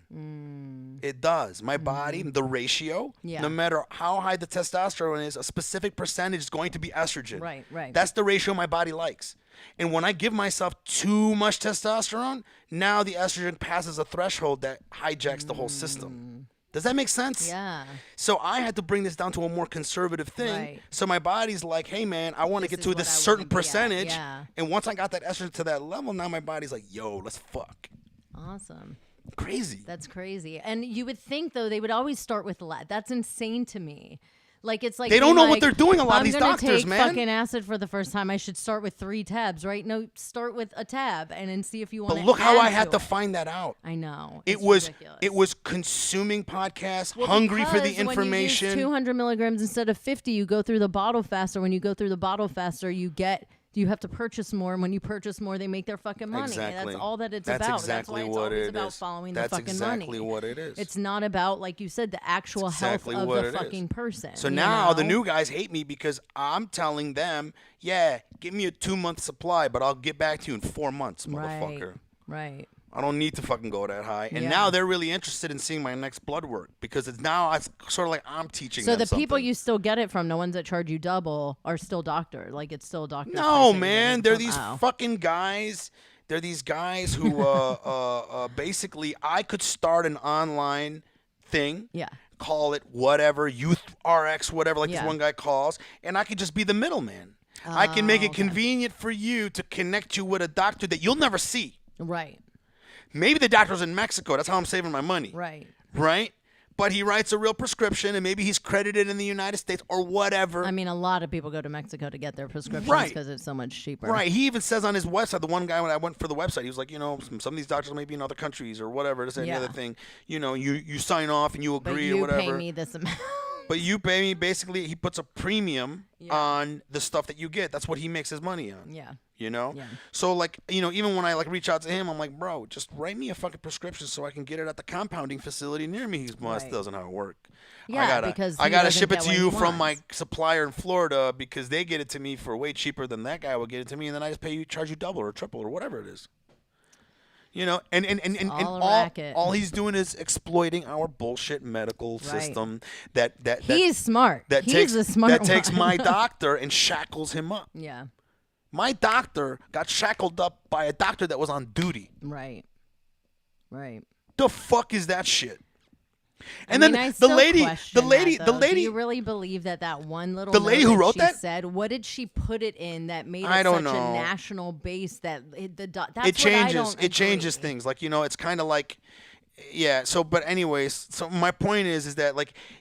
It does. My body, the ratio, no matter how high the testosterone is, a specific percentage is going to be estrogen. Right. That's the ratio my body likes. And when I give myself too much testosterone, now the estrogen passes a threshold that hijacks the whole system. Does that make sense? Yeah. So I had to bring this down to a more conservative thing. Right. So my body's like, hey, man, I want to get to this certain percentage. Yeah. And once I got that estrogen to that level, now my body's like, yo, let's fuck. Awesome. Crazy. That's crazy. And you would think, though, they would always start with that's insane to me. Like, it's like they don't know what they're doing, a lot of these doctors, I'm going to man. take fucking acid for the first time. I should start with 3 tabs, right? No, start with a tab and then see if you want to. But look how I had to find that out. I know. It was consuming podcasts, hungry for the information. When you use 200 milligrams instead of 50, you go through the bottle faster. When you go through the bottle faster, you have to purchase more, and when you purchase more, they make their fucking money. Exactly. That's all that it's That's about. Exactly That's why it's what always it about is. following That's the fucking exactly money. what it is. It's not about, like you said, the actual health of the fucking person. So now the new guys hate me because I'm telling them, yeah, give me a 2-month supply, but I'll get back to you in 4 months, motherfucker. Right. I don't need to fucking go that high. And now they're really interested in seeing my next blood work because it's sort of like I'm teaching them So the something. people you still get it from, the ones that charge you double, are still doctor. Like, it's still doctor. No, man. They're these fucking guys. They're these guys who basically I could start an online thing. Yeah. Call it whatever, Youth RX, whatever, like this one guy calls. And I could just be the middleman. I can make it convenient for you to connect you with a doctor that you'll never see. Right. Maybe the doctor's in Mexico. That's how I'm saving my money. Right? But he writes a real prescription, and maybe he's credited in the United States or whatever. I mean, a lot of people go to Mexico to get their prescriptions because it's so much cheaper. Right. He even says on his website, the one guy when I went for the website, he was like, some of these doctors may be in other countries or whatever. This and the other thing. You sign off and you agree or whatever. But you pay me this amount. But you pay me, basically, he puts a premium on the stuff that you get. That's what he makes his money on. Yeah. You know? Yeah. So, like, even when I, reach out to him, I'm like, bro, just write me a fucking prescription so I can get it at the compounding facility near me. He's, well, that doesn't how it works. Yeah, because I gotta ship it to you from my supplier in Florida because they get it to me for way cheaper than that guy would get it to me, and then I just charge you double or triple or whatever it is. And all he's doing is exploiting our bullshit medical system. He's smart. He's a smart that takes my doctor and shackles him up. Yeah. My doctor got shackled up by a doctor that was on duty. Right. The fuck is that shit? And then the lady. Do you really believe that one little lady who wrote that said? What did she put it in that made it such a national base that that's it changes? It changes things. Like it's kind of like. Yeah, but anyways, so my point is that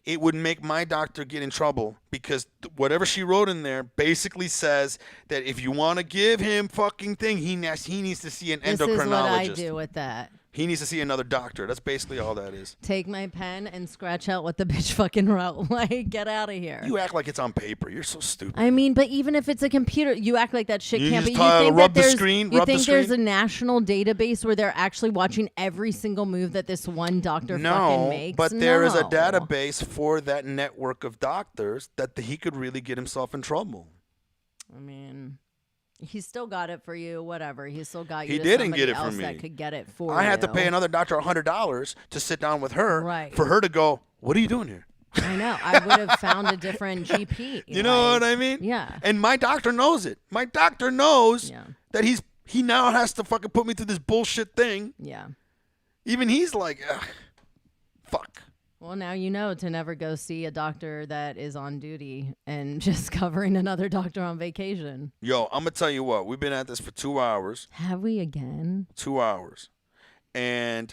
it would make my doctor get in trouble because whatever she wrote in there basically says that if you want to give him fucking thing, he needs to see an endocrinologist. This is what I do with that. He needs to see another doctor. That's basically all that is. Take my pen and scratch out what the bitch fucking wrote. Get out of here. You act like it's on paper. You're so stupid. I mean, but even if it's a computer, you act like that shit can't be. You think rub the screen. You think there's a national database where they're actually watching every single move that this one doctor fucking makes? But there is a database for that network of doctors that he could really get himself in trouble. I mean, he's still got it for you, whatever. He's still got you. He didn't get it for me. That could get it for I had to pay another doctor $100 to sit down with her for her to go, what are you doing here? I know. I would have found a different GP. You know what I mean? Yeah. And my doctor knows it. My doctor knows that he now has to fucking put me through this bullshit thing. Yeah. Even he's like, ugh, fuck. Well, now you know to never go see a doctor that is on duty and just covering another doctor on vacation. Yo, I'm going to tell you what. We've been at this for 2 hours. Have we again? 2 hours. And,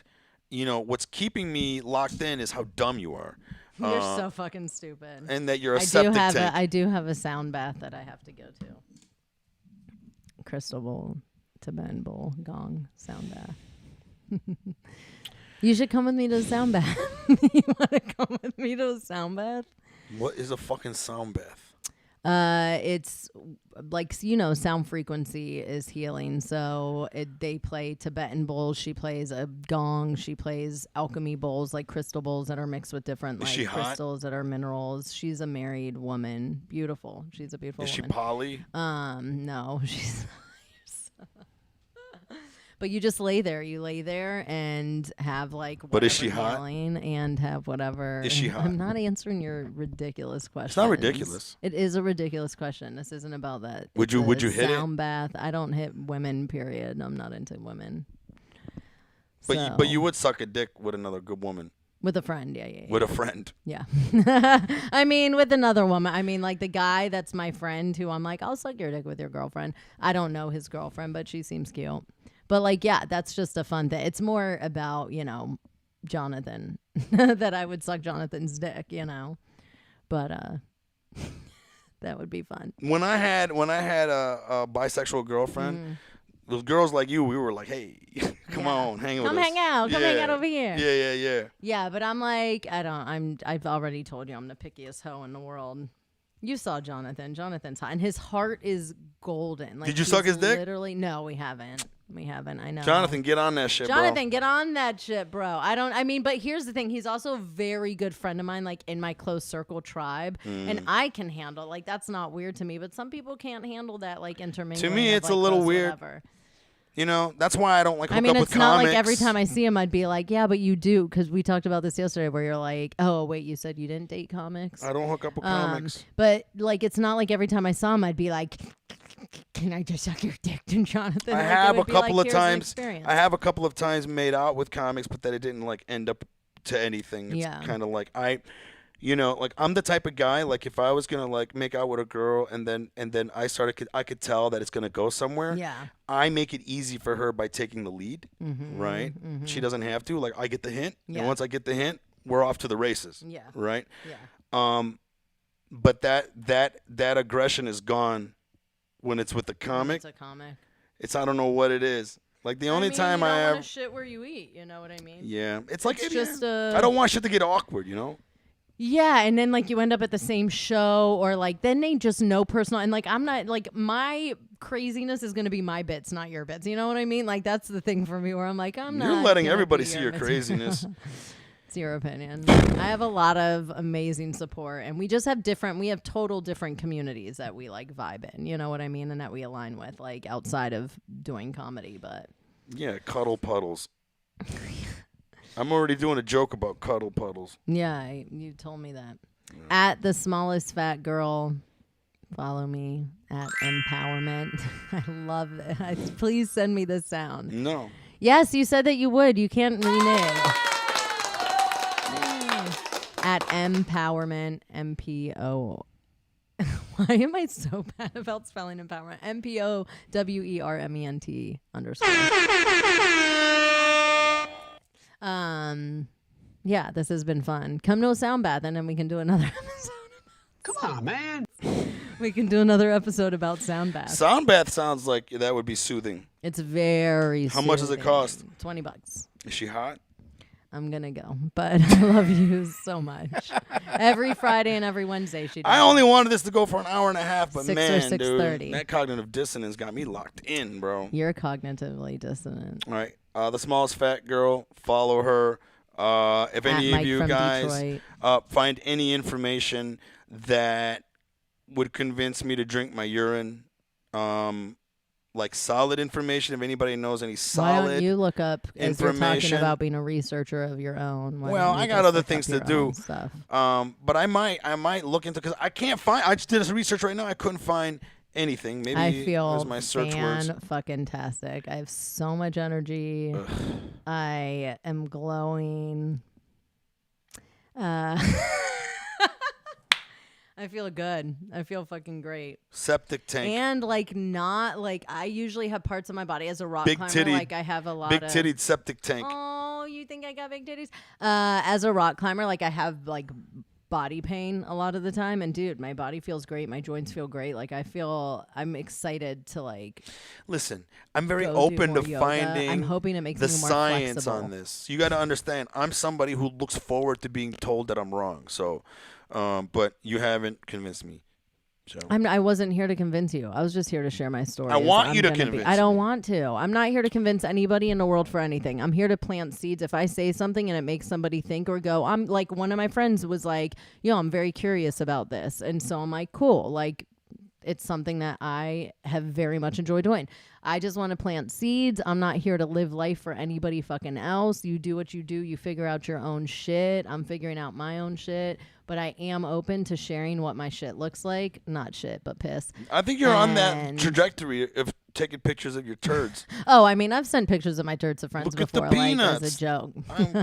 what's keeping me locked in is how dumb you are. You're so fucking stupid. And that you're a septic tank. I do have a sound bath that I have to go to. Crystal bowl, Tibetan bowl, gong, sound bath. You should come with me to a sound bath. You want to come with me to a sound bath? What is a fucking sound bath? It's like, sound frequency is healing. So they play Tibetan bowls. She plays a gong. She plays alchemy bowls, like crystal bowls that are mixed with different Is she hot? crystals that are minerals. She's a married woman. Beautiful. She's a beautiful Is she woman. poly? No, she's But you just lay there. You lay there and have like whatever But is she hot? healing and have whatever. Is she hot? I'm not answering your ridiculous question. It's not ridiculous. It is a ridiculous question. This isn't about that. Would It's you a hit it? sound bath. I don't hit women, period. I'm not into women. But you would suck a dick with another good woman. With a friend, yeah. With a friend. Yeah. I mean, with another woman. I mean, like the guy that's my friend who I'm like, I'll suck your dick with your girlfriend. I don't know his girlfriend, but she seems cute. But like, yeah, that's just a fun thing. It's more about, Jonathan, that I would suck Jonathan's dick, But that would be fun. When I had a bisexual girlfriend, those girls like you, we were like, hey, come on, hang with us. Come hang out. Come hang out over here. Yeah. Yeah, but I'm like, I've already told you I'm the pickiest hoe in the world. You saw Jonathan. Jonathan's hot. And his heart is golden. Like, did you suck his dick? Literally, no, we haven't. I know. Jonathan, get on that shit, Jonathan, get on that shit, bro. But here's the thing. He's also a very good friend of mine, like in my close circle tribe. And I can handle, like, that's not weird to me. But some people can't handle that, like, intermingling. To me, of, it's like, a little close weird. Whatever. That's why I don't like hook up with comics. It's not like every time I see him, I'd be like, yeah, but you do. Because we talked about this yesterday where you're like, oh, wait, you said you didn't date comics? I don't hook up with comics. But, like, it's not like every time I saw him, I'd be like, can I just suck your dick, Jonathan? I have a couple of times. I have a couple of times made out with comics, but that it didn't like end up to anything. It's kind of like like I'm the type of guy, like if I was gonna like make out with a girl and then I could tell that it's gonna go somewhere. Yeah. I make it easy for her by taking the lead, right? She doesn't have to. Like I get the hint, and once I get the hint, we're off to the races. Yeah. Right. Yeah. But that aggression is gone when it's with the comic. It's a comic. I don't know what it is. Like the only time you I don't have want to shit where you eat. You know what I mean? Yeah, it's like just I don't want shit to get awkward. Yeah, and then like you end up at the same show, or like then they just know personal, and like I'm not like my craziness is gonna be my bits, not your bits. You know what I mean? Like that's the thing for me where I'm like I'm not. You're letting gonna everybody be see your craziness. It's your opinion. I have a lot of amazing support, and we just have total different communities that we like vibe in. You know what I mean? And that we align with, like outside of doing comedy, but yeah, cuddle puddles. I'm already doing a joke about cuddle puddles. Yeah, you told me that. Yeah. At the smallest fat girl, follow me at empowerment. I love it. Please send me the sound. No. Yes, you said that you would. You can't renege. At empowerment, MPO. Why am I so bad about spelling empowerment? MPOWERMENT _. Yeah, this has been fun. Come to a sound bath and then we can do another episode. Come on, man. We can do another episode about sound bath. Sound bath sounds like that would be soothing. It's very How much does it cost? $20. Is she hot? I'm going to go, but I love you so much. Every Friday and every Wednesday she does. I only wanted this to go for an hour and a half, but 6 man, or 6:30. Dude, that cognitive dissonance got me locked in, bro. You're cognitively dissonant. All right. The smallest fat girl, follow her. If any of you guys find any information that would convince me to drink my urine, like solid information, if anybody knows any solid why don't you look up as you're talking information about being a researcher of your own? Well, I got other things to do. But I might look into, because I can't find. I just did this research right now. I couldn't find anything. Maybe I feel it was my search words. Fucking tastic. I have so much energy. Ugh. I am glowing. I feel good. I feel fucking great. Septic tank. And like not like I usually have parts of my body as a rock climber. Titty, like I have a lot big of tittied septic tank. Oh, you think I got big titties? As a rock climber, like I have like body pain a lot of the time, and dude, my body feels great. My joints feel great. Like I'm excited to like. Listen, I'm very open to yoga. finding. I'm hoping it makes the me more science flexible. on this. You got to understand, I'm somebody who looks forward to being told that I'm wrong. So, but you haven't convinced me. So I wasn't here to convince you. I was just here to share my story. I want you to convince I don't me. want to. I'm not here to convince anybody in the world for anything. I'm here to plant seeds. If I say something and it makes somebody think or go, I'm like, one of my friends was like, I'm very curious about this. And so I'm like, cool. Like, it's something that I have very much enjoyed doing. I just want to plant seeds. I'm not here to live life for anybody fucking else. You do what you do. You figure out your own shit. I'm figuring out my own shit. But I am open to sharing what my shit looks like. Not shit, but piss. I think you're on that trajectory of taking pictures of your turds. Oh, I mean, I've sent pictures of my turds to friends Look at before, the like peanuts. as a joke.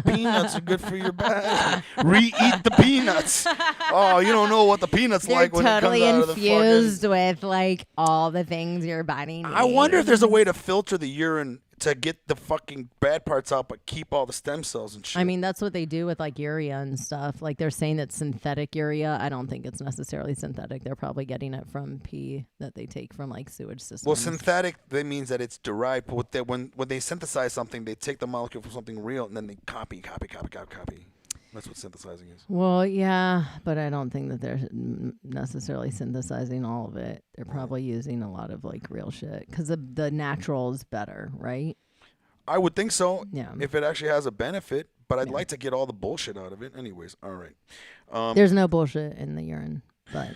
Peanuts are good for your back. Re-eat the peanuts. Oh, you don't know what the peanuts They're like when totally it comes out of the infused fucking... with like all the things your body needs. I wonder if there's a way to filter the urine to get the fucking bad parts out, but keep all the stem cells and shit. I mean, that's what they do with like urea and stuff. Like they're saying that synthetic urea. I don't think it's necessarily synthetic. They're probably getting it from pee that they take from like sewage systems. Well, synthetic, that means that it's derived. But when they synthesize something, they take the molecule from something real and then they copy. That's what synthesizing is. Well, yeah, but I don't think that they're necessarily synthesizing all of it. They're probably using a lot of like real shit because the natural is better, right? I would think so. Yeah. If it actually has a benefit, but I'd like to get all the bullshit out of it. Anyways, all right. There's no bullshit in the urine, but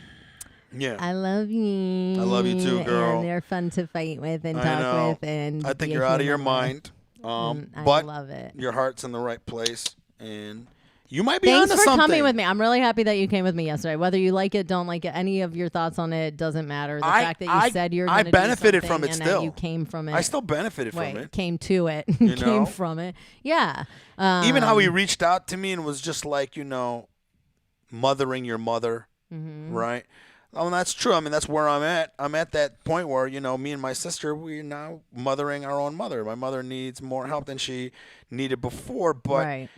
Yeah. I love you. I love you too, girl. And they're fun to fight with and I talk know. with, and I think be you're a out of your human with. mind. I But love it. your heart's in the right place, and you might be Thanks onto for something. coming with me. I'm really happy that you came with me yesterday. Whether you like it, don't like it, any of your thoughts on it doesn't matter. The fact that you said you're going to benefited do from it something still. and that you came from it. I still benefited Wait, from it. came to it. You came know? from it. Yeah. Even how he reached out to me and was just like, mothering your mother, right? Oh, that's true. I mean, that's where I'm at. I'm at that point where, me and my sister, we're now mothering our own mother. My mother needs more help than she needed before. But, Right.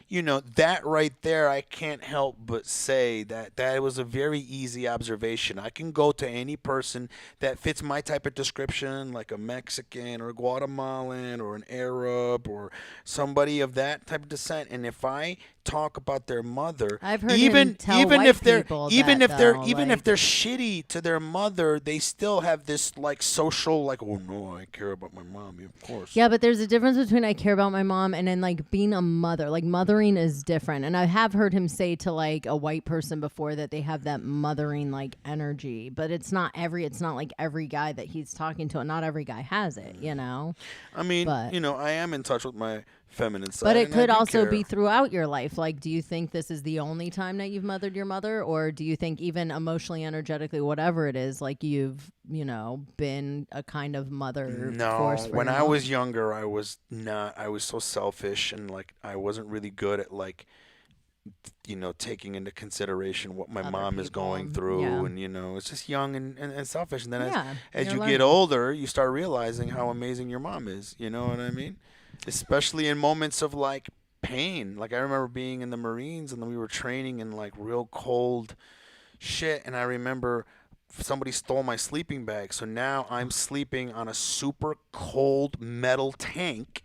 That right there, I can't help but say that was a very easy observation. I can go to any person that fits my type of description, like a Mexican or a Guatemalan or an Arab or somebody of that type of descent. And if I talk about their mother, I've heard him tell white if they're people even that, if they're though, even like- if they're shitty to their mother, they still have this like social like, oh no, I care about my mom, of course. Yeah, but there's a difference between I care about my mom and then like being a mother. Like mothering is different. And I have heard him say to like a white person before that they have that mothering like energy, but it's not like every guy that he's talking to. Not every guy has it, I mean, But- I am in touch with my feminine side. But it and I could do also care. be throughout your life. Like, do you think this is the only time that you've mothered your mother? Or do you think even emotionally, energetically, whatever it is, like you've, been a kind of mother force for when your I mom? was younger, I was not. I was so selfish and like I wasn't really good at like, taking into consideration what my Other mom is people, going through, yeah. and it's just young and selfish. And then Yeah, as you're you learning. get older, you start realizing how amazing your mom is. You know what I mean? Especially in moments of like pain. Like I remember being in the Marines and then we were training in like real cold shit, and I remember somebody stole my sleeping bag. So now I'm sleeping on a super cold metal tank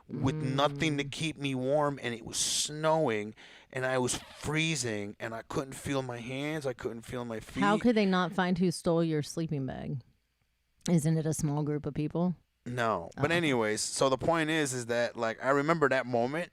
with nothing to keep me warm, and it was snowing and I was freezing and I couldn't feel my hands, I couldn't feel my feet. How could they not find who stole your sleeping bag? Isn't it a small group of people? No. But anyways, so the point is that like I remember that moment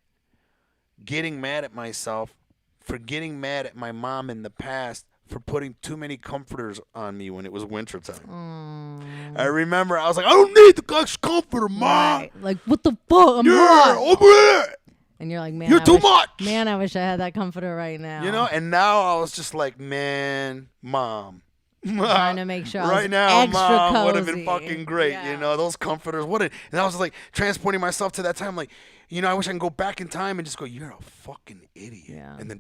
getting mad at myself for getting mad at my mom in the past for putting too many comforters on me when it was wintertime. I remember I was like, I don't need the gosh comforter, Mom. Right. Like, what the fuck? I'm Yeah, hot. over there. And you're like, man, You're too wish, much. Man, I wish I had that comforter right now. And now I was just like, man, Mom. Trying to make sure I right was now, extra Mom would have been cozy. fucking great. Yeah. Those comforters wouldn't. And I was like transporting myself to that time, like, I wish I can go back in time and just go, you're a fucking idiot. Yeah. And then,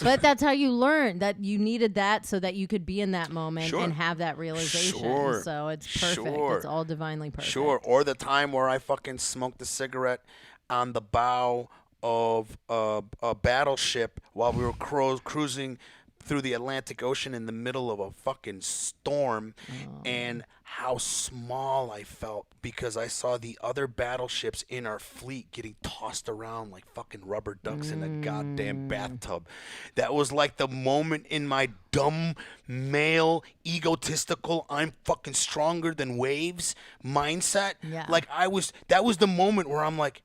But that's how you learn that you needed that so that you could be in that moment Sure. and have that realization. Sure. So it's perfect. Sure. It's all divinely perfect. Sure. Or the time where I fucking smoked a cigarette on the bow of a battleship while we were cruising through the Atlantic Ocean in the middle of a fucking storm, and how small I felt because I saw the other battleships in our fleet getting tossed around like fucking rubber ducks in a goddamn bathtub. That was like the moment in my dumb, male, egotistical, I'm fucking stronger than waves mindset. Yeah. Like that was the moment where I'm like,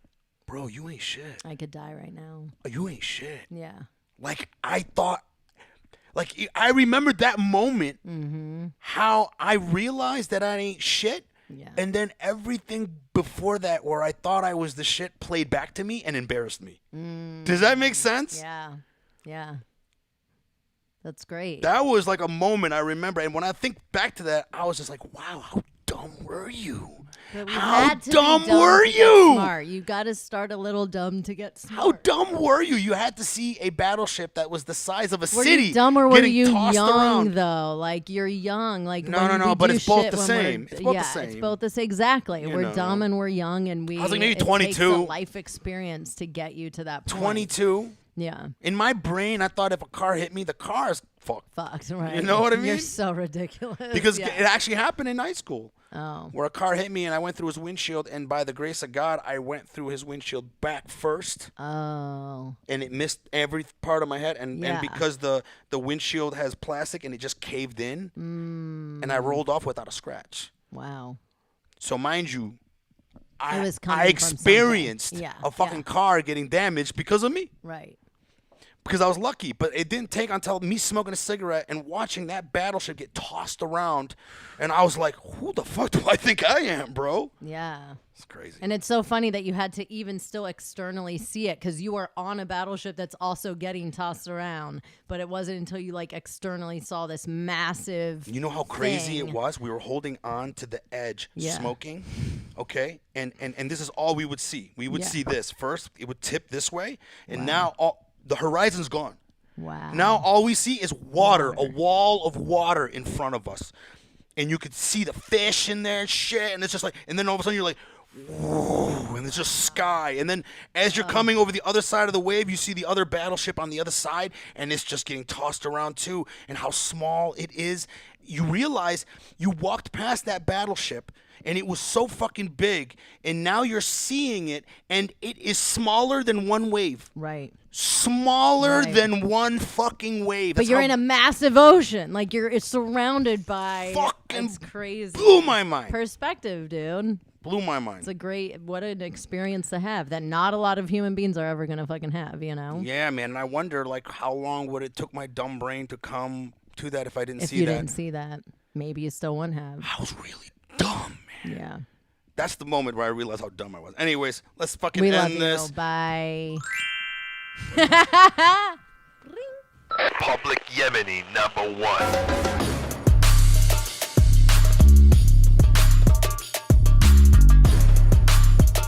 bro, you ain't shit. I could die right now. You ain't shit. Yeah. Like I thought, like I remembered that moment, how I realized that I ain't shit. Yeah. And then everything before that where I thought I was the shit played back to me and embarrassed me. Does that make sense? Yeah. Yeah. That's great. That was like a moment I remember. And when I think back to that, I was just like, wow, how dumb were you? But we How had to be dumb dumb were to get you? Smart. You got to start a little dumb to get smart. How dumb were you? You had to see a battleship that was the size of a Were city you dumb or were getting you tossed young around. though? Like you're young. Like No, when no, no, we but do it's both shit the when same. we're- It's both the yeah, same. it's both the same. Exactly. You We're know. dumb and we're young, and we. I was like maybe it takes 22. a life experience to get you to that point. 22. Yeah. In my brain, I thought if a car hit me, the car is fucked. Fucked. Right. You know what I mean? You're so ridiculous. Because yeah. it actually happened in high school. Oh. Where a car hit me and I went through his windshield, and by the grace of God, I went through his windshield back first. Oh. And it missed every part of my head, and Yeah. because the windshield has plastic and it just caved in, and I rolled off without a scratch. Wow. So mind you, It was coming I from experienced something. Yeah, a fucking yeah. car getting damaged because of me. Right. Because I was lucky, but it didn't take until me smoking a cigarette and watching that battleship get tossed around, and I was like, who the fuck do I think I am, bro? Yeah. It's crazy. And it's so funny that you had to even still externally see it because you were on a battleship that's also getting tossed around. But it wasn't until you like externally saw this massive. You know how crazy thing. it was? We were holding on to the edge, Yeah. smoking, okay? And this is all we would see. We would Yeah. see this. First, it would tip this way, and now the horizon's gone. Wow. Now all we see is water, a wall of water in front of us. And you could see the fish in there and shit, and it's just like, and then all of a sudden you're like, whoa, and it's just sky. And then as you're coming over the other side of the wave, you see the other battleship on the other side, and it's just getting tossed around too, and how small it is. You realize you walked past that battleship, and it was so fucking big, and now you're seeing it, and it is smaller than one wave. Right. Smaller Right. than one fucking wave. But That's you're how in a massive ocean. Like it's surrounded by. Fucking It's crazy. blew my mind. Perspective, dude. Blew my mind. It's a great, what an experience to have that not a lot of human beings are ever gonna fucking have. You know. Yeah, man. And I wonder, like, how long would it took my dumb brain to come to that if I didn't If see you that? didn't see that, maybe you still wouldn't have. I was really dumb, man. Yeah. That's the moment where I realized how dumb I was. Anyways, let's fucking We end love you. this. Bye. Public Yemeni #1.